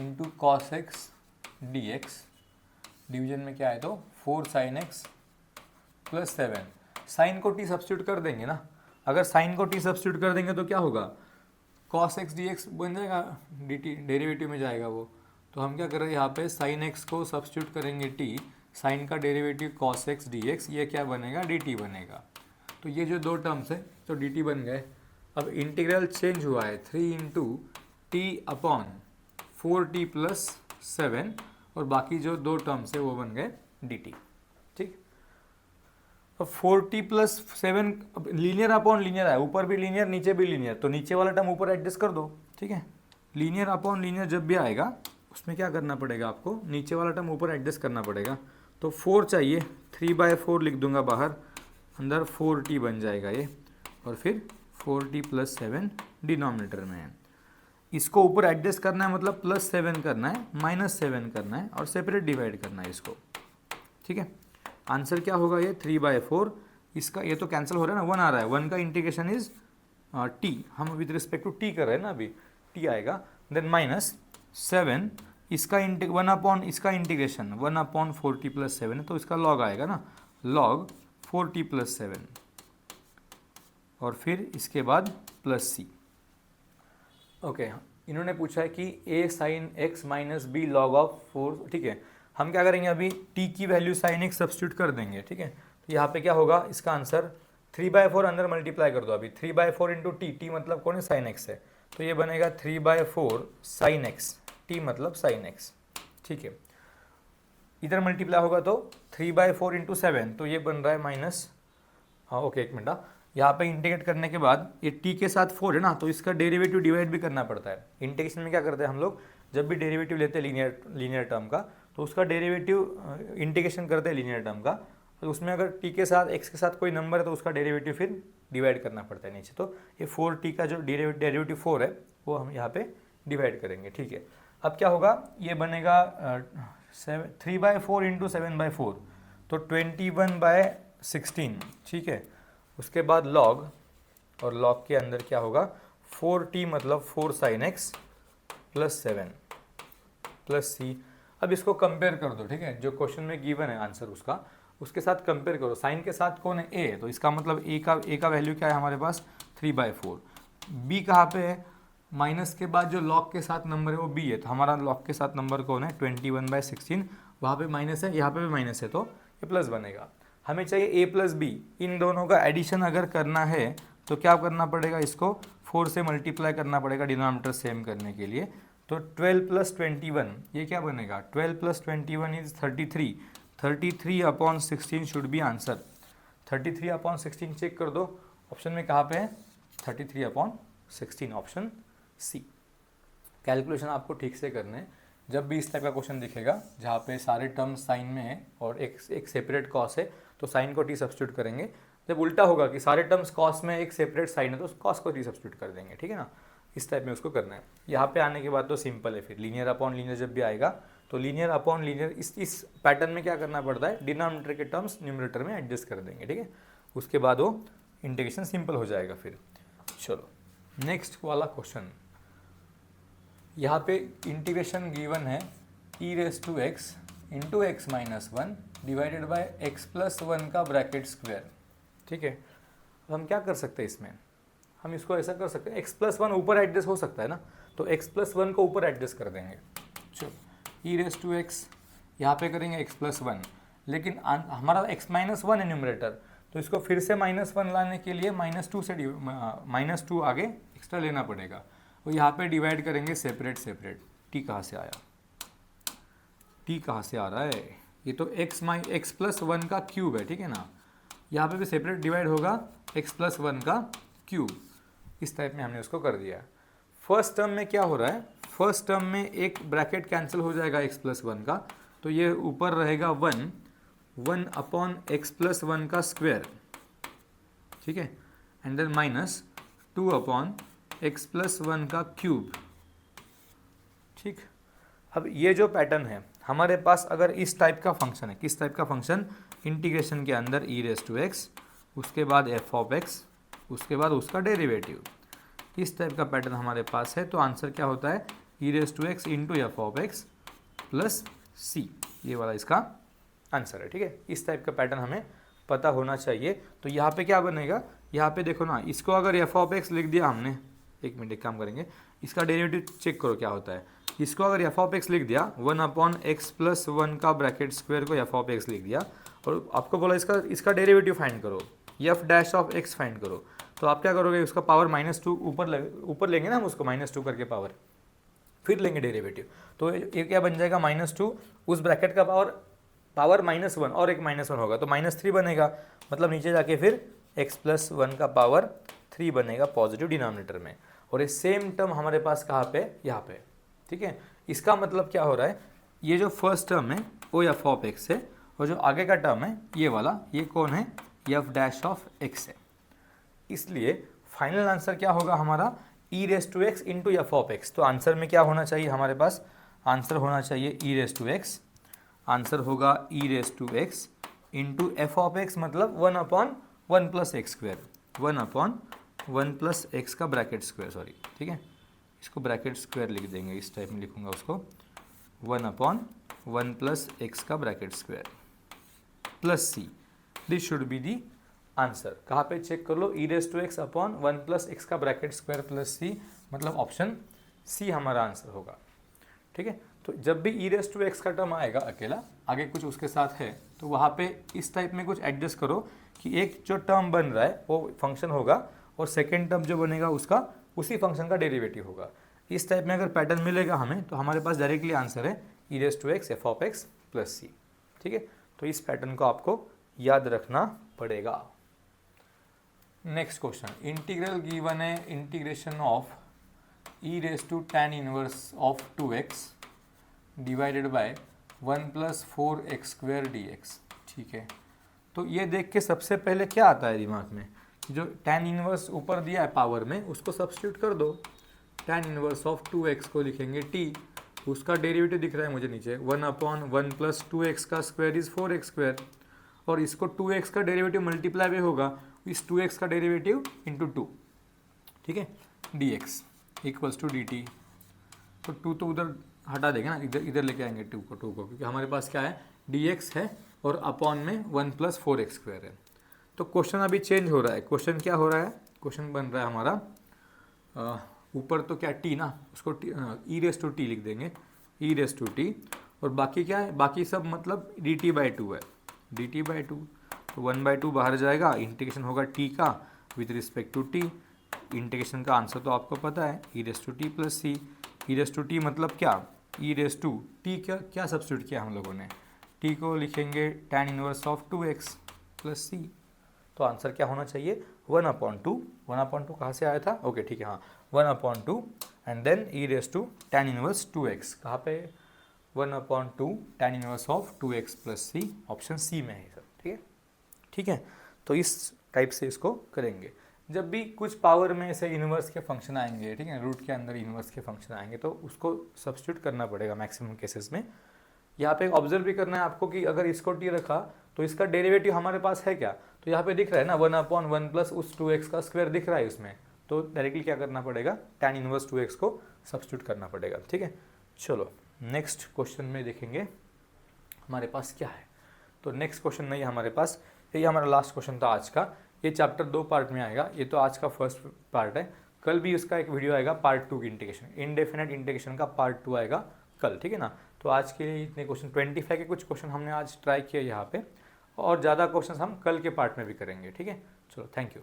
into cos x D x, division में क्या है तो 4 sin x प्लस 7। साइन को टी सब्स्टिट्यूट कर देंगे ना, अगर साइन को टी सब्स्टिट्यूट कर देंगे तो क्या होगा, कॉस एक्स डी एक्स बन जाएगा, डी टी डेरिवेटिव में जाएगा वो। तो हम क्या कर रहे हैं यहाँ पे, साइन एक्स को सब्स्टिट्यूट करेंगे टी, साइन का derivative cos x D X, ये क्या बनेगा, डी टी बनेगा। तो ये जो दो टर्म्स है तो डी टी बन गए। अब इंटीग्रल चेंज हुआ है 3 into T upon 4t plus 7, और बाकी जो दो टर्म्स है वो बन गए डी टी। ठीक, अब 4t plus 7 linear upon linear है, ऊपर भी लीनियर नीचे भी लीनियर, तो नीचे वाला टर्म ऊपर एडजस्ट कर दो। ठीक है, लीनियर अपॉन लीनियर जब भी आएगा उसमें क्या करना पड़ेगा आपको, नीचे वाला टर्म ऊपर एडजस्ट करना पड़ेगा। तो 4 चाहिए, 3/4 लिख दूंगा बाहर, अंदर 4t बन जाएगा ये, और फिर 4t प्लस 7 डिनोमिनेटर में है। इसको ऊपर एडजस्ट करना है, मतलब प्लस 7 करना है, माइनस 7 करना है, और सेपरेट डिवाइड करना है इसको। ठीक है, आंसर क्या होगा ये 3/4, इसका ये तो कैंसिल हो रहा है ना, 1 आ रहा है, 1 का इंटीग्रेशन इज टी, हम विद रिस्पेक्ट टू टी कर रहे हैं ना अभी, टी आएगा, देन माइनस 7, इसका 1 अपॉन इसका इंटीग्रेशन 1/4t प्लस 7 है, तो इसका लॉग आएगा ना, लॉग 4t प्लस 7, और फिर इसके बाद प्लस सी। ओके, इन्होंने पूछा है कि a sine x minus B log of 4। ठीक है, हम क्या करेंगे अभी, t की वैल्यू साइन x सब्स्टिट्यूट कर देंगे। ठीक है, तो यहाँ पे क्या होगा, इसका आंसर 3/4 अंदर मल्टीप्लाई कर दो अभी, 3/4 इंटू टी मतलब कौन है, साइन x है, तो ये बनेगा 3/4 साइन x, टी मतलब साइन x। ठीक है, इधर मल्टीप्लाई होगा तो 3/4 इंटू 7, तो ये बन रहा है माइनस, हाँ ओके एक मिनट, यहाँ पे इंटीग्रेट करने के बाद ये t के साथ 4 है ना, तो इसका डेरिवेटिव डिवाइड भी करना पड़ता है। इंटीग्रेशन में क्या करते हैं हम लोग, जब भी डेरिवेटिव लेते हैं लीनियर टर्म का, तो उसका डेरिवेटिव इंटीग्रेशन करते हैं लीनियर टर्म का, तो उसमें अगर t के साथ x के साथ कोई नंबर है तो उसका डेरिवेटिव फिर डिवाइड करना पड़ता है नीचे। तो ये 4t का जो डेरिवेटिव 4 है वो हम यहाँ पे डिवाइड करेंगे। ठीक है, अब क्या होगा, ये बनेगा 3/4 इंटू 7/4, तो 21/16। ठीक है, उसके बाद लॉग, और लॉग के अंदर क्या होगा, 4t मतलब 4 sin x plus 7 plus C. अब इसको कंपेयर कर दो। ठीक है, जो क्वेश्चन में गिवन है आंसर उसका, उसके साथ कंपेयर करो। साइन के साथ कौन है, a, तो इसका मतलब a का वैल्यू क्या है हमारे पास, 3/4। b कहाँ पे है, माइनस के बाद जो लॉग के साथ नंबर है वो b है, तो हमारा लॉग के साथ नंबर कौन है, 21/16, वहाँ पे माइनस है, यहाँ पे भी माइनस है, तो ये प्लस बनेगा। हमें चाहिए a प्लस बी, इन दोनों का एडिशन अगर करना है तो क्या करना पड़ेगा, इसको 4 से मल्टीप्लाई करना पड़ेगा डिनोमिनेटर सेम करने के लिए। तो 12 प्लस 21 ये क्या बनेगा, 12 plus 21 is 33, 33/16 should be answer. 33/16 check कर दो, ऑप्शन में कहाँ पे है, 33/16, ऑप्शन सी। कैलकुलेशन आपको ठीक से करने हैं, जब भी इस टाइप का क्वेश्चन दिखेगा जहाँ पे सारे टर्म्स साइन में है और एक सेपरेट कॉस है, तो साइन को टी सब्स्टिट्यूट करेंगे। जब उल्टा होगा कि सारे टर्म्स कॉस में एक सेपरेट साइन है तो कॉस को टी सब्स्टिट्यूट कर देंगे। ठीक है ना, इस टाइप में उसको करना है। यहाँ पे आने के बाद तो सिंपल है, फिर लीनियर अपॉन लीनियर जब भी आएगा तो लीनियर अपॉन लीनियर इस पैटर्न में क्या करना पड़ता है, डिनोमिनेटर के टर्म्स न्यूमरेटर में एडजस्ट कर देंगे। ठीक है, उसके बाद वो इंटीग्रेशन सिंपल हो जाएगा फिर। चलो नेक्स्ट वाला क्वेश्चन, यहाँ पे इंटीग्रेशन गिवन है e⁻x into x minus 1 divided by x plus 1 का ब्रैकेट स्क्वायर। ठीक है, अब हम क्या कर सकते हैं इसमें, हम इसको ऐसा कर सकते हैं, x प्लस 1 ऊपर एडजस्ट हो सकता है ना, तो x प्लस 1 को ऊपर एडजस्ट कर देंगे। चलो e⁻x यहाँ पे करेंगे x प्लस 1, लेकिन हमारा x माइनस 1 है न्यूमरेटर, तो इसको फिर से -1 लाने के लिए -2 से -2 आगे एक्स्ट्रा लेना पड़ेगा। तो यहाँ पे डिवाइड करेंगे सेपरेट सेपरेट। t कहाँ से आया, t कहाँ से आ रहा है, ये तो x प्लस 1 का क्यूब है। ठीक है ना, यहाँ पे भी सेपरेट डिवाइड होगा x प्लस 1 का क्यूब, इस टाइप में हमने उसको कर दिया। फर्स्ट टर्म में क्या हो रहा है, फर्स्ट टर्म में एक ब्रैकेट कैंसिल हो जाएगा x+1 का, तो ये ऊपर रहेगा 1 अपॉन x+1 का स्क्वायर, ठीक है, and then minus 2 upon x+1 का क्यूब, ठीक। अब ये जो पैटर्न है हमारे पास, अगर इस टाइप का फंक्शन है, किस टाइप का फंक्शन, इंटीग्रेशन के अंदर e⁻x, उसके बाद f(x), उसके बाद उसका डेरिवेटिव, इस टाइप का पैटर्न हमारे पास है, तो आंसर क्या होता है, e⁻x into f(x) plus c, ये वाला इसका आंसर है, ठीक है। इस टाइप का पैटर्न हमें पता होना चाहिए। तो यहाँ पे क्या बनेगा, यहाँ पे देखो ना, इसको अगर f(x) लिख दिया हमने, एक मिनट एक काम करेंगे, इसका डेरिवेटिव चेक करो क्या होता है। इसको अगर f(x) लिख दिया, 1 अपॉन x+1 का ब्रैकेट स्क्वायर को f(x) लिख दिया, और आपको बोला इसका डेरिवेटिव फाइंड करो, f'(x) फाइंड करो, तो आप क्या करोगे, उसका पावर -2 ऊपर लेंगे ना हम उसको, -2 करके पावर, फिर लेंगे डेरिवेटिव, तो ये क्या बन जाएगा, -2, उस ब्रैकेट का पावर -1 और एक -1 होगा तो -3 बनेगा, मतलब नीचे जाके फिर x+1 का पावर 3 बनेगा पॉजिटिव डिनोमिनेटर में, और ये सेम टर्म हमारे पास कहाँ पे, यहाँ पे, ठीक है। इसका मतलब क्या हो रहा है, ये जो फर्स्ट टर्म है वो f(x) है, और जो आगे का टर्म है ये वाला, ये कौन है, f'(x) है। इसलिए फाइनल आंसर क्या होगा हमारा, e⁻x इंटू f(x). तो आंसर में क्या होना चाहिए हमारे पास, आंसर होना चाहिए e⁻x, आंसर होगा e⁻x इंटू f(x), मतलब 1 upon 1 plus x square, 1 upon 1 plus x का ब्रैकेट स्क्वायर, सॉरी, ठीक है, इसको ब्रैकेट स्क्वायर लिख देंगे, इस टाइप में लिखूंगा उसको, 1 अपॉन 1 प्लस एक्स का bracket square plus c, this should be the answer. कहाँ पे चेक कर लो, e⁻x अपॉन 1 प्लस एक्स का ब्रैकेट स्क्वायर प्लस c, मतलब ऑप्शन सी हमारा आंसर होगा, ठीक है। तो जब भी e⁻x का टर्म आएगा अकेला, आगे कुछ उसके साथ है, तो वहाँ पे इस टाइप में कुछ एडजस्ट करो कि एक जो टर्म बन रहा है वो फंक्शन होगा, और सेकेंड टर्म जो बनेगा उसका उसी फंक्शन का डेरिवेटिव होगा। इस टाइप में अगर पैटर्न मिलेगा हमें, तो हमारे पास डायरेक्टली आंसर है e⁻x f(x) प्लस c, ठीक है। तो इस पैटर्न को आपको याद रखना पड़ेगा। नेक्स्ट क्वेश्चन, इंटीग्रल गिवन है, integration of e⁻tan inverse of 2x divided bye 1 plus 4x² dx, ठीक है। तो ये देख के सबसे पहले क्या आता है दिमाग में, जो tan इनवर्स ऊपर दिया है पावर में, उसको सब्स्टिट्यूट कर दो, tan इनवर्स ऑफ 2x को लिखेंगे t, उसका डेरिवेटिव दिख रहा है मुझे नीचे, 1 अपॉन 1 प्लस 2x का स्क्वायर इज 4x², और इसको 2x का डेरिवेटिव मल्टीप्लाई भी होगा इस 2x का डेरिवेटिव इंटू 2, ठीक है, dx इक्वल्स टू dt। तो 2 तो उधर हटा देंगे ना, इधर लेके आएंगे 2 को, क्योंकि हमारे पास क्या है, dx है और अपॉन में 1 प्लस 4x² है। तो क्वेश्चन अभी चेंज हो रहा है, क्वेश्चन क्या हो रहा है, क्वेश्चन बन रहा है हमारा, ऊपर तो क्या t ना, उसको e⁻t लिख देंगे, e⁻t, और बाकी क्या है, बाकी सब मतलब dt/2 है, dt/2, तो 1/2 बाहर जाएगा, इंटीग्रेशन होगा t का with respect to t, integration का आंसर तो आपको पता है e⁻t प्लस c, e⁻t मतलब क्या, e⁻t क्या सब्स्टिट्यूट किया हम लोगों ने, t को लिखेंगे tan inverse of 2x plus c, तो आंसर क्या होना चाहिए, 1/2, 1/2 कहाँ से आया था, ओके ठीक है, हाँ 1/2 and then e⁻tan inverse 2x, कहाँ पे, 1/2 tan inverse of 2x plus c, option C में है सर, ठीक है, ठीक है। तो इस टाइप से इसको करेंगे। जब भी कुछ पावर में ऐसे इन्वर्स के फंक्शन आएंगे, ठीक है, रूट के अंदर इन्वर्स के फंक्शन आएंगे, तो उसको सब्स्टिट्यूट करना पड़ेगा मैक्सिमम केसेस में। यहाँ पे ऑब्जर्व भी करना है आपको कि अगर इसको t रखा तो इसका डेरिवेटिव हमारे पास है क्या, तो यहाँ पे दिख रहा है ना 1/1 प्लस उस 2x का स्क्वायर दिख रहा है उसमें, तो डायरेक्टली क्या करना पड़ेगा, tan इनवर्स 2x को सब्स्टिट्यूट करना पड़ेगा, ठीक है। चलो नेक्स्ट क्वेश्चन में देखेंगे हमारे पास क्या है। तो नेक्स्ट क्वेश्चन नहीं है हमारे पास, यही हमारा लास्ट क्वेश्चन था आज का। ये चैप्टर 2 पार्ट में आएगा, ये तो आज का फर्स्ट पार्ट है, कल भी उसका एक वीडियो आएगा पार्ट 2 की इंटीग्रेशन, इनडेफिनेट इंटीग्रेशन का पार्ट 2 आएगा कल, ठीक है ना। तो आज के लिए इतने क्वेश्चन, 25 के कुछ क्वेश्चन हमने आज ट्राई किए यहाँ पे, और ज़्यादा क्वेश्चन हम कल के पार्ट में भी करेंगे, ठीक है। चलो थैंक यू।